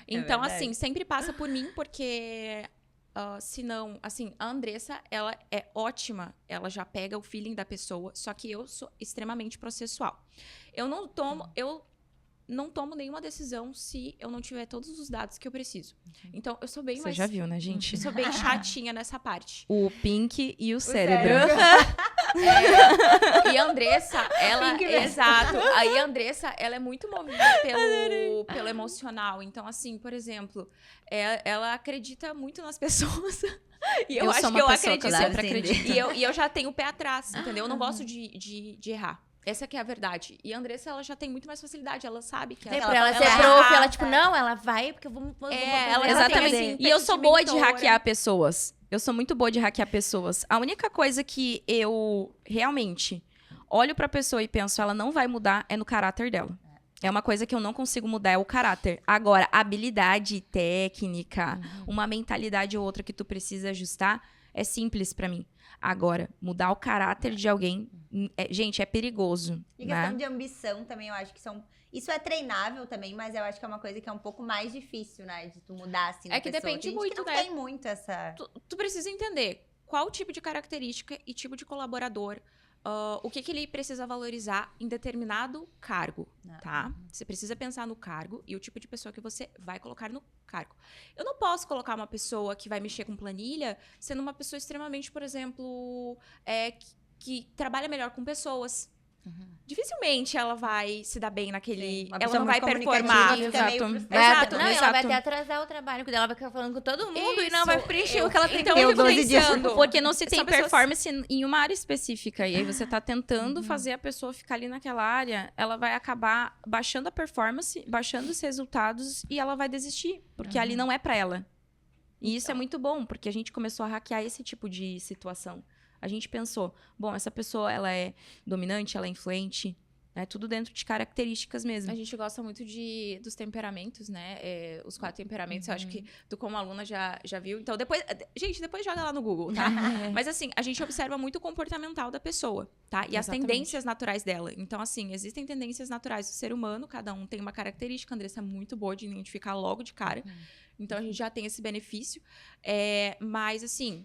Então, verdade. assim, sempre passa por mim, porque... se não, assim, a Andressa, ela é ótima, ela já pega o feeling da pessoa, só que eu sou extremamente processual. Eu não tomo nenhuma decisão se eu não tiver todos os dados que eu preciso. Então, eu sou bem Você mais... já viu, né, gente? Eu sou bem chatinha nessa parte. O Pink e o cérebro. E a Andressa, ela... Pink mesmo. Exato. Aí a Andressa, ela é muito movida pelo emocional. Então, assim, por exemplo, ela acredita muito nas pessoas. E eu acho sou que uma eu pessoa que acredito. sempre acredito. E eu já tenho o pé atrás, entendeu? Eu não gosto de errar. Essa que é a verdade. E a Andressa, ela já tem muito mais facilidade. Ela sabe que Pra ela ela ser vai prof, errar, ela, tipo, não, ela vai, porque eu vou ela ela já tem Exatamente. esse E eu sou de boa de mentora. hackear pessoas. Eu sou muito boa de hackear pessoas. A única coisa que eu realmente olho pra pessoa e penso, ela não vai mudar, é no caráter dela. É uma coisa que eu não consigo mudar, é o caráter. Agora, habilidade técnica, uma mentalidade ou outra que tu precisa ajustar, é simples pra mim. Agora, mudar o caráter de alguém, gente, é perigoso. E né? questão de ambição também, eu acho que são... Isso é treinável também, mas eu acho que é uma coisa que é um pouco mais difícil, né? De tu mudar, assim, É na que pessoa. depende Tem gente muito, que não né? tem muito essa... Tu precisa entender qual tipo de característica e tipo de colaborador, o que ele precisa valorizar em determinado cargo, tá? Você precisa pensar no cargo e o tipo de pessoa que você vai colocar no cargo. Eu não posso colocar uma pessoa que vai mexer com planilha sendo uma pessoa extremamente, por exemplo, que trabalha melhor com pessoas. Dificilmente ela vai se dar bem naquele... Uma Ela pessoa não vai muito performar. comunicativa e fica meio Exato. frustrada. Exato, Não, ela exato. vai até atrasar o trabalho dela, vai ficar falando com todo mundo e não Isso, vai preencher o que ela tem então que eu ter. fico 12 dias. pensando. Porque não se tem São pessoas- performance em uma área específica. E aí você tá tentando fazer a pessoa ficar ali naquela área, ela vai acabar baixando a performance, baixando os resultados e ela vai desistir. Porque ali não é pra ela. E isso é muito bom, porque a gente começou a hackear esse tipo de situação. A gente pensou, bom, essa pessoa, ela é dominante, ela é influente, né? Tudo dentro de características mesmo. A gente gosta muito dos temperamentos, né? Os 4 temperamentos, eu acho que tu como aluna já viu. Então, depois joga lá no Google, tá? Mas assim, a gente observa muito o comportamental da pessoa, tá? E as Exatamente. tendências naturais dela. Então, assim, existem tendências naturais do ser humano, cada um tem uma característica. A Andressa é muito boa de identificar logo de cara. Então, a gente já tem esse benefício. Mas, assim...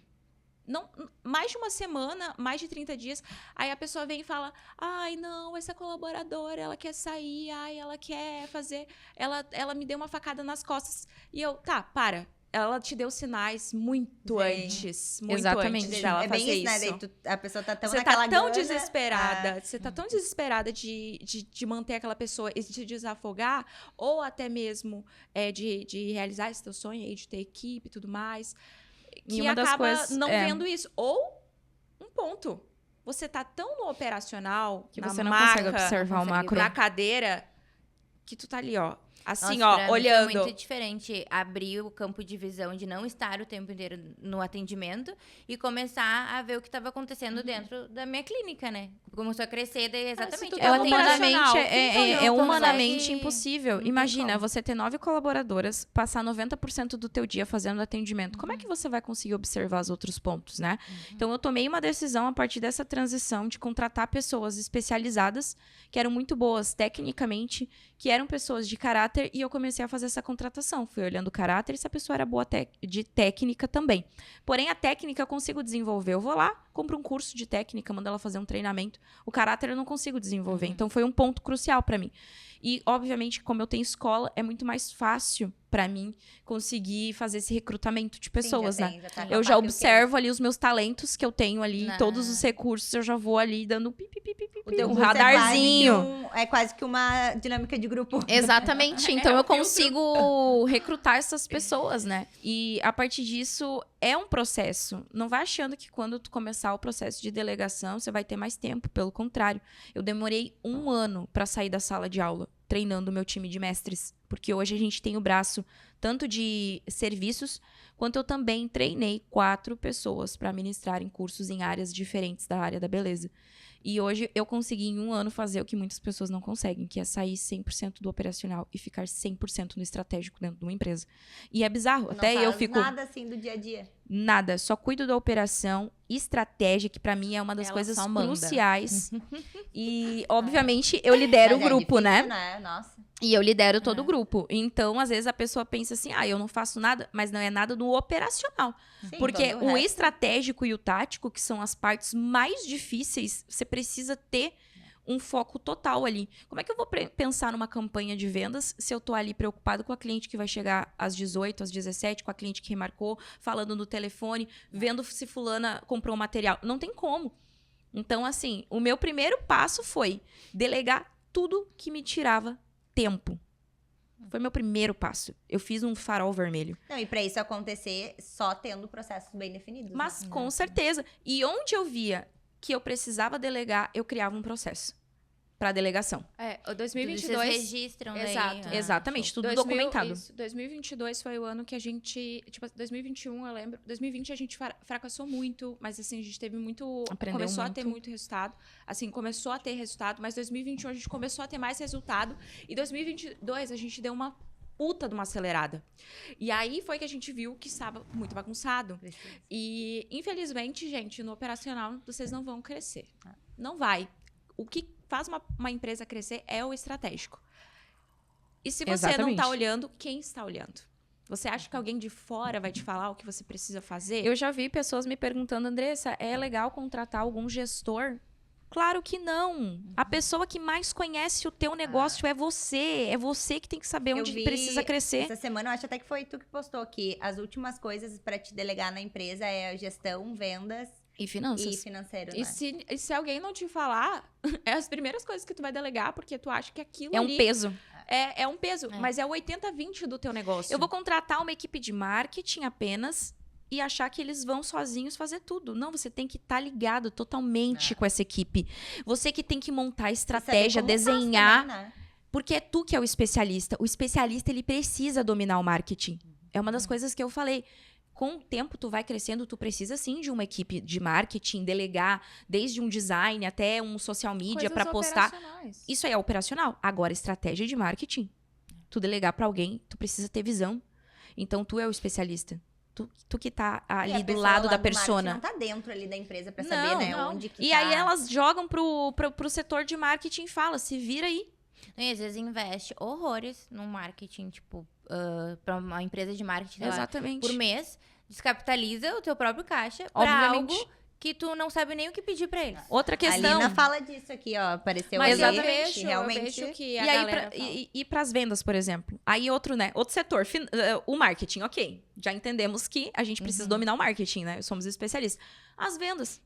Não, mais de uma semana, mais de 30 dias, aí a pessoa vem e fala, ai, não, essa colaboradora, ela quer sair, ai, ela quer fazer, ela me deu uma facada nas costas. E eu, tá, para. Ela te deu sinais muito Sim. antes, muito Exatamente. antes dela É bem fazer isso, né? isso. Daí a pessoa tá tão Você naquela tá tão gana, desesperada, você tá tão desesperada de manter aquela pessoa e de te desafogar, ou até mesmo de realizar esse teu sonho aí, de ter equipe e tudo mais, E que uma das acaba coisas- não vendo isso. Ou, um ponto, você tá tão no operacional, Que na você não maca, consegue observar o macro. na cadeira, que tu tá ali, ó, assim, Nossa, ó, pra mim foi olhando. muito diferente abrir o campo de visão de não estar o tempo inteiro no atendimento e começar a ver o que estava acontecendo dentro da minha clínica, né? Começou a crescer, daí exatamente. tu eu tá É no atendi- operacional, humanamente, então, é não humanamente consegue- impossível. não tem Imagina, como. você ter 9 colaboradoras, passar 90% do teu dia fazendo atendimento. Como é Uhum. que você vai conseguir observar os outros pontos, né? Então, eu tomei uma decisão a partir dessa transição de contratar pessoas especializadas, que eram muito boas tecnicamente, que eram pessoas de caráter, e eu comecei a fazer essa contratação. Fui olhando o caráter e se a pessoa era boa de técnica também. Porém, a técnica eu consigo desenvolver. Eu vou lá, compro um curso de técnica, mando ela fazer um treinamento. O caráter eu não consigo desenvolver. Então, foi um ponto crucial para mim. E, obviamente, como eu tenho escola, é muito mais fácil para mim conseguir fazer esse recrutamento de pessoas, Sim, já né? tem, já tá Eu no já papo observo ali os meus talentos que eu tenho ali, Não. todos os recursos, eu já vou ali dando pi, pi, pi, pi, pi, O teu um curso radarzinho. É quase que uma dinâmica de grupo. Exatamente. Então eu o filtro. consigo recrutar essas pessoas, né? E a partir disso é um processo. Não vai achando que quando tu começar o processo de delegação você vai ter mais tempo. Pelo contrário, eu demorei 1 ano para sair da sala de aula treinando o meu time de mestres, porque hoje a gente tem o braço tanto de serviços quanto eu também treinei 4 pessoas para ministrarem cursos em áreas diferentes da área da beleza. E hoje eu consegui em um ano fazer o que muitas pessoas não conseguem, que é sair 100% do operacional e ficar 100% no estratégico dentro de uma empresa. E é bizarro, até Não eu faz fico... nada assim do dia a dia. Nada, só cuido da operação, estratégia, que pra mim é uma das Ela coisas só manda. cruciais. E, obviamente, eu lidero o Mas é grupo, difícil, né? Nossa. E eu lidero todo o grupo. Então, às vezes, a pessoa pensa assim, eu não faço nada, mas não é nada do operacional. Sim, Porque todo o resto- estratégico e o tático, que são as partes mais difíceis, você precisa ter um foco total ali. Como é que eu vou pensar numa campanha de vendas se eu tô ali preocupado com a cliente que vai chegar às 18, às 17, com a cliente que remarcou, falando no telefone, vendo se fulana comprou o material? Não tem como. Então, assim, o meu primeiro passo foi delegar tudo que me tirava tempo. Foi meu primeiro passo. Eu fiz um farol vermelho. Não, e pra isso acontecer, só tendo processos bem definidos. Mas né? com certeza. E onde eu via que eu precisava delegar, eu criava um processo para delegação. É, o Tudo 2022... vocês registram daí. Exato. Exatamente, tudo 2000 documentado. Isso, 2022 foi o ano que a gente... Tipo, 2021, eu lembro. 2020 a gente fracassou muito, mas assim, a gente teve muito... Aprendeu começou a muito. ter muito resultado. Assim, começou a ter resultado, mas 2021 a gente começou a ter mais resultado. E 2022 a gente deu uma puta de uma acelerada. E aí foi que a gente viu que estava muito bagunçado. E, infelizmente, gente, no operacional vocês não vão crescer. Não vai. O que faz uma empresa crescer é o estratégico. E se você não Exatamente. está olhando, quem está olhando? Você acha que alguém de fora vai te falar o que você precisa fazer? Eu já vi pessoas me perguntando, Andressa, é legal contratar algum gestor? Claro que não. A pessoa que mais conhece o teu negócio é você. É você que tem que saber Eu onde vi precisa crescer. Essa semana, eu acho até que foi tu que postou que as últimas coisas pra te delegar na empresa é a gestão, vendas E finanças. e financeiro, né? E se alguém não te falar, é as primeiras coisas que tu vai delegar, porque tu acha que aquilo É um ali peso. é um peso, É. mas é o 80-20 do teu negócio. Eu vou contratar uma equipe de marketing apenas e achar que eles vão sozinhos fazer tudo. Não, você tem que estar ligado totalmente com essa equipe. Você que tem que montar estratégia, Saber como faz desenhar, também, né? porque é tu que é o especialista. O especialista, ele precisa dominar o marketing. É uma das coisas que eu falei. Com o tempo, tu vai crescendo, tu precisa sim de uma equipe de marketing, delegar desde um design até um social media Coisas para postar. operacionais. Isso aí é operacional. Agora, estratégia de marketing. Tu delegar para alguém, tu precisa ter visão. Então, tu é o especialista. Tu que tá E a ali do pessoa lado lá da do marketing persona. não tá dentro ali da empresa pra Não, saber, né? não. Onde que E tá. aí elas jogam pro setor de marketing e falam, se vira aí. E às vezes investe horrores no marketing, tipo, pra uma empresa de marketing sei lá, Exatamente. por mês, descapitaliza o teu próprio caixa pra Obviamente. algo que tu não sabe nem o que pedir pra eles. Outra A questão. Lina fala disso aqui, ó. Apareceu Mas ali, eu que vejo, realmente... eu vejo que E a aí, galera fala. e pras vendas, por exemplo. Aí outro setor, o marketing, ok. Já entendemos que a gente precisa dominar o marketing, né? Somos especialistas. As vendas.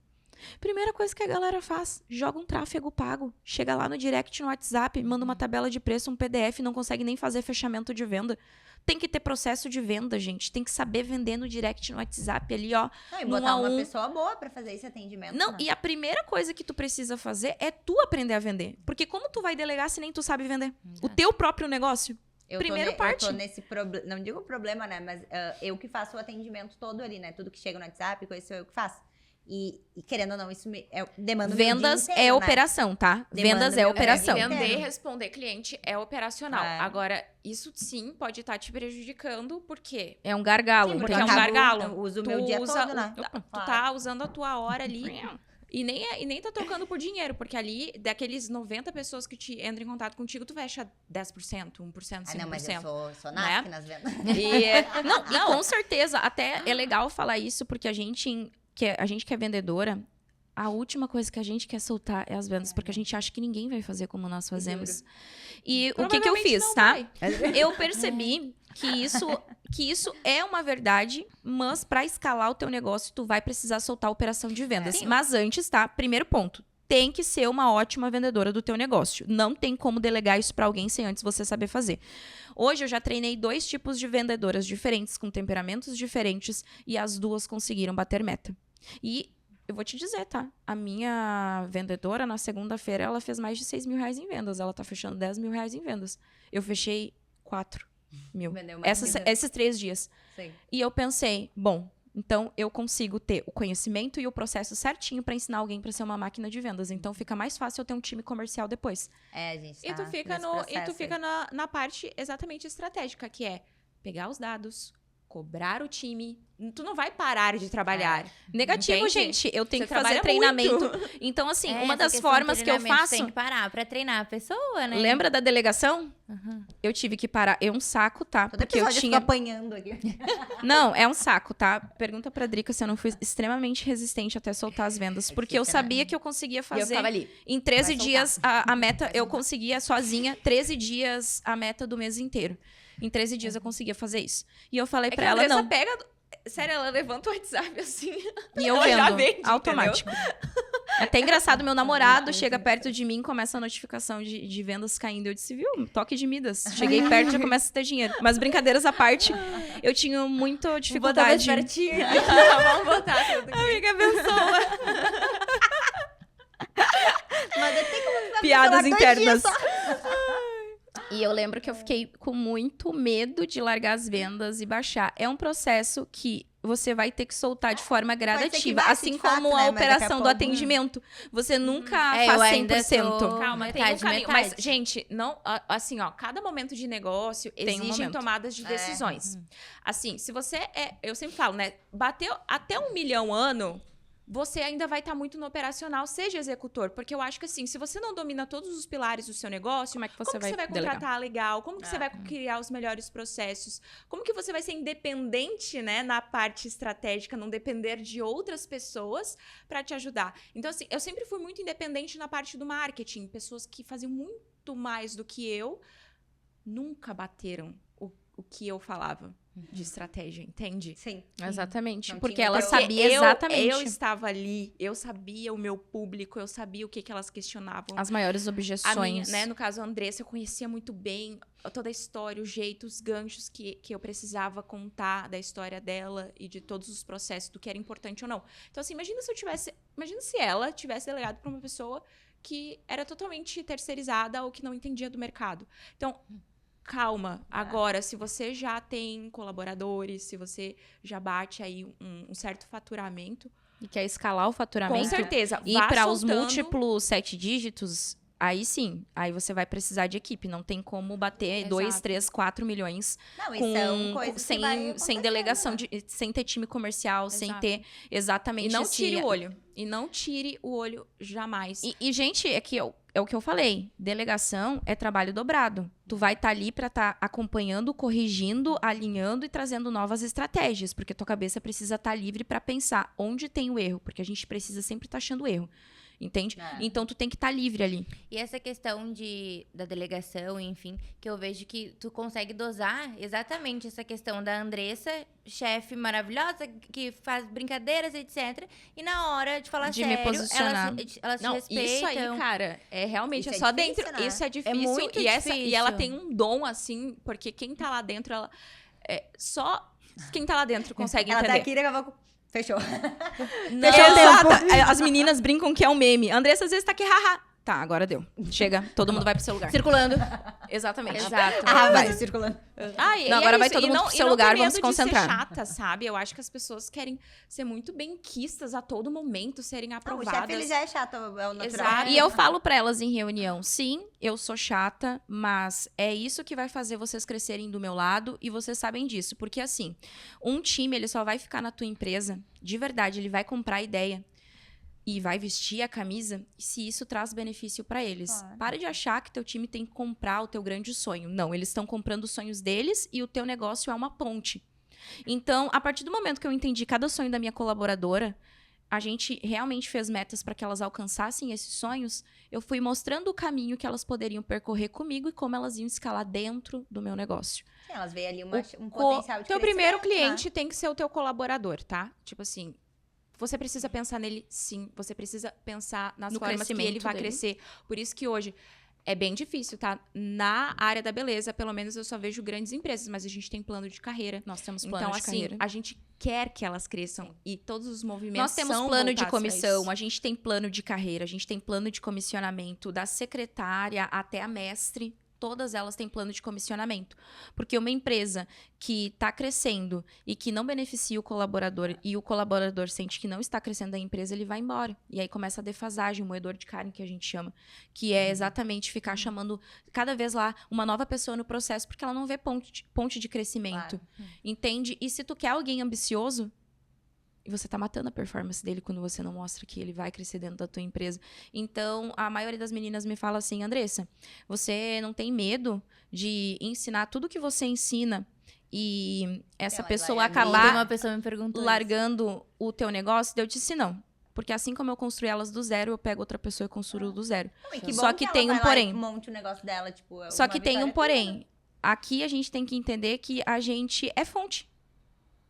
Primeira coisa que a galera faz, joga um tráfego pago. Chega lá no direct, no WhatsApp, manda uma tabela de preço, um PDF, não consegue nem fazer fechamento de venda. Tem que ter processo de venda, gente. Tem que saber vender no direct, no WhatsApp ali, ó. Não, e num botar a uma um. pessoa boa pra fazer esse atendimento. Não, né? e a primeira coisa que tu precisa fazer é tu aprender a vender. Porque como tu vai delegar se nem tu sabe vender? O teu próprio negócio? Primeiro parte. Eu tô nesse problema, não digo problema, né? Mas eu que faço o atendimento todo ali, né? Tudo que chega no WhatsApp, coisa sou eu que faço. E querendo ou não, isso demanda o meu dia Vendas inteiro, é né? operação, tá? Demanda Vendas meu é dia operação. inteiro. Vender e responder cliente é operacional. É. Agora, isso sim pode estar te prejudicando, por quê? É um gargalo. Sim, Porque eu é um acabo- gargalo. Eu uso o Tu meu dia usa todo, né? Tu Claro. tá usando a tua hora ali e nem tá trocando por dinheiro, porque ali, daqueles 90 pessoas que entram em contato contigo, tu fecha 10%, 1%, 5%. Ah, não, mas eu sou né? nasce nas vendas. E com certeza, até é legal falar isso, porque a gente que é vendedora, a última coisa que a gente quer soltar é as vendas, porque a gente acha que ninguém vai fazer como nós fazemos. E o que eu Provavelmente fiz, não tá? vai. Eu percebi que isso é uma verdade, mas para escalar o teu negócio, tu vai precisar soltar a operação de vendas. Sim. Mas antes, tá? Primeiro ponto. Tem que ser uma ótima vendedora do teu negócio. Não tem como delegar isso para alguém sem antes você saber fazer. Hoje eu já treinei 2 tipos de vendedoras diferentes, com temperamentos diferentes, e as duas conseguiram bater meta. E eu vou te dizer, tá? A minha vendedora, na segunda-feira, ela fez mais de 6 mil reais em vendas. Ela tá fechando 10 mil reais em vendas. Eu fechei 4 mil. Vendeu mais Esses 3 dias. Sim. E eu pensei, bom, Então, eu consigo ter o conhecimento e o processo certinho pra ensinar alguém pra ser uma máquina de vendas. Então, fica mais fácil eu ter um time comercial depois. É, a gente E tu fica, na parte exatamente estratégica, que é pegar os dados, cobrar o time. Tu não vai parar de trabalhar. Negativo, Entende? gente. Eu tenho Você que fazer trabalha treinamento. muito. Então, assim, É, uma essa das questão do formas que eu treinamento faço... Tem que parar pra treinar a pessoa, né? Lembra da delegação? Uhum. Eu tive que parar. É um saco, tá? Todo Porque eu episódio tinha... fica apanhando aqui. Não, é um saco, tá? Pergunta pra Drica se eu não fui extremamente resistente até soltar as vendas. Porque eu sabia que eu conseguia E eu fazer... ficava ali. Em 13 Vai soltar. dias, a meta, eu conseguia sozinha, 13 dias, a meta do mês inteiro. Em 13 dias eu conseguia fazer isso. E eu falei É que pra a ela, Andressa não. pega... Sério, ela levanta o WhatsApp assim. E eu ela já vendo, vende, automático. É até engraçado, meu namorado chega perto de mim, começa a notificação de vendas caindo. Eu disse, viu, toque de Midas. Cheguei perto, já começa a ter dinheiro. Mas brincadeiras à parte, eu tinha muita dificuldade. Vamos botar tudo aqui. Amiga, abençoa. Mas tem como ficar Piadas com o celular 2 dias internas. só. E eu lembro que eu fiquei com muito medo de largar as vendas e baixar. É um processo que você vai ter que soltar de forma ser que gradativa, baixe assim de fato, como né? a Mas daqui a operação do pouco- atendimento. Você nunca É, eu faz ainda 100%. tô- Calma, tem um Metade, caminho. metade. Mas, gente, não, assim, ó, cada momento de negócio Tem um exigem momento. tomadas de decisões. Assim, se você eu sempre falo, né? Bateu até 1 milhão ano, você ainda vai estar muito no operacional, seja executor. Porque eu acho que assim, se você não domina todos os pilares do seu negócio, Como é que como você que você vai delegar? contratar legal? Como que você vai criar os melhores processos? Como que você vai ser independente, né, na parte estratégica, não depender de outras pessoas para te ajudar? Então, assim, eu sempre fui muito independente na parte do marketing. Pessoas que faziam muito mais do que eu nunca bateram o que eu falava de estratégia, entende? Sim. Exatamente. Não Porque tinha ela muito- sabia Eu exatamente estava ali, eu sabia o meu público, eu sabia o que elas questionavam. as maiores A minha, objeções. né, no caso, a Andressa, eu conhecia muito bem toda a história, o jeito, os ganchos que eu precisava contar da história dela e de todos os processos, do que era importante ou não. Então, assim, imagina se ela tivesse delegado para uma pessoa que era totalmente terceirizada ou que não entendia do mercado. Então, calma. Agora, se você já tem colaboradores, se você já bate aí um certo faturamento, E quer escalar o faturamento. com certeza, E vá para os soltando- múltiplos 7 dígitos, aí sim. Aí você vai precisar de equipe. Não tem como bater Exato. 2, 3, 4 milhões Não, e são com, coisas que vai sem acontecendo, delegação, né? sem ter time comercial, sem Exato. ter exatamente E não esse- tire o olho. E não tire o olho jamais. E, gente, é o que eu falei. Delegação é trabalho dobrado. Tu vai estar ali para estar acompanhando, corrigindo, alinhando e trazendo novas estratégias, porque tua cabeça precisa estar livre para pensar onde tem o erro, porque a gente precisa sempre estar achando erro. Entende? É. Então tu tem que estar livre ali. E essa questão da delegação, enfim, que eu vejo que tu consegue dosar exatamente essa questão da Andressa, chefe maravilhosa, que faz brincadeiras, etc. E na hora de falar De me sério, posicionar. elas se Não, respeitam. isso aí, cara, é realmente Isso é é só difícil, dentro. né? Isso é difícil. muito e ela difícil. tem um dom, assim, porque quem tá lá dentro, ela. Só quem tá lá dentro consegue Ela entender. tá aqui, daqui a pouco... Fechou. Não, Exato. As meninas brincam que é um meme. A Andressa às vezes tá aqui, haha. Tá, agora deu. Chega, todo mundo vai pro seu lugar. Circulando. Exatamente. Exato. Ah, vai circulando. Não, agora vai todo mundo não, pro seu não lugar, ter vamos medo se de ser concentrar. chata, sabe? Eu acho que as pessoas querem ser muito benquistas a todo momento, serem Não, o aprovadas. chefe, ele já é chato, é o natural. Exato. E eu falo pra elas em reunião, sim, eu sou chata, mas é isso que vai fazer vocês crescerem do meu lado e vocês sabem disso. Porque assim, um time, ele só vai ficar na tua empresa, de verdade, ele vai comprar a ideia e vai vestir a camisa se isso traz benefício pra eles. Claro. Para de achar que teu time tem que comprar o teu grande sonho. Não, eles estão comprando os sonhos deles e o teu negócio é uma ponte. Então, a partir do momento que eu entendi cada sonho da minha colaboradora, a gente realmente fez metas para que elas alcançassem esses sonhos, eu fui mostrando o caminho que elas poderiam percorrer comigo e como elas iam escalar dentro do meu negócio. Sim, elas veem ali um Co- potencial de Teu primeiro crescimento, cliente tem que ser o teu colaborador, tá? Tipo assim, você precisa pensar nele, sim. Você precisa pensar nas No formas que ele crescimento vai dele. crescer. Por isso que hoje é bem difícil, tá? Na área da beleza, pelo menos eu só vejo grandes empresas, mas a gente tem plano de carreira. Nós temos plano Então, de assim, carreira. a gente quer que elas cresçam e todos os movimentos Nós temos são plano de voltados pra comissão, isso. a gente tem plano de carreira, a gente tem plano de comissionamento, da secretária até a mestre. todas elas têm plano de comissionamento. Porque uma empresa que está crescendo e que não beneficia o colaborador e o colaborador sente que não está crescendo a empresa, ele vai embora. E aí começa a defasagem, o moedor de carne que a gente chama, que é exatamente ficar chamando cada vez lá uma nova pessoa no processo, porque ela não vê ponte de crescimento. Claro. Entende? E se tu quer alguém ambicioso, e você tá matando a performance dele quando você não mostra que ele vai crescer dentro da tua empresa. Então, a maioria das meninas me fala assim, Andressa, você não tem medo de ensinar tudo que você ensina e essa Ela pessoa larga. Ontem acabar uma pessoa me perguntou largando o teu negócio? Eu disse não. Porque assim como eu construí elas do zero, eu pego outra pessoa e construo do zero. Não, e que Só bom que ela tem um vai lá porém. e monte o negócio dela, tipo, Só uma que tem um vitória porém. Aqui a gente tem que entender que a gente é fonte.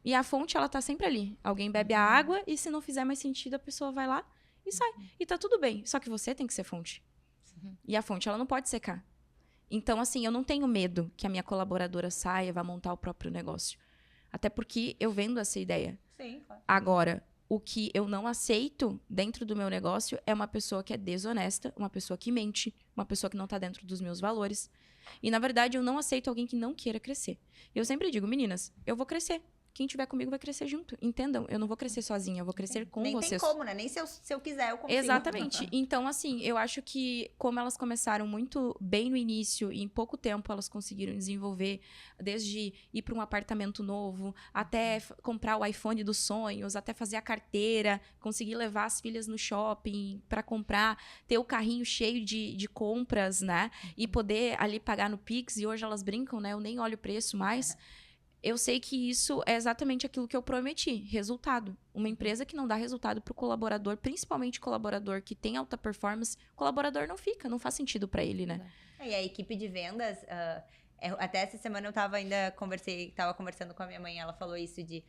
E a fonte, ela tá sempre ali. Alguém bebe a água e se não fizer mais sentido, a pessoa vai lá e sai. E tá tudo bem. Só que você tem que ser fonte. E a fonte, ela não pode secar. Então, assim, eu não tenho medo que a minha colaboradora saia e vá montar o próprio negócio. Até porque eu vendo essa ideia. Sim, claro. Agora, o que eu não aceito dentro do meu negócio é uma pessoa que é desonesta, uma pessoa que mente, uma pessoa que não tá dentro dos meus valores. E, na verdade, eu não aceito alguém que não queira crescer. Eu sempre digo, meninas, eu vou crescer. Quem tiver comigo vai crescer junto. Entendam? Eu não vou crescer sozinha, eu vou crescer com Nem vocês. tem como, né? Nem se eu quiser, eu consigo. Exatamente. Então, assim, eu acho que como elas começaram muito bem no início e em pouco tempo elas conseguiram desenvolver, desde ir para um apartamento novo, até comprar o iPhone dos sonhos, até fazer a carteira, conseguir levar as filhas no shopping para comprar, ter o carrinho cheio de compras, né? E poder ali pagar no Pix. E hoje elas brincam, né? Eu nem olho o preço mais. Eu sei que isso é exatamente aquilo que eu prometi, resultado. Uma empresa que não dá resultado para o colaborador, principalmente colaborador que tem alta performance, o colaborador não fica, não faz sentido para ele, né? E a equipe de vendas, até essa semana eu tava conversando com a minha mãe, ela falou isso de,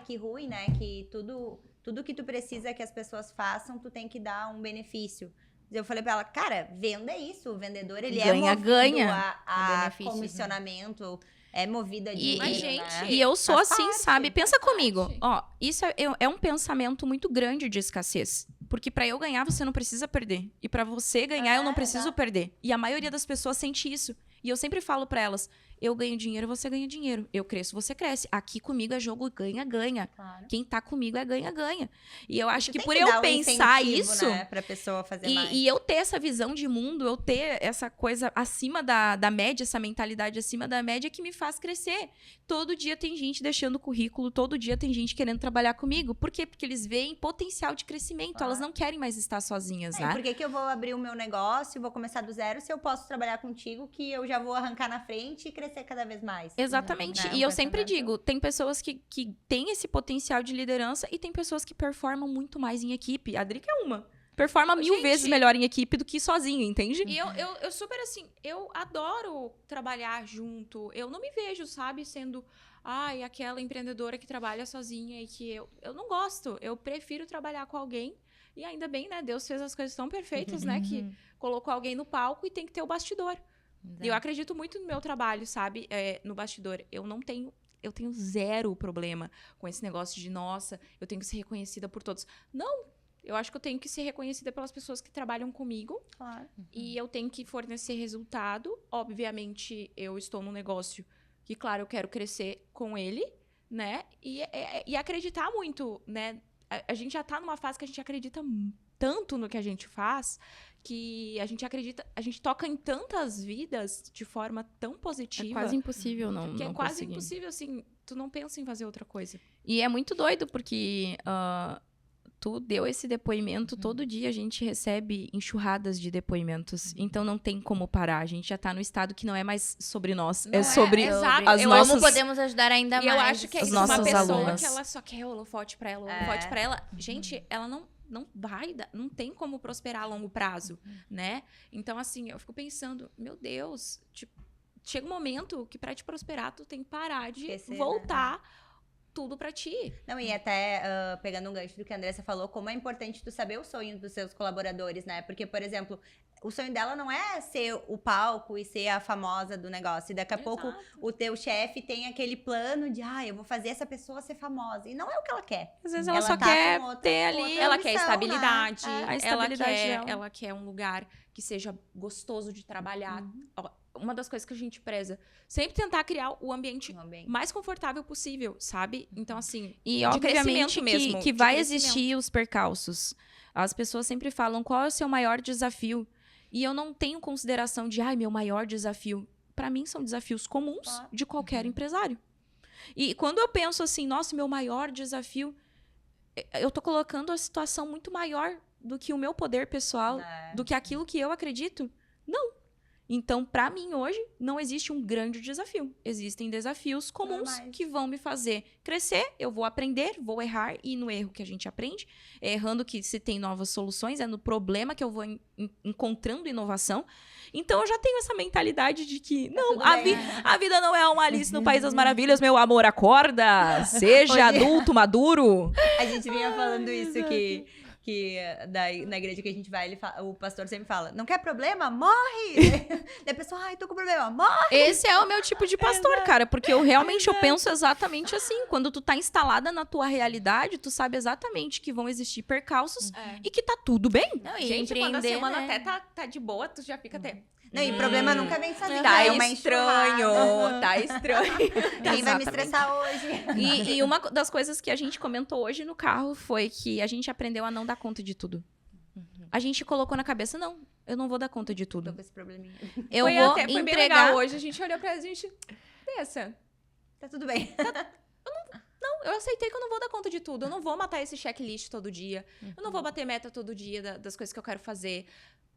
que ruim, né, que tudo que tu precisa que as pessoas façam, tu tem que dar um benefício. Eu falei pra ela, cara, venda é isso, o vendedor, ele é movido ganha. a benefícios, comissionamento, é movida de E, dinheiro, gente, né? E eu sou Faz assim, parte, sabe? Pensa faz comigo. parte. Ó, isso é um pensamento muito grande de escassez. Porque pra eu ganhar, você não precisa perder. E pra você ganhar, eu não preciso exato. perder. E a maioria das pessoas sente isso. E eu sempre falo pra elas, eu ganho dinheiro, você ganha dinheiro. Eu cresço, você cresce. Aqui comigo é jogo ganha-ganha. Claro. Quem tá comigo é ganha-ganha. E eu acho que Tem por que eu dar um pensar incentivo, isso... né, pra pessoa fazer mais. E eu ter essa visão de mundo, eu ter essa coisa acima da média, essa mentalidade acima da média que me faz crescer. Todo dia tem gente deixando currículo, todo dia tem gente querendo trabalhar comigo. Por quê? Porque eles veem potencial de crescimento, elas não querem mais estar sozinhas, né? Por que eu vou abrir o meu negócio, vou começar do zero, se eu posso trabalhar contigo, que eu já vou arrancar na frente e crescer cada vez mais? Exatamente. Né, E o eu sempre pensamento. digo, tem pessoas que têm esse potencial de liderança e tem pessoas que performam muito mais em equipe. A Drica é uma. Performa 1000 Gente, vezes melhor em equipe do que sozinha, entende? E eu super assim, eu adoro trabalhar junto. Eu não me vejo, sabe, sendo aquela empreendedora que trabalha sozinha e que eu não gosto. Eu prefiro trabalhar com alguém. E ainda bem, né? Deus fez as coisas tão perfeitas, né? Que colocou alguém no palco e tem que ter o bastidor. E eu acredito muito no meu trabalho, sabe? No bastidor. Eu tenho zero problema com esse negócio de, nossa, eu tenho que ser reconhecida por todos. Não, eu acho que eu tenho que ser reconhecida pelas pessoas que trabalham comigo. Claro. E eu tenho que fornecer resultado. Obviamente, eu estou num negócio que, claro, eu quero crescer com ele, né? E acreditar muito, né? A gente já tá numa fase que a gente acredita tanto no que a gente faz, que a gente toca em tantas vidas de forma tão positiva. É quase impossível não que é quase conseguir. impossível, assim, tu não pensa em fazer outra coisa. E é muito doido, porque tu deu esse depoimento, todo dia a gente recebe enxurradas de depoimentos. Então não tem como parar. A gente já tá no estado que não é mais sobre nós. Não é sobre exato. as Eu nossas... Como podemos ajudar ainda E mais? eu acho que é as isso, uma nossas pessoa alunas. que ela só quer holofote pra ela, holofote pra ela. Gente, ela não vai, não tem como prosperar a longo prazo, né? Então, assim, eu fico pensando, meu Deus, tipo, chega um momento que pra te prosperar, tu tem que parar de Esquecer, voltar tudo pra ti. Não, e até pegando um gancho do que a Andressa falou, como é importante tu saber o sonho dos seus colaboradores, né? Porque, por exemplo, o sonho dela não é ser o palco e ser a famosa do negócio. E daqui a pouco o teu chefe tem aquele plano de, eu vou fazer essa pessoa ser famosa. E não é o que ela quer. Às vezes ela só tá quer com outra- ter com ali. outra Ela ambição, quer estabilidade. né? A estabilidade dela. ela quer um lugar que seja gostoso de trabalhar. Ó, uma das coisas que a gente preza. Sempre tentar criar o ambiente mais confortável possível, sabe? Então, assim, E de obviamente crescimento mesmo. que de vai crescimento. existir os percalços. As pessoas sempre falam qual é o seu maior desafio. E eu não tenho consideração de, meu maior desafio. Para mim, são desafios comuns de qualquer empresário. E quando eu penso assim, nossa, meu maior desafio, eu tô colocando a situação muito maior do que o meu poder pessoal, do que aquilo que eu acredito. Não. Então, para mim, hoje, não existe um grande desafio. Existem desafios comuns que vão me fazer crescer, eu vou aprender, vou errar, e no erro que a gente aprende, é errando que se tem novas soluções, é no problema que eu vou encontrando inovação. Então, eu já tenho essa mentalidade de que, não, a vida não é uma Alice no País das Maravilhas, meu amor, acorda, seja adulto, maduro. A gente vinha falando isso que na igreja que a gente vai, o pastor sempre fala, não quer problema? Morre! Daí a pessoa, tô com problema, morre! Esse é o meu tipo de pastor, cara, porque eu realmente eu penso exatamente assim. Quando tu tá instalada na tua realidade, tu sabe exatamente que vão existir percalços e que tá tudo bem. Não, e Gente, quando a empreender, semana né? até tá de boa, tu já fica até... Não, e problema nunca vem sozinho. Tá é uma estranho, enxurrada. tá estranho. Quem vai me Exatamente. estressar hoje? E uma das coisas que a gente comentou hoje no carro foi que a gente aprendeu a não dar conta de tudo. A gente colocou na cabeça, não, eu não vou dar conta de Tô tudo. com esse probleminha. Eu Foi vou bem entregar. legal hoje, a gente olhou pra gente, pensa, Tá tudo bem. eu aceitei que eu não vou dar conta de tudo, eu não vou matar esse checklist todo dia, eu não vou bater meta todo dia das coisas que eu quero fazer.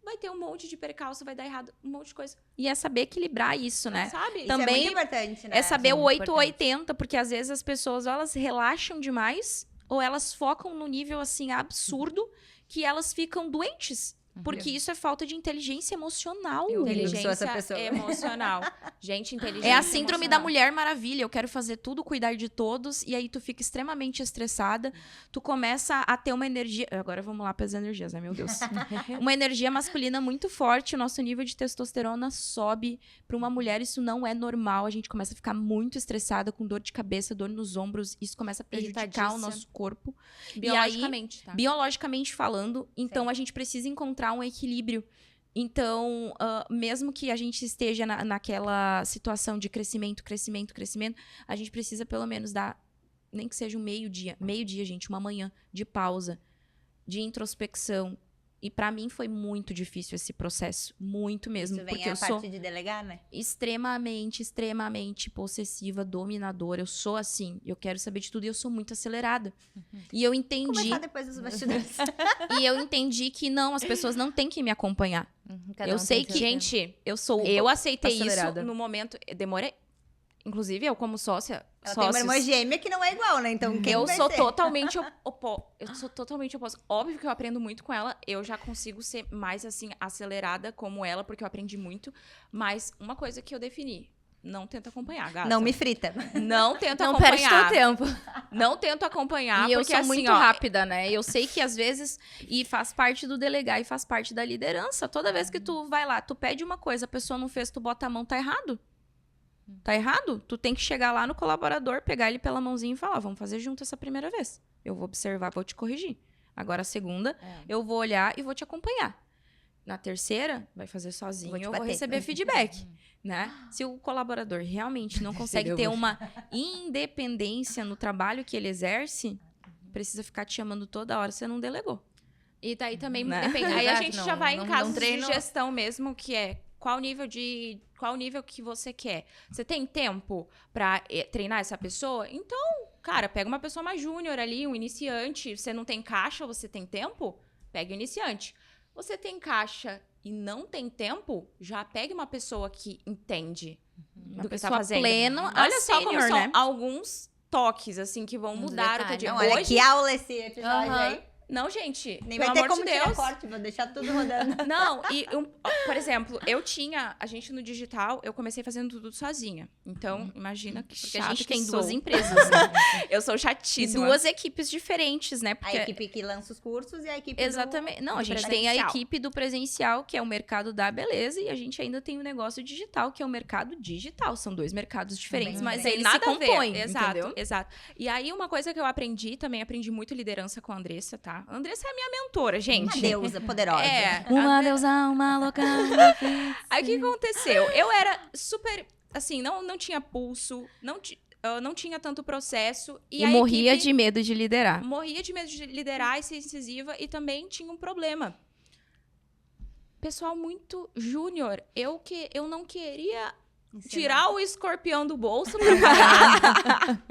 Vai ter um monte de percalço, vai dar errado, um monte de coisa, E é saber equilibrar isso, né? sabe? Isso Também é muito importante, né? É saber o Sim, 8 ou 80, porque às vezes as pessoas ou elas relaxam demais ou elas focam no nível assim absurdo que elas ficam doentes. Porque isso é falta de inteligência emocional. Eu sou Inteligência essa pessoa. emocional. Gente, inteligência É a síndrome da emocional. Mulher Maravilha. Eu quero fazer tudo, cuidar de todos. E aí tu fica extremamente estressada. Tu começa a ter uma energia... Agora vamos lá para as energias, né? Meu Deus. Uma energia masculina muito forte. O nosso nível de testosterona sobe. Para uma mulher isso não é normal. A gente começa a ficar muito estressada, com dor de cabeça, dor nos ombros. Isso começa a prejudicar o Irritadiça. nosso corpo. Biologicamente, tá? Biologicamente falando. Então, a gente precisa encontrar um equilíbrio. Então, mesmo que a gente esteja naquela situação de crescimento, a gente precisa pelo menos dar, nem que seja um meio-dia, gente, uma manhã de pausa, de introspecção. E pra mim foi muito difícil esse processo, muito mesmo, Isso vem porque a eu parte sou de delegar, né? extremamente possessiva, dominadora. Eu sou assim, eu quero saber de tudo e eu sou muito acelerada. E eu entendi, Começar depois dos bastidores. que não, as pessoas não têm que me acompanhar. Cada Eu um sei tem que, seu gente, eu sou Eu aceitei acelerada. isso no momento. Demorei. Inclusive, eu, como sócia. Ela tem uma sócios, irmã gêmea que não é igual, né? Então, quem eu vai sou ser? totalmente eu sou totalmente oposta. Óbvio que eu aprendo muito com ela. Eu já consigo ser mais, assim, acelerada como ela, porque eu aprendi muito. Mas uma coisa que eu defini. Não tenta acompanhar, gata. Não me frita. Não tenta Não perde teu acompanhar. tempo. Não tento acompanhar, E eu porque sou assim, muito ó, rápida, né? Eu sei que às vezes, e faz parte do delegar e faz parte da liderança. Toda vez que tu vai lá, tu pede uma coisa, a pessoa não fez, tu bota a mão, tá errado. Tá errado? Tu tem que chegar lá no colaborador, pegar ele pela mãozinha e falar, vamos fazer junto essa primeira vez. Eu vou observar, vou te corrigir. Agora a segunda, eu vou olhar e vou te acompanhar. Na terceira, vai fazer sozinho, Vou te eu vou bater. receber feedback, né? Se o colaborador realmente não consegue ter uma independência no trabalho que ele exerce, precisa ficar te chamando toda hora, você não delegou. E daí também Né? depende. Aí a Exato, gente não- já vai não- em não casos treino. de gestão mesmo, que é qual nível que você quer. Você tem tempo pra treinar essa pessoa? Então, cara, pega uma pessoa mais júnior ali, um iniciante. Você não tem caixa, você tem tempo? Pega o iniciante. Você tem caixa e não tem tempo? Já pegue uma pessoa que entende Uma do que pessoa tá fazendo. plena, Olha só como sênior, são né? alguns toques, assim, que vão Uns mudar o teu detalhes. dia. Não, olha Hoje, que aula esse episódio Aham. aí. Não, gente, Nem pelo vai ter amor como de tirar Deus. corte, vou deixar tudo rodando. Não, por exemplo, a gente no digital, eu comecei fazendo tudo sozinha. Então, imagina que Porque chato a gente que tem sou. 2 empresas, né? Eu sou E chatíssima. 2 equipes diferentes, né? A Porque equipe que lança os cursos e a equipe exatamente. Não, a do gente tem a presencial. equipe do presencial, que é o mercado da beleza, e a gente ainda tem o negócio digital, que é o mercado digital. São 2 mercados diferentes, Bem mas diferentes. eles se Nada a ver. compõem, Exato, entendeu? exato. E aí, uma coisa que eu aprendi, também aprendi muito liderança com a Andressa, tá? A Andressa é a minha mentora, gente. Uma deusa poderosa. Uma deusa, uma louca, uma Aí o que aconteceu? Eu era super, assim, não tinha pulso, não tinha tanto processo. E a morria equipe de medo de liderar. morria de medo de liderar e ser incisiva, e também tinha um problema. Pessoal muito júnior, eu não queria tirar o escorpião do bolso pra pagar.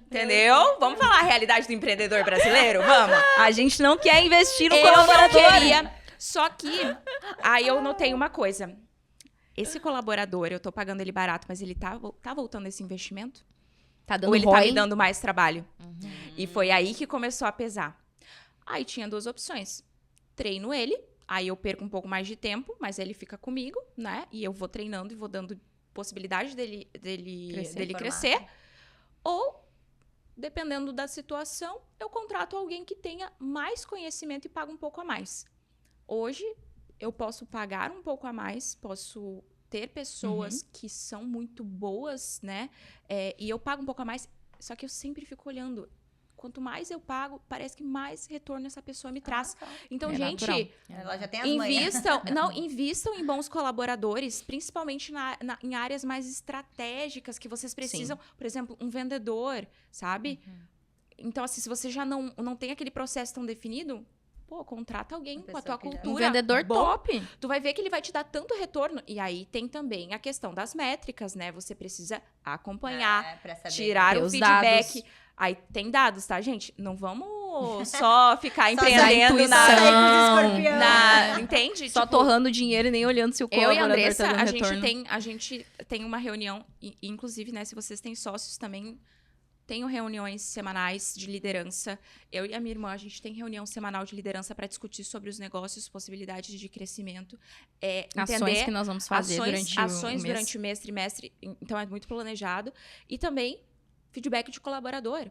Entendeu? Vamos falar a realidade do empreendedor brasileiro? Vamos. A gente não quer investir no Eu não colaborador. queria. Só que, aí eu notei uma coisa. Esse colaborador, eu tô pagando ele barato, mas ele tá voltando esse investimento? Tá dando Ou ele tá ROI? me dando mais trabalho? E foi aí que começou a pesar. Aí tinha 2 opções. Treino ele, aí eu perco um pouco mais de tempo, mas ele fica comigo, né? E eu vou treinando e vou dando possibilidade dele crescer. Ou, dependendo da situação, eu contrato alguém que tenha mais conhecimento e paga um pouco a mais. Hoje, eu posso pagar um pouco a mais, posso ter pessoas que são muito boas, né? E eu pago um pouco a mais, só que eu sempre fico olhando. Quanto mais eu pago, parece que mais retorno essa pessoa me traz. Então, É gente, natural. Ela já tem as manhas. invistam em bons colaboradores, principalmente em áreas mais estratégicas que vocês precisam. Por exemplo, um vendedor, sabe? Então, assim, se você já não tem aquele processo tão definido, pô, contrata alguém com a tua pessoa que já- cultura. Um vendedor bom, top. Tu vai ver que ele vai te dar tanto retorno. E aí tem também a questão das métricas, né? Você precisa acompanhar, Pra saber. tirar Ter o os feedback. dados. Aí tem dados, tá, gente? Não vamos só ficar Só empreendendo da intuição. entende? Só Tipo, torrando dinheiro e nem olhando se o eu e a colaborador Andressa, tá dando a retorno. gente tem uma reunião, inclusive, né, se vocês têm sócios também, tenho reuniões semanais de liderança. Eu e a minha irmã, a gente tem reunião semanal de liderança para discutir sobre os negócios, possibilidades de crescimento. Ações que nós vamos fazer durante o mês. durante o mês, trimestre. Então, é muito planejado. E também, feedback de colaborador.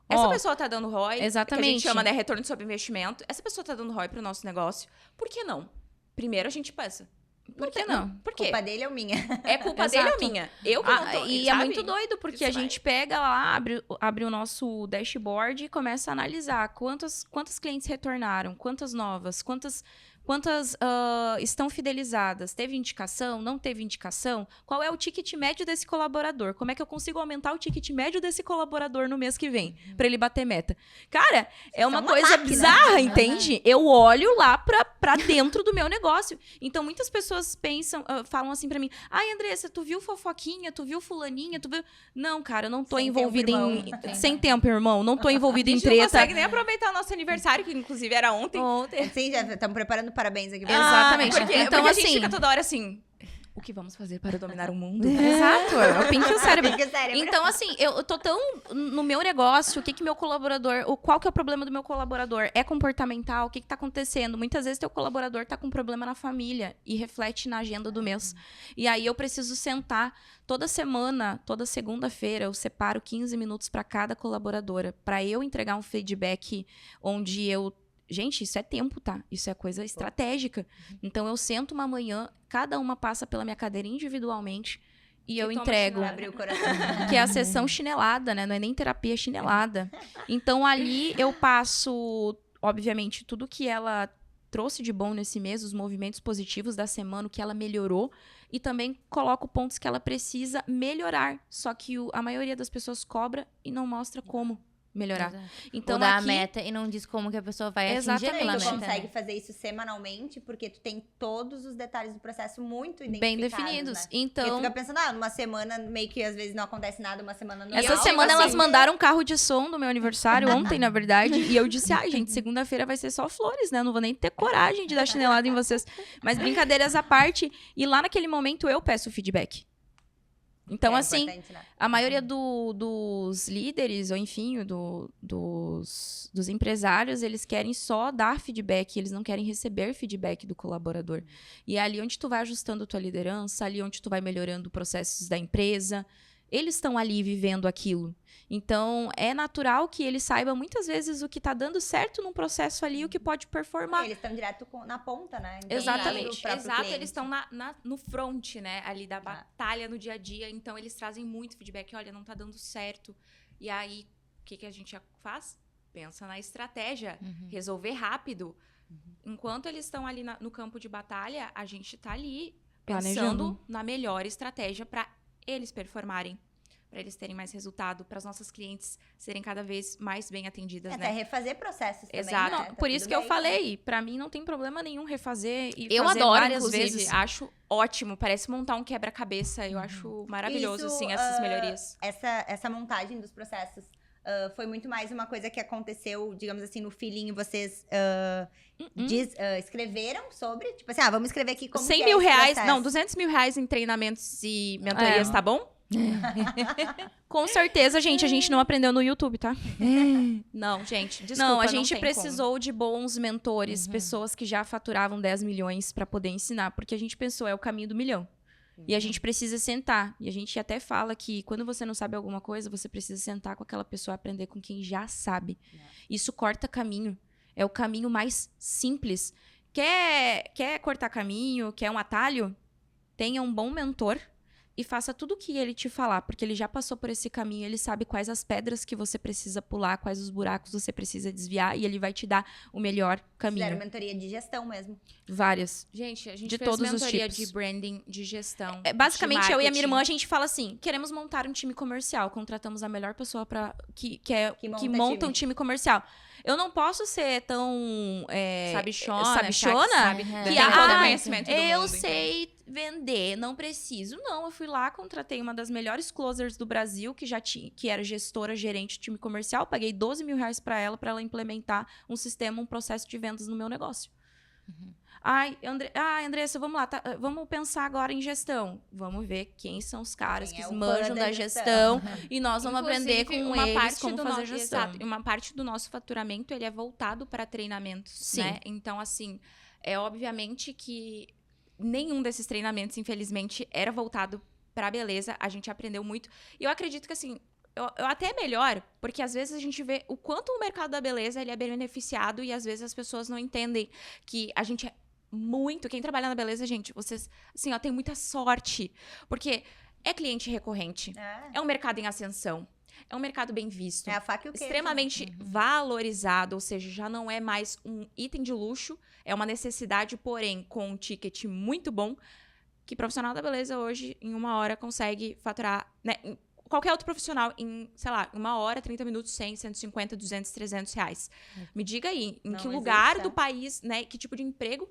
Essa Ó, pessoa tá dando ROI, que a exatamente. gente chama, né, retorno sobre investimento. Essa pessoa tá dando ROI pro nosso negócio. Por que não? Primeiro a gente pensa. Por que não? Por quê? Culpa dele ou minha? É culpa Exato. dele ou minha? Eu que não tô, E sabe? é muito doido, porque a Isso gente pega lá, abre o nosso dashboard e começa a analisar quantas clientes retornaram, quantas novas, quantas estão fidelizadas, teve indicação, não teve indicação, qual é o ticket médio desse colaborador, como é que eu consigo aumentar o ticket médio desse colaborador no mês que vem, pra ele bater meta. Cara, é uma uma coisa máquina. bizarra, entende? Eu olho lá pra dentro do meu negócio. Então, muitas pessoas pensam, falam assim pra mim, ai, Andressa, tu viu fofoquinha, tu viu fulaninha, tu viu... Não, cara, eu não tô Sem envolvida tempo, em... irmão. Sem tempo, irmão, não tô envolvida A em gente não treta. consegue nem aproveitar o nosso aniversário, que inclusive era ontem. Ontem. Sim, já estamos preparando parabéns aqui. Exatamente. Porque, Então, porque a gente assim- fica toda hora assim... O que vamos fazer para dominar o mundo? Exato, é o pink e o cérebro. Fica sério. Então, assim, eu tô tão no meu negócio, o que meu colaborador, qual que é o problema do meu colaborador? É comportamental? O que tá acontecendo? Muitas vezes teu colaborador tá com problema na família e reflete na agenda do mês. E aí eu preciso sentar toda semana, toda segunda-feira, eu separo 15 minutos para cada colaboradora, para eu entregar um feedback onde eu... Gente, isso é tempo, tá? Isso é coisa estratégica. Então, eu sento uma manhã, cada uma passa pela minha cadeira individualmente e eu toma entrego. chinelada. Abriu o coração. Que é a sessão chinelada, né? Não é nem terapia, é chinelada. Então, ali eu passo, obviamente, tudo que ela trouxe de bom nesse mês, os movimentos positivos da semana, o que ela melhorou. E também coloco pontos que ela precisa melhorar. Só que a maioria das pessoas cobra e não mostra como melhorar. Exato. Então, Ou dá a aqui... meta e não diz como que a pessoa vai atingir Exatamente. aquela Tu meta. consegue né? fazer isso semanalmente, porque tu tem todos os detalhes do processo muito identificados, bem definidos. né? Porque tu Então, fica pensando, numa semana meio que às vezes não acontece nada, uma semana não. essa eu, semana assim, elas mandaram um carro de som do meu aniversário, ontem, na verdade. E eu disse, ai, gente, segunda-feira vai ser só flores, né? Eu não vou nem ter coragem de dar chinelada em vocês. Mas brincadeiras à parte. E lá naquele momento eu peço feedback. Então, É assim, importante, né? a maioria dos líderes, ou enfim, dos empresários, eles querem só dar feedback, eles não querem receber feedback do colaborador. E é ali onde tu vai ajustando a tua liderança, ali onde tu vai melhorando processos da empresa. Eles estão ali vivendo aquilo. Então, é natural que ele saiba muitas vezes o que está dando certo num processo ali, o que pode performar. Eles estão direto na ponta, né? Então, Exatamente. pro próprio Exato, cliente. eles estão no front, né? Ali da batalha no dia a dia. Então, eles trazem muito feedback. Olha, não tá dando certo. E aí, o que a gente faz? Pensa na estratégia. Resolver rápido. Enquanto eles estão ali no campo de batalha, a gente tá ali pensando Planejando. na melhor estratégia para eles performarem. Para eles terem mais resultado, para as nossas clientes serem cada vez mais bem atendidas, Até né? refazer processos também, Exato. né? Não, Tá por tudo isso que eu bem, falei, pra mim não tem problema nenhum refazer e Eu fazer adoro, várias inclusive. vezes. Acho ótimo. Parece montar um quebra-cabeça. Eu acho maravilhoso, Isso, assim, essas melhorias. Essa montagem dos processos foi muito mais uma coisa que aconteceu, digamos assim, no feeling. Vocês escreveram sobre, tipo assim, vamos escrever aqui como 100 que mil é esse reais, processo. não, 200 mil reais em treinamentos e mentorias, tá bom? Com certeza, gente, a gente não aprendeu no YouTube, tá? Não, gente, desculpa, não, a não gente tem precisou de bons mentores, pessoas que já faturavam 10 milhões pra poder ensinar, porque a gente pensou, é o caminho do milhão. E a gente precisa sentar. E a gente até fala que quando você não sabe alguma coisa, você precisa sentar com aquela pessoa e aprender com quem já sabe. Isso corta caminho. É o caminho mais simples. Quer cortar caminho? Quer um atalho? Tenha um bom mentor e faça tudo o que ele te falar, porque ele já passou por esse caminho, ele sabe quais as pedras que você precisa pular, quais os buracos você precisa desviar, e ele vai te dar o melhor caminho. Fizeram mentoria de gestão mesmo. Várias. Gente, a gente De fez todos os mentoria tipos. de branding, de gestão, Basicamente, de eu e a minha irmã, a marketing. gente fala assim, queremos montar um time comercial, contratamos a melhor pessoa que Que monta monta um time comercial. Eu não posso ser tão Sabichona, sabichona, sabe? que Tem todo o ai, conhecimento do eu mundo, sei vender, não preciso. Não, eu fui lá, contratei uma das melhores closers do Brasil, que já tinha, que era gestora, gerente de time comercial, paguei 12 mil reais para ela implementar um sistema, um processo de vendas no meu negócio. Ai, Andressa, vamos lá, vamos pensar agora em gestão. Vamos ver quem são os caras Quem que é o manjam fã da da gestão e nós vamos aprender Inclusive, com uma eles parte como do fazer no- gestão. Exato, e uma parte do nosso faturamento, ele é voltado para treinamentos, Sim. né? Então, assim, é obviamente que nenhum desses treinamentos, infelizmente, era voltado para beleza. A gente aprendeu muito. E eu acredito que, assim, eu até é melhor, porque às vezes a gente vê o quanto o mercado da beleza ele é beneficiado e às vezes as pessoas não entendem que a gente é muito... Quem trabalha na beleza, gente, vocês, assim, ó, tem muita sorte. Porque é cliente recorrente. É um mercado em ascensão. É um mercado bem visto. É a faca e o queijo. Extremamente valorizado, ou seja, já não é mais um item de luxo, é uma necessidade, porém, com um ticket muito bom, que profissional da beleza hoje, em 1 hora, consegue faturar, né? Qualquer outro profissional, em, sei lá, 1 hora, 30 minutos, 100, 150, 200, 300 reais. Me diga aí, em Não que existe, lugar é. do país, né? Que tipo de emprego...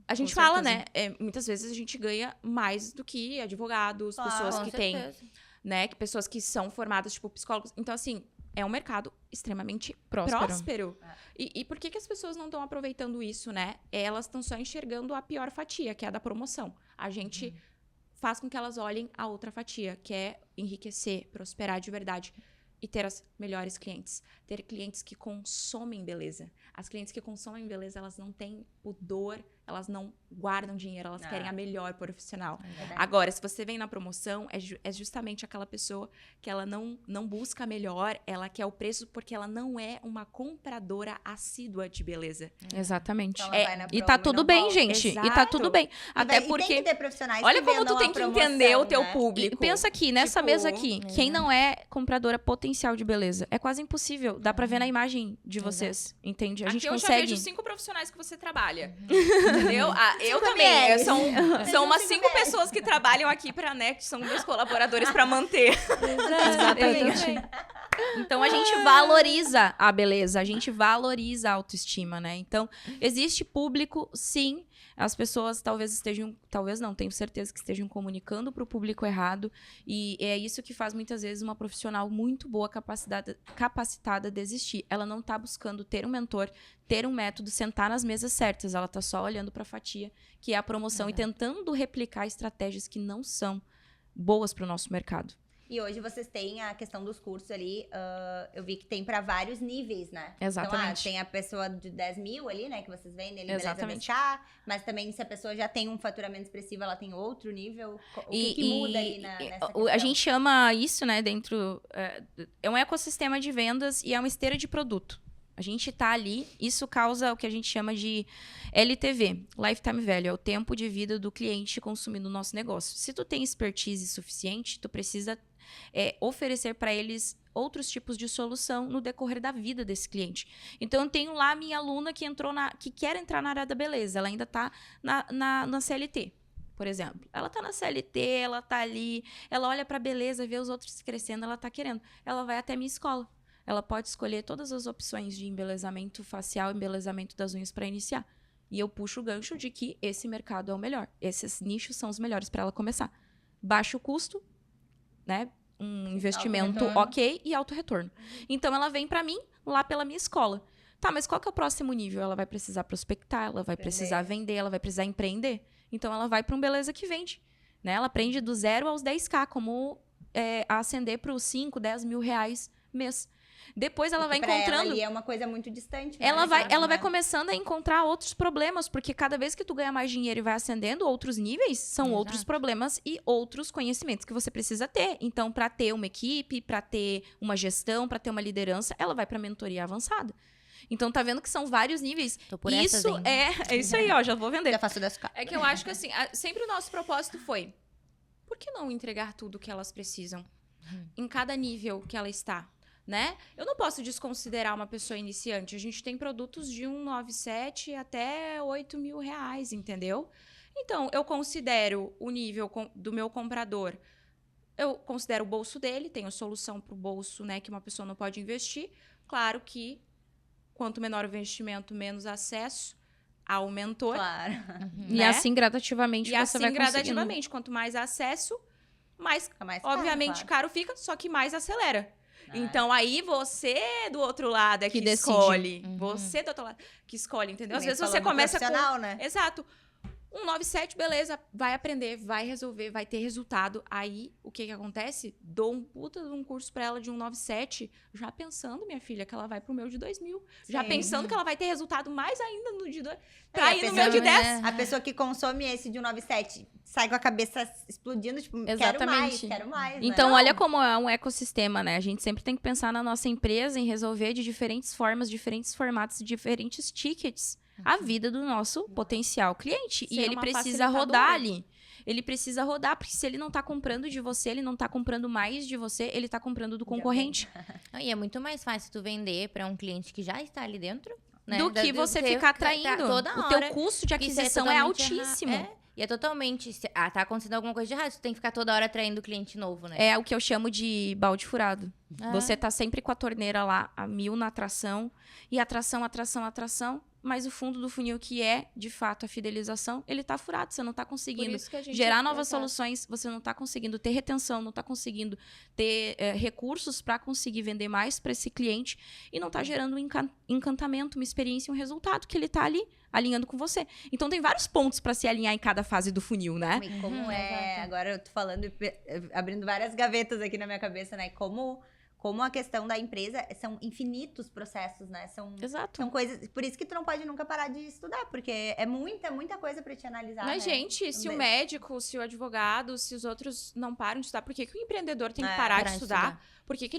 A gente Com fala, certeza. né? Muitas vezes a gente ganha mais do que advogados, Claro, pessoas Com que têm, certeza. né? Que pessoas que são formadas, tipo, psicólogos. Então, assim, é um mercado extremamente próspero. E por que as pessoas não estão aproveitando isso, né? Elas estão só enxergando a pior fatia, que é a da promoção. A gente faz com que elas olhem a outra fatia, que é enriquecer, prosperar de verdade e ter as melhores clientes. Ter clientes que consomem beleza. As clientes que consomem beleza, elas não têm pudor, elas não guardam dinheiro, elas querem a melhor profissional. Agora, se você vem na promoção, é justamente aquela pessoa que ela não busca a melhor, ela quer o preço porque ela não é uma compradora assídua de beleza. Exatamente. Então ela vai na E promo tá e tudo não bem, volta. gente. Exato. E tá tudo bem. Até E tem porque... que ter profissionais Olha que como vendam tu tem a que promoção, entender o teu né? público. E pensa aqui, nessa Tipo, mesa aqui, quem não é compradora potencial de beleza? É quase impossível. Dá pra ver na imagem de vocês, entende? A Aqui gente eu já consegue... vejo 5 profissionais que você trabalha. Entendeu? Eu também. mulheres. São umas 5 pessoas que trabalham aqui pra, né? Que são meus colaboradores pra manter. Exatamente. Então a gente valoriza a beleza, a gente valoriza a autoestima, né? Então, existe público, sim. As pessoas talvez não, tenho certeza que estejam comunicando para o público errado. E é isso que faz muitas vezes uma profissional muito boa, capacitada desistir. Ela não tá buscando ter um mentor, ter um método, sentar nas mesas certas. Ela tá só olhando para a fatia, que é a promoção, e tentando replicar estratégias que não são boas para o nosso mercado. E hoje vocês têm a questão dos cursos ali, eu vi que tem para vários níveis, né? Exatamente. Então, tem a pessoa de 10 mil ali, né, que vocês vendem ali, Exatamente. beleza, mas também se a pessoa já tem um faturamento expressivo, ela tem outro nível. O que muda ali nessa questão? A gente chama isso, né, dentro... É um ecossistema de vendas e é uma esteira de produto. A gente tá ali, isso causa o que a gente chama de LTV, Lifetime Value, é o tempo de vida do cliente consumindo o nosso negócio. Se tu tem expertise suficiente, tu precisa oferecer para eles outros tipos de solução no decorrer da vida desse cliente. Então, eu tenho lá a minha aluna que quer entrar na área da beleza, ela ainda tá na CLT. Por exemplo, ela tá na CLT, ela tá ali, ela olha pra beleza, vê os outros crescendo, ela tá querendo. Ela vai até a minha escola. Ela pode escolher todas as opções de embelezamento facial, embelezamento das unhas para iniciar. E eu puxo o gancho de que esse mercado é o melhor. Esses nichos são os melhores para ela começar. Baixo custo, né? Um investimento ok e alto retorno. Então, ela vem para mim lá pela minha escola. Tá, mas qual que é o próximo nível? Ela vai precisar prospectar, ela vai precisar vender, ela vai precisar empreender. Então, ela vai para um Beleza que Vende. Né? Ela aprende do 0 aos 10K, como ascender para os 5, 10 mil reais mês. Depois ela vai encontrando... Ela ali é uma coisa muito distante. Ela vai começando a encontrar outros problemas, porque cada vez que tu ganha mais dinheiro e vai ascendendo outros níveis, são outros problemas e outros conhecimentos que você precisa ter. Então, para ter uma equipe, para ter uma gestão, para ter uma liderança, ela vai para mentoria avançada. Então, tá vendo que são vários níveis. Tô por isso é isso aí, ó, já vou vender. Já faço 10K. É que eu acho que, assim, sempre o nosso propósito foi, por que não entregar tudo que elas precisam? Em cada nível que ela está, né? Eu não posso desconsiderar uma pessoa iniciante. A gente tem produtos de 1,97 até 8 mil reais, entendeu? Então, eu considero o nível do meu comprador. Eu considero o bolso dele, tenho solução para o bolso, né, que uma pessoa não pode investir. Claro que quanto menor o investimento, menos acesso ao mentor. Claro. E assim gradativamente você vai conseguindo. Gradativamente, quanto mais acesso, mais mais obviamente caro, caro fica, só que mais acelera. Então, aí você do outro lado é que decide. escolhe. Você do outro lado que escolhe, entendeu? Às vezes você começa com... né? Exato. 197, beleza. Vai aprender, vai resolver, vai ter resultado. Aí, o que acontece? Dou um puta de um curso pra ela de 197, já pensando, minha filha, que ela vai pro meu de 2.000. Já pensando que ela vai ter resultado mais ainda no de 2... Pra ir no meu de 10. A pessoa que consome esse de 197 sai com a cabeça explodindo, tipo, Exatamente. quero mais, Então, né? olha como é um ecossistema, né? A gente sempre tem que pensar na nossa empresa em resolver de diferentes formas, diferentes formatos, diferentes tickets a vida do nosso potencial cliente. E ele precisa rodar ali. Ele precisa rodar, porque se ele não tá comprando de você, ele não tá comprando mais de você, ele tá comprando do concorrente. E é muito mais fácil tu vender para um cliente que já está ali dentro, né? Do que você ficar atraindo. Toda o hora. teu custo de aquisição é altíssimo. E é totalmente... tá acontecendo alguma coisa de errado, tu tem que ficar toda hora atraindo cliente novo, né? É o que eu chamo de balde furado. Você tá sempre com a torneira lá, a 1000 na atração. E atração, mas o fundo do funil, que é, de fato, a fidelização, ele tá furado. Você não tá conseguindo gerar novas soluções, você não tá conseguindo ter retenção, não tá conseguindo ter recursos para conseguir vender mais para esse cliente e não tá gerando um encantamento, uma experiência, um resultado que ele tá ali alinhando com você. Então, tem vários pontos para se alinhar em cada fase do funil, né? E como agora eu tô falando, abrindo várias gavetas aqui na minha cabeça, né? Como a questão da empresa, são infinitos processos, né? Exato. São coisas... Por isso que tu não pode nunca parar de estudar, porque é muita coisa pra te analisar, Mas, né? gente, se o médico, se o advogado, se os outros não param de estudar, por que o empreendedor tem que parar de estudar? Por que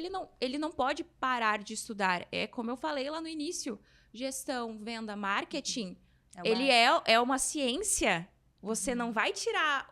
ele não pode parar de estudar? É como eu falei lá no início, gestão, venda, marketing, ele é uma ciência. Você não vai tirar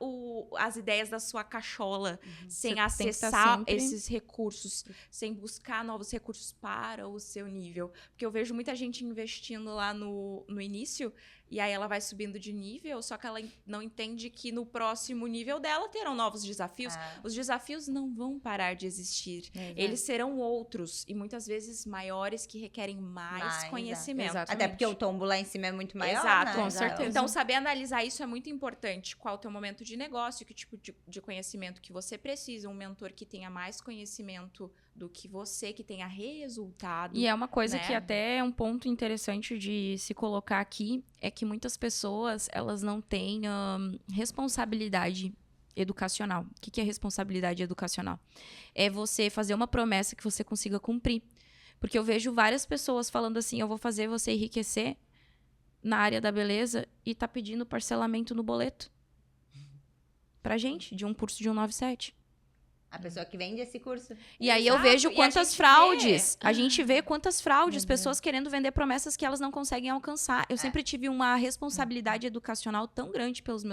as ideias da sua cachola sem acessar esses recursos, sem buscar novos recursos para o seu nível. Porque eu vejo muita gente investindo lá no início e aí ela vai subindo de nível, só que ela não entende que no próximo nível dela terão novos desafios. Os desafios não vão parar de existir. Eles serão outros e muitas vezes maiores, que requerem mais conhecimento. Até porque o tombo lá em cima é muito maior, Exato, né? com certeza. Então, saber analisar isso é muito importante. Qual é o teu momento de negócio, que tipo de conhecimento que você precisa. Um mentor que tenha mais conhecimento do que você, que tenha resultado. E é uma coisa que até é um ponto interessante de se colocar aqui, é que muitas pessoas, elas não têm responsabilidade educacional. O que é responsabilidade educacional? É você fazer uma promessa que você consiga cumprir. Porque eu vejo várias pessoas falando assim, eu vou fazer você enriquecer na área da beleza e tá pedindo parcelamento no boleto. Pra gente, de um curso de 197. A pessoa que vende esse curso. E aí eu Exato, vejo e a quantas gente fraudes. A gente vê quantas fraudes, Meu pessoas querendo vender promessas que elas não conseguem alcançar. Eu sempre tive uma responsabilidade educacional tão grande pelos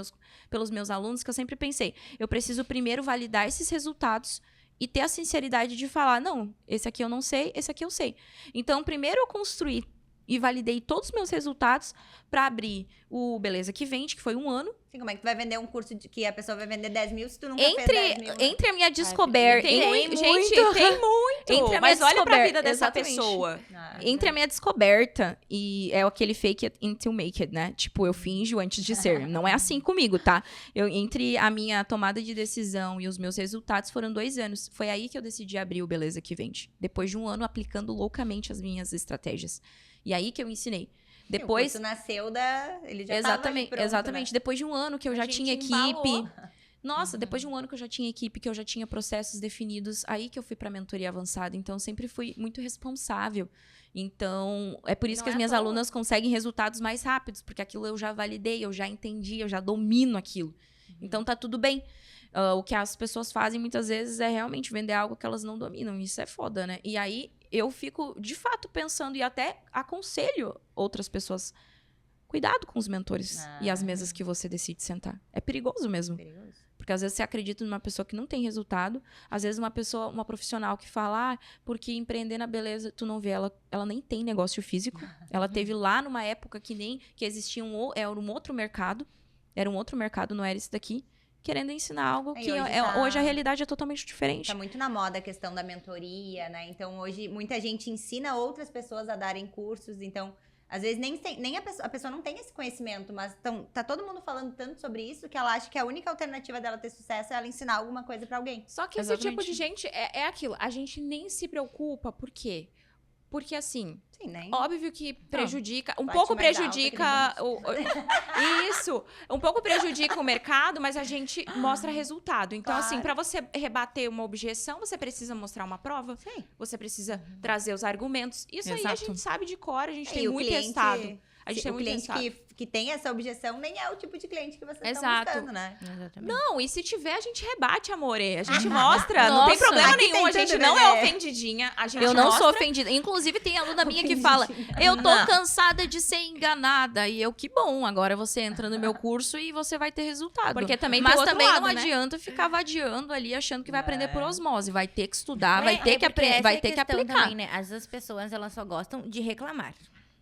meus alunos que eu sempre pensei, eu preciso primeiro validar esses resultados e ter a sinceridade de falar, não, esse aqui eu não sei, esse aqui eu sei. Então, primeiro eu construí e validei todos os meus resultados para abrir o Beleza que Vende, que foi 1 ano. Assim, como é que tu vai vender um curso que a pessoa vai vender 10 mil se tu nunca fez 10 mil? Entre a minha descoberta... Tem muito. gente, tem muito. Entre a Mas minha olha pra vida descoberta, dessa exatamente. pessoa. Entre a minha descoberta e é aquele fake it until make it, né? Tipo, eu finjo antes de ser. Não é assim comigo, tá? Entre a minha tomada de decisão e os meus resultados foram 2 anos. Foi aí que eu decidi abrir o Beleza que Vende. Depois de 1 ano aplicando loucamente as minhas estratégias. E aí que eu ensinei. Depois... O curso nasceu da... Ele já Exatamente, tava ali pronto, exatamente. né? Depois de 1 ano que eu já A gente tinha equipe... embalou. Nossa, depois de 1 ano que eu já tinha equipe, que eu já tinha processos definidos, aí que eu fui pra mentoria avançada. Então, eu sempre fui muito responsável. Então, é por isso Não que as é à minhas toa. alunas conseguem resultados mais rápidos, porque aquilo eu já validei, eu já entendi, eu já domino aquilo. Então, tá tudo bem. O que as pessoas fazem muitas vezes é realmente vender algo que elas não dominam. Isso é foda, né? E aí, eu fico, de fato, pensando e até aconselho outras pessoas. Cuidado com os mentores e as mesas que você decide sentar. É perigoso mesmo. Perigoso. Porque às vezes você acredita numa pessoa que não tem resultado. Às vezes uma profissional que fala, porque empreender na beleza, tu não vê ela nem tem negócio físico. Ela teve lá numa época que existia era um outro mercado. Era um outro mercado, não era esse daqui. Querendo ensinar algo que hoje a realidade é totalmente diferente. Tá muito na moda a questão da mentoria, né? Então, hoje, muita gente ensina outras pessoas a darem cursos. Então, às vezes, nem a pessoa não tem esse conhecimento, mas tá todo mundo falando tanto sobre isso que ela acha que a única alternativa dela ter sucesso é ela ensinar alguma coisa pra alguém. Só que esse tipo de gente é aquilo. A gente nem se preocupa. Por quê? Porque, assim, Sim, né? óbvio que prejudica... Um Bate pouco mais alto prejudica... Isso! Um pouco prejudica o mercado, mas a gente mostra resultado. Então, Claro. assim, pra você rebater uma objeção, você precisa mostrar uma prova. Sim. Você precisa trazer os argumentos. Isso aí a Exato. gente sabe de cor, a gente E tem o muito cliente- testado. A gente tem o muito cliente testado. que tem essa objeção nem é o tipo de cliente que vocês estão Exato. buscando, né? Exatamente. Não, e se tiver, a gente rebate, amore. A gente mostra. Não tem Nossa, problema aqui nenhum. tem A gente tudo, não bebê. é ofendidinha. A gente Eu não sou mostra. ofendida. Inclusive, tem aluna minha que fala, eu tô Não. cansada de ser enganada. E eu, que bom, agora você entra no meu curso e você vai ter resultado. Porque também tem Mas o outro também lado, não né? adianta ficar vadiando ali, achando que vai aprender por É. osmose. Vai ter que estudar, vai É, ter que, porque essa vai é a ter que questão aplicar. Também, né? Às vezes as pessoas, elas só gostam de reclamar.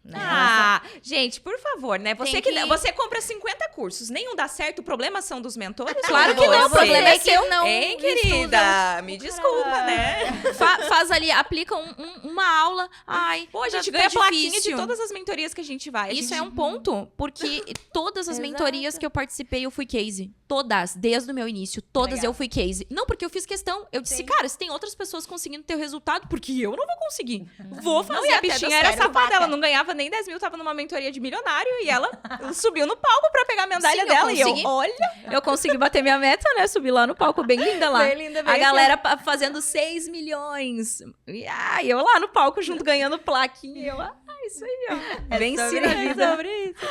Né? Ah, gente, por favor, né? Você, Tem que- você compra 50 cursos, nenhum dá certo, o problema são dos mentores? Claro que Ou não, é o problema é seu. que não Hein, estudam. querida? Me desculpa, né? Faz ali, aplica uma aula. Ai, Pô, a gente tá ganha plaquinha de difícil. todas as mentorias que a gente vai. A Isso gente- é um ponto, porque todas as Exato. mentorias que eu participei, eu fui case. Todas, desde o meu início. Todas Legal. eu fui case. Não, porque eu fiz questão. Eu disse, Sim. cara, se tem outras pessoas conseguindo ter o resultado, porque eu não vou conseguir. Vou fazer Não, e a até dar bichinha era certo. safada, ela não ganhava nem 10 mil, tava numa mentoria de milionário e ela subiu no palco pra pegar a medalha Sim, eu dela. E eu, consegui. olha, Eu consegui bater minha meta, né? Subi lá no palco, bem linda lá. bem linda, bem A aqui, galera fazendo 6 milhões. E eu lá no palco junto, ganhando plaquinha. Eu, isso aí, ó. Venci sobre na isso, vida. sobre isso.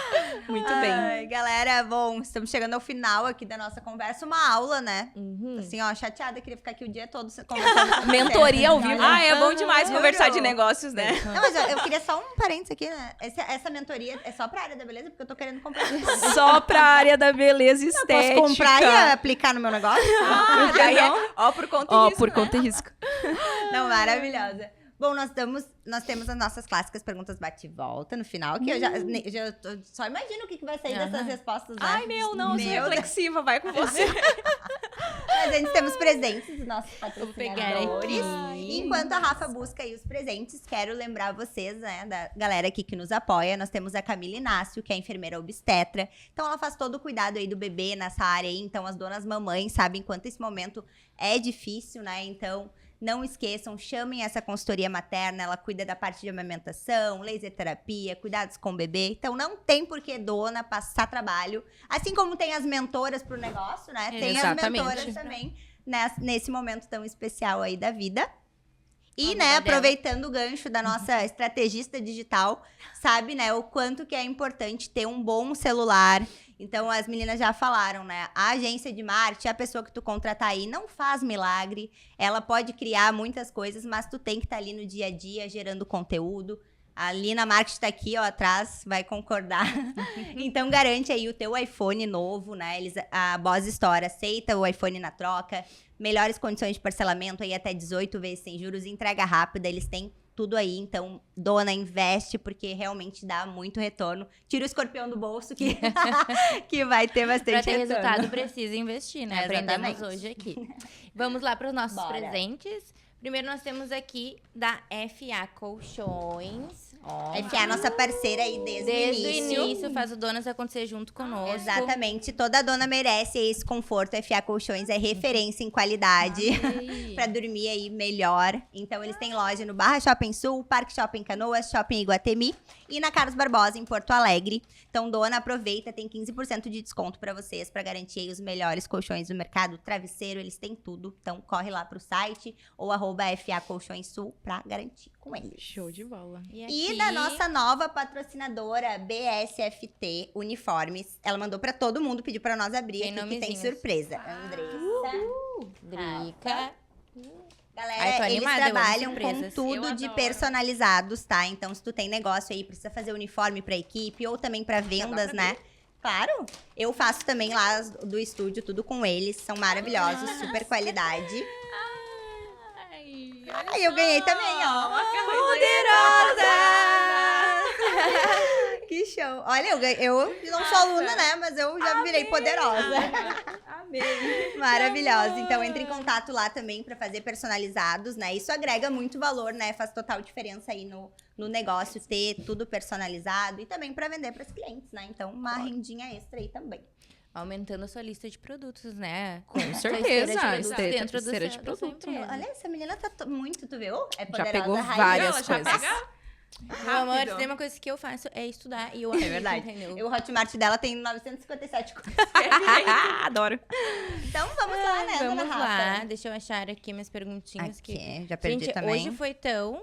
Muito bem. Ai, galera, bom, estamos chegando ao final aqui da nossa conversa. Uma aula, né? Uhum. Assim, ó, chateada, queria ficar aqui o dia todo conversando com você. Mentoria ao vivo. Ah, é bom demais Juro. conversar de negócios, né? Não, mas eu queria só um parênteses aqui, né? Essa mentoria é só pra área da beleza, porque eu tô querendo comprar. Só pra área da beleza estética. Posso comprar e aplicar no meu negócio? Ah, daí é, ó, por conta Ó, disso, por né? conta e risco. Não, maravilhosa. Bom, nós temos as nossas clássicas perguntas bate e volta no final, que eu só imagino o que vai sair dessas respostas, né? Ai, meu, não, eu sou Meu Deus. reflexiva, vai com você. Mas antes temos presentes dos nossos pegar patrocinadores. aqui. E enquanto a Rafa busca aí os presentes, quero lembrar vocês, né, da galera aqui que nos apoia. Nós temos a Camila Inácio, que é enfermeira obstetra. Então, ela faz todo o cuidado aí do bebê nessa área aí. Então, as donas mamães sabem quanto esse momento é difícil, né? Então, Não esqueçam, chamem essa consultoria materna, ela cuida da parte de amamentação, laser terapia, cuidados com o bebê. Então, não tem por que dona passar trabalho. Assim como tem as mentoras pro negócio, né? Tem Exatamente. as mentoras também nesse momento tão especial aí da vida. E, A né, muda aproveitando o gancho da nossa estrategista digital, sabe, né, o quanto que é importante ter um bom celular. Então, as meninas já falaram, né, a agência de marketing, a pessoa que tu contratar aí, não faz milagre. Ela pode criar muitas coisas, mas tu tem que estar ali no dia a dia, gerando conteúdo. A Lina Marketing tá aqui, ó, atrás, vai concordar. Então, garante aí o teu iPhone novo, né? A Boss Store aceita o iPhone na troca. Melhores condições de parcelamento aí até 18 vezes sem juros. Entrega rápida, eles têm tudo aí. Então, dona, investe, porque realmente dá muito retorno. Tira o escorpião do bolso, que, que vai ter bastante Pra ter retorno. resultado, precisa investir, né? É, Aprendemos exatamente. hoje aqui. Vamos lá para os nossos Bora. presentes. Primeiro, nós temos aqui da FA Colchões. Ó, FA, nossa parceira aí desde desde o o início, faz o Donas acontecer junto conosco. Exatamente, toda dona merece esse conforto. FA Colchões é referência em qualidade pra dormir aí melhor. Então eles têm loja no Barra Shopping Sul, Parque Shopping Canoas, Shopping Iguatemi e na Carlos Barbosa em Porto Alegre. Então dona, aproveita, tem 15% de desconto pra vocês pra garantir aí os melhores colchões do mercado, travesseiro, eles têm tudo. Então corre lá pro site ou @FA Colchões Sul pra garantir com eles. Show de bola. E aqui- da nossa nova patrocinadora, BSFT Uniformes. Ela mandou pra todo mundo, pediu pra nós abrir Tem aqui, que tem nomezinhos. surpresa. Andressa. Drica. Galera, Ai, tô eles animada, eu amo trabalham com surpresas. tudo Eu de adoro. personalizados, tá? Então, se tu tem negócio aí, precisa fazer uniforme pra equipe ou também pra vendas, né? Claro, eu faço também lá do estúdio, tudo com eles. São maravilhosos, super qualidade. Ai, eu ganhei também, ó. Poderosa! Que show. Olha, eu não sou aluna, né? Mas eu já virei poderosa. Amei. Maravilhosa. Então, entre em contato lá também pra fazer personalizados, né? Isso agrega muito valor, né? Faz total diferença aí no negócio ter tudo personalizado e também pra vender pras clientes, né? Então, uma rendinha extra aí também. Aumentando a sua lista de produtos, né? Com Sua certeza. esteira de produtos Esteira- dentro do esteira seu- de da sua produto. empresa. Olha, essa menina tá muito, tu viu? É Já poderosa, pegou raiz. várias Ela já coisas. pega? Meu amor, Rápido. tem uma coisa que eu faço é estudar e eu É aplico, verdade. entendeu? E o Hotmart dela tem 957 coisas. Adoro. Então, vamos lá, né, dona Vamos Rafa? lá, deixa eu achar aqui minhas perguntinhas. Que... Aqui, já perdi Gente, também. hoje foi tão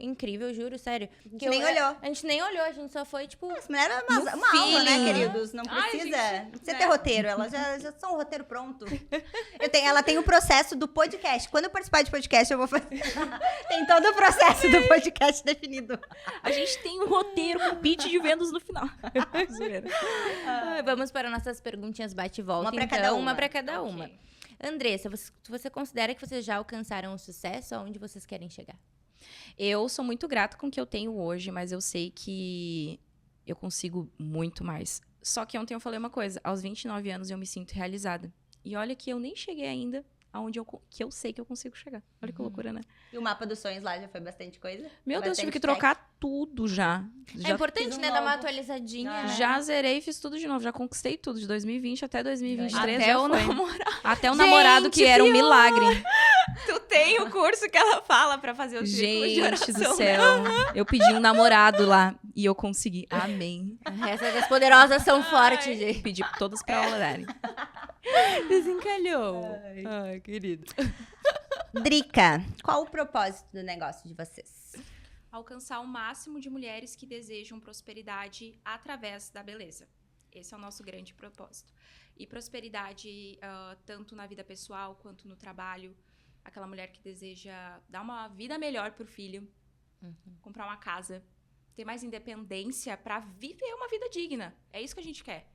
incrível, juro, sério. A gente nem olhou. A gente nem olhou, a gente só foi, tipo... Essa mulher é uma aula, né, queridos? Não Ai, precisa, gente, não precisa né? ter roteiro. Elas já são o roteiro pronto. Ela tem o processo do podcast. Quando eu participar de podcast, eu vou fazer. Tem todo o processo do podcast definido. A gente tem um roteiro com pitch de vendas no final. Zoeira. Vamos para nossas perguntinhas bate e volta. Uma pra então, cada uma. uma para cada Ok. uma. Andressa, você considera que vocês já alcançaram o sucesso? Aonde vocês querem chegar? Eu sou muito grata com o que eu tenho hoje, mas eu sei que eu consigo muito mais. Só que ontem eu falei uma coisa, aos 29 anos eu me sinto realizada. E olha que eu nem cheguei ainda aonde que eu sei que eu consigo chegar. Olha que loucura, né? E o mapa dos sonhos lá já foi bastante coisa? Meu Deus, tive Bastante que trocar tudo já. É Já, importante, fiz um né, dar uma novo. atualizadinha, Ah, né? já zerei e fiz tudo de novo. Já conquistei tudo, de 2020 até 2023. Até já o foi. namorado. Até o namorado, que era um milagre. Tu tem o curso que ela fala pra fazer o círculo de Gente do oração, céu. Eu pedi um namorado lá e eu consegui. Amém. Essas das poderosas são fortes, gente. Pedi todas pra orarem. Desencalhou. Ai, querido. Drica, qual o propósito do negócio de vocês? Alcançar o máximo de mulheres que desejam prosperidade através da beleza. Esse é o nosso grande propósito. E prosperidade tanto na vida pessoal quanto no trabalho. Aquela mulher que deseja dar uma vida melhor pro filho, comprar uma casa, ter mais independência para viver uma vida digna. É isso que a gente quer.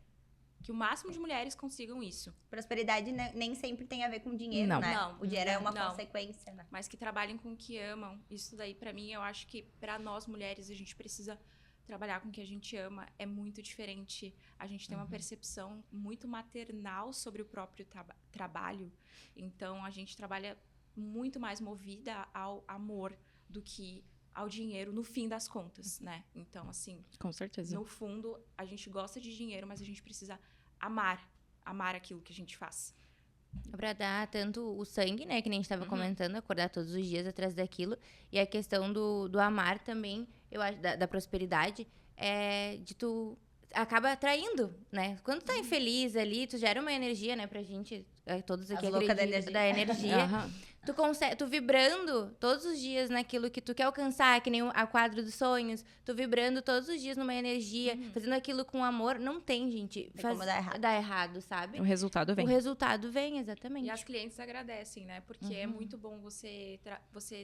Que o máximo de mulheres consigam isso. Prosperidade nem sempre tem a ver com dinheiro, Não. né? Não. O dinheiro é uma Não. consequência, né? Mas que trabalhem com o que amam. Isso daí, pra mim, eu acho que pra nós mulheres, a gente precisa trabalhar com o que a gente ama. É muito diferente. A gente tem uma percepção muito maternal sobre o próprio trabalho. Então, a gente trabalha muito mais movida ao amor do que ao dinheiro, no fim das contas, né? Então, assim, Com certeza. no fundo, a gente gosta de dinheiro, mas a gente precisa amar aquilo que a gente faz. Pra dar tanto o sangue, né? Que nem a gente tava comentando, acordar todos os dias atrás daquilo. E a questão do amar também, eu acho, da prosperidade, é de tu acaba atraindo, né? Quando tu tá infeliz ali, tu gera uma energia, né, pra gente, todos aqui As loucas da acreditam, energia. da energia. Aham. Tu consegue, tu vibrando todos os dias naquilo que tu quer alcançar, que nem a quadro dos sonhos, tu vibrando todos os dias numa energia, fazendo aquilo com amor, não tem, gente. Tem como dar errado. Dar errado, sabe? O resultado vem. O resultado vem, exatamente. E as clientes agradecem, né? Porque é muito bom você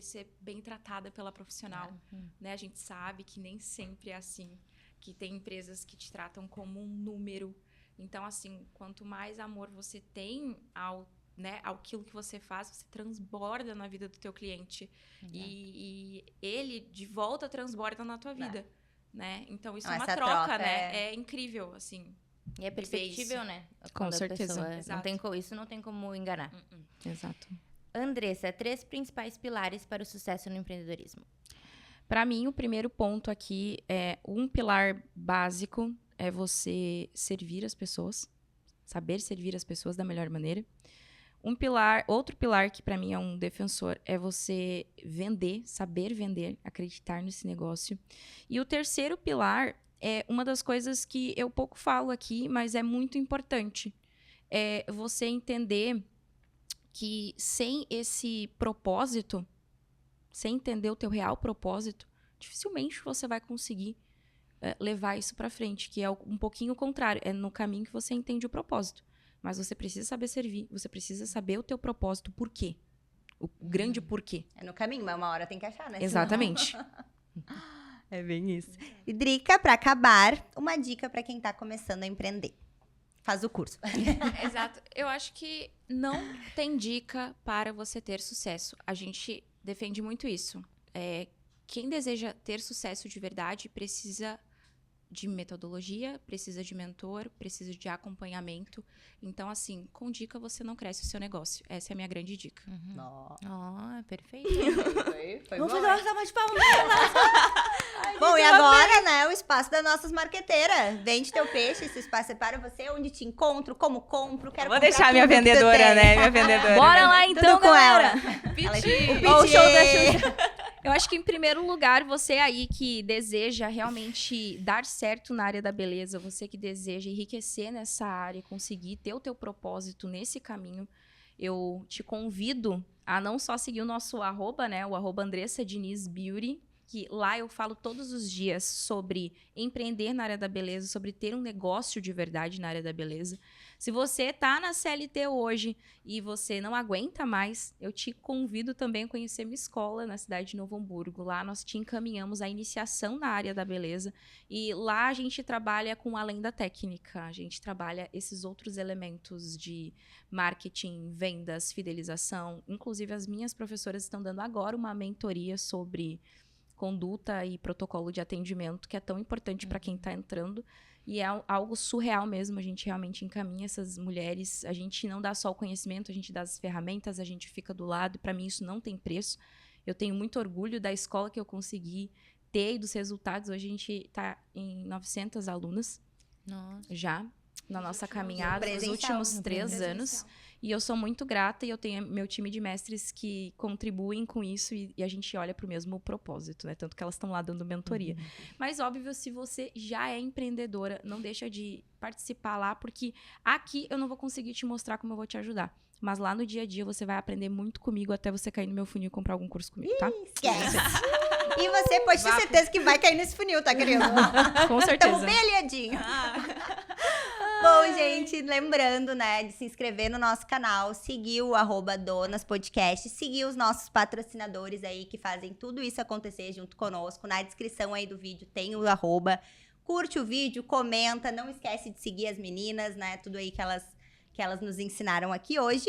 ser bem tratada pela profissional, né? A gente sabe que nem sempre é assim, que tem empresas que te tratam como um número. Então, assim, quanto mais amor você tem aquilo que você faz, você transborda na vida do teu cliente. E ele, de volta, transborda na tua vida, né? Então, isso é uma essa troca, né? é- É incrível, assim. E é perceptível, né? Com Quando a certeza. pessoa- Exato. isso não tem como enganar. Exato. Andressa, 3 principais pilares para o sucesso no empreendedorismo. Para mim, o primeiro ponto aqui é um pilar básico é você servir as pessoas, saber servir as pessoas da melhor maneira. Outro pilar que para mim é um defensor é você vender, saber vender, acreditar nesse negócio. E o terceiro pilar é uma das coisas que eu pouco falo aqui, mas é muito importante. É você entender que sem esse propósito, sem entender o teu real propósito, dificilmente você vai conseguir levar isso para frente, que é um pouquinho o contrário, é no caminho que você entende o propósito. Mas você precisa saber servir, você precisa saber o teu propósito, o porquê. O grande porquê. É no caminho, mas uma hora tem que achar, né? Exatamente. É bem isso. E Drica, pra acabar, uma dica pra quem tá começando a empreender. Faz o curso. Exato. Eu acho que não tem dica para você ter sucesso. A gente defende muito isso. Quem deseja ter sucesso de verdade precisa de metodologia, precisa de mentor, precisa de acompanhamento. Então, assim, com dica você não cresce o seu negócio. Essa é a minha grande dica. Ó, perfeito. Foi Vamos bom, fazer uma hein? salva de palmas. Bom, e agora, né, o espaço das nossas marqueteiras. Vende teu peixe, esse espaço é para você, onde te encontro, como compro, quero Vou comprar deixar minha tudo que tu vendedora, tem. né? Minha vendedora. Bora lá então, Tudo com galera. ela. O Ó, o piti. show da Xuxa. Eu acho que, em primeiro lugar, você aí que deseja realmente dar certo na área da beleza, você que deseja enriquecer nessa área, conseguir ter o teu propósito nesse caminho, eu te convido a não só seguir o nosso arroba, né? O arroba Andressa Diniz Beauty, que lá eu falo todos os dias sobre empreender na área da beleza, sobre ter um negócio de verdade na área da beleza. Se você tá na CLT hoje e você não aguenta mais, eu te convido também a conhecer minha escola na cidade de Novo Hamburgo. Lá nós te encaminhamos a iniciação na área da beleza e lá a gente trabalha com além da técnica, a gente trabalha esses outros elementos de marketing, vendas, fidelização. Inclusive as minhas professoras estão dando agora uma mentoria sobre conduta e protocolo de atendimento, que é tão importante para quem está entrando. E é algo surreal mesmo, a gente realmente encaminha essas mulheres, a gente não dá só o conhecimento, a gente dá as ferramentas, a gente fica do lado, e para mim isso não tem preço. Eu tenho muito orgulho da escola que eu consegui ter e dos resultados. Hoje a gente está em 900 alunas Nossa. já na nossa caminhada, nos presencial, últimos no 3 anos. E eu sou muito grata e eu tenho meu time de mestres que contribuem com isso e a gente olha para o mesmo propósito, né? Tanto que elas estão lá dando mentoria. Mas, óbvio, se você já é empreendedora, não deixa de participar lá, porque aqui eu não vou conseguir te mostrar como eu vou te ajudar. Mas lá no dia a dia você vai aprender muito comigo até você cair no meu funil e comprar algum curso comigo, tá? Esquece. E você pode ter certeza que vai cair nesse funil, tá, querido? Com Tamo certeza. bem aliadinho. Bom, gente, lembrando, né, de se inscrever no nosso canal, seguir o @Donas Podcast, seguir os nossos patrocinadores aí que fazem tudo isso acontecer junto conosco. Na descrição aí do vídeo tem o arroba. Curte o vídeo, comenta, não esquece de seguir as meninas, né, tudo aí que elas nos ensinaram aqui hoje.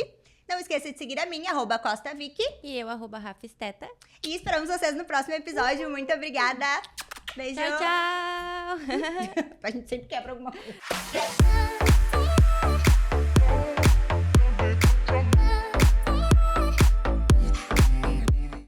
Não esqueça de seguir a minha, @CostaVicky. E eu, @RafAesteta. E esperamos vocês no próximo episódio. Muito obrigada. Beijo. Tchau, tchau. A gente sempre quebra alguma coisa.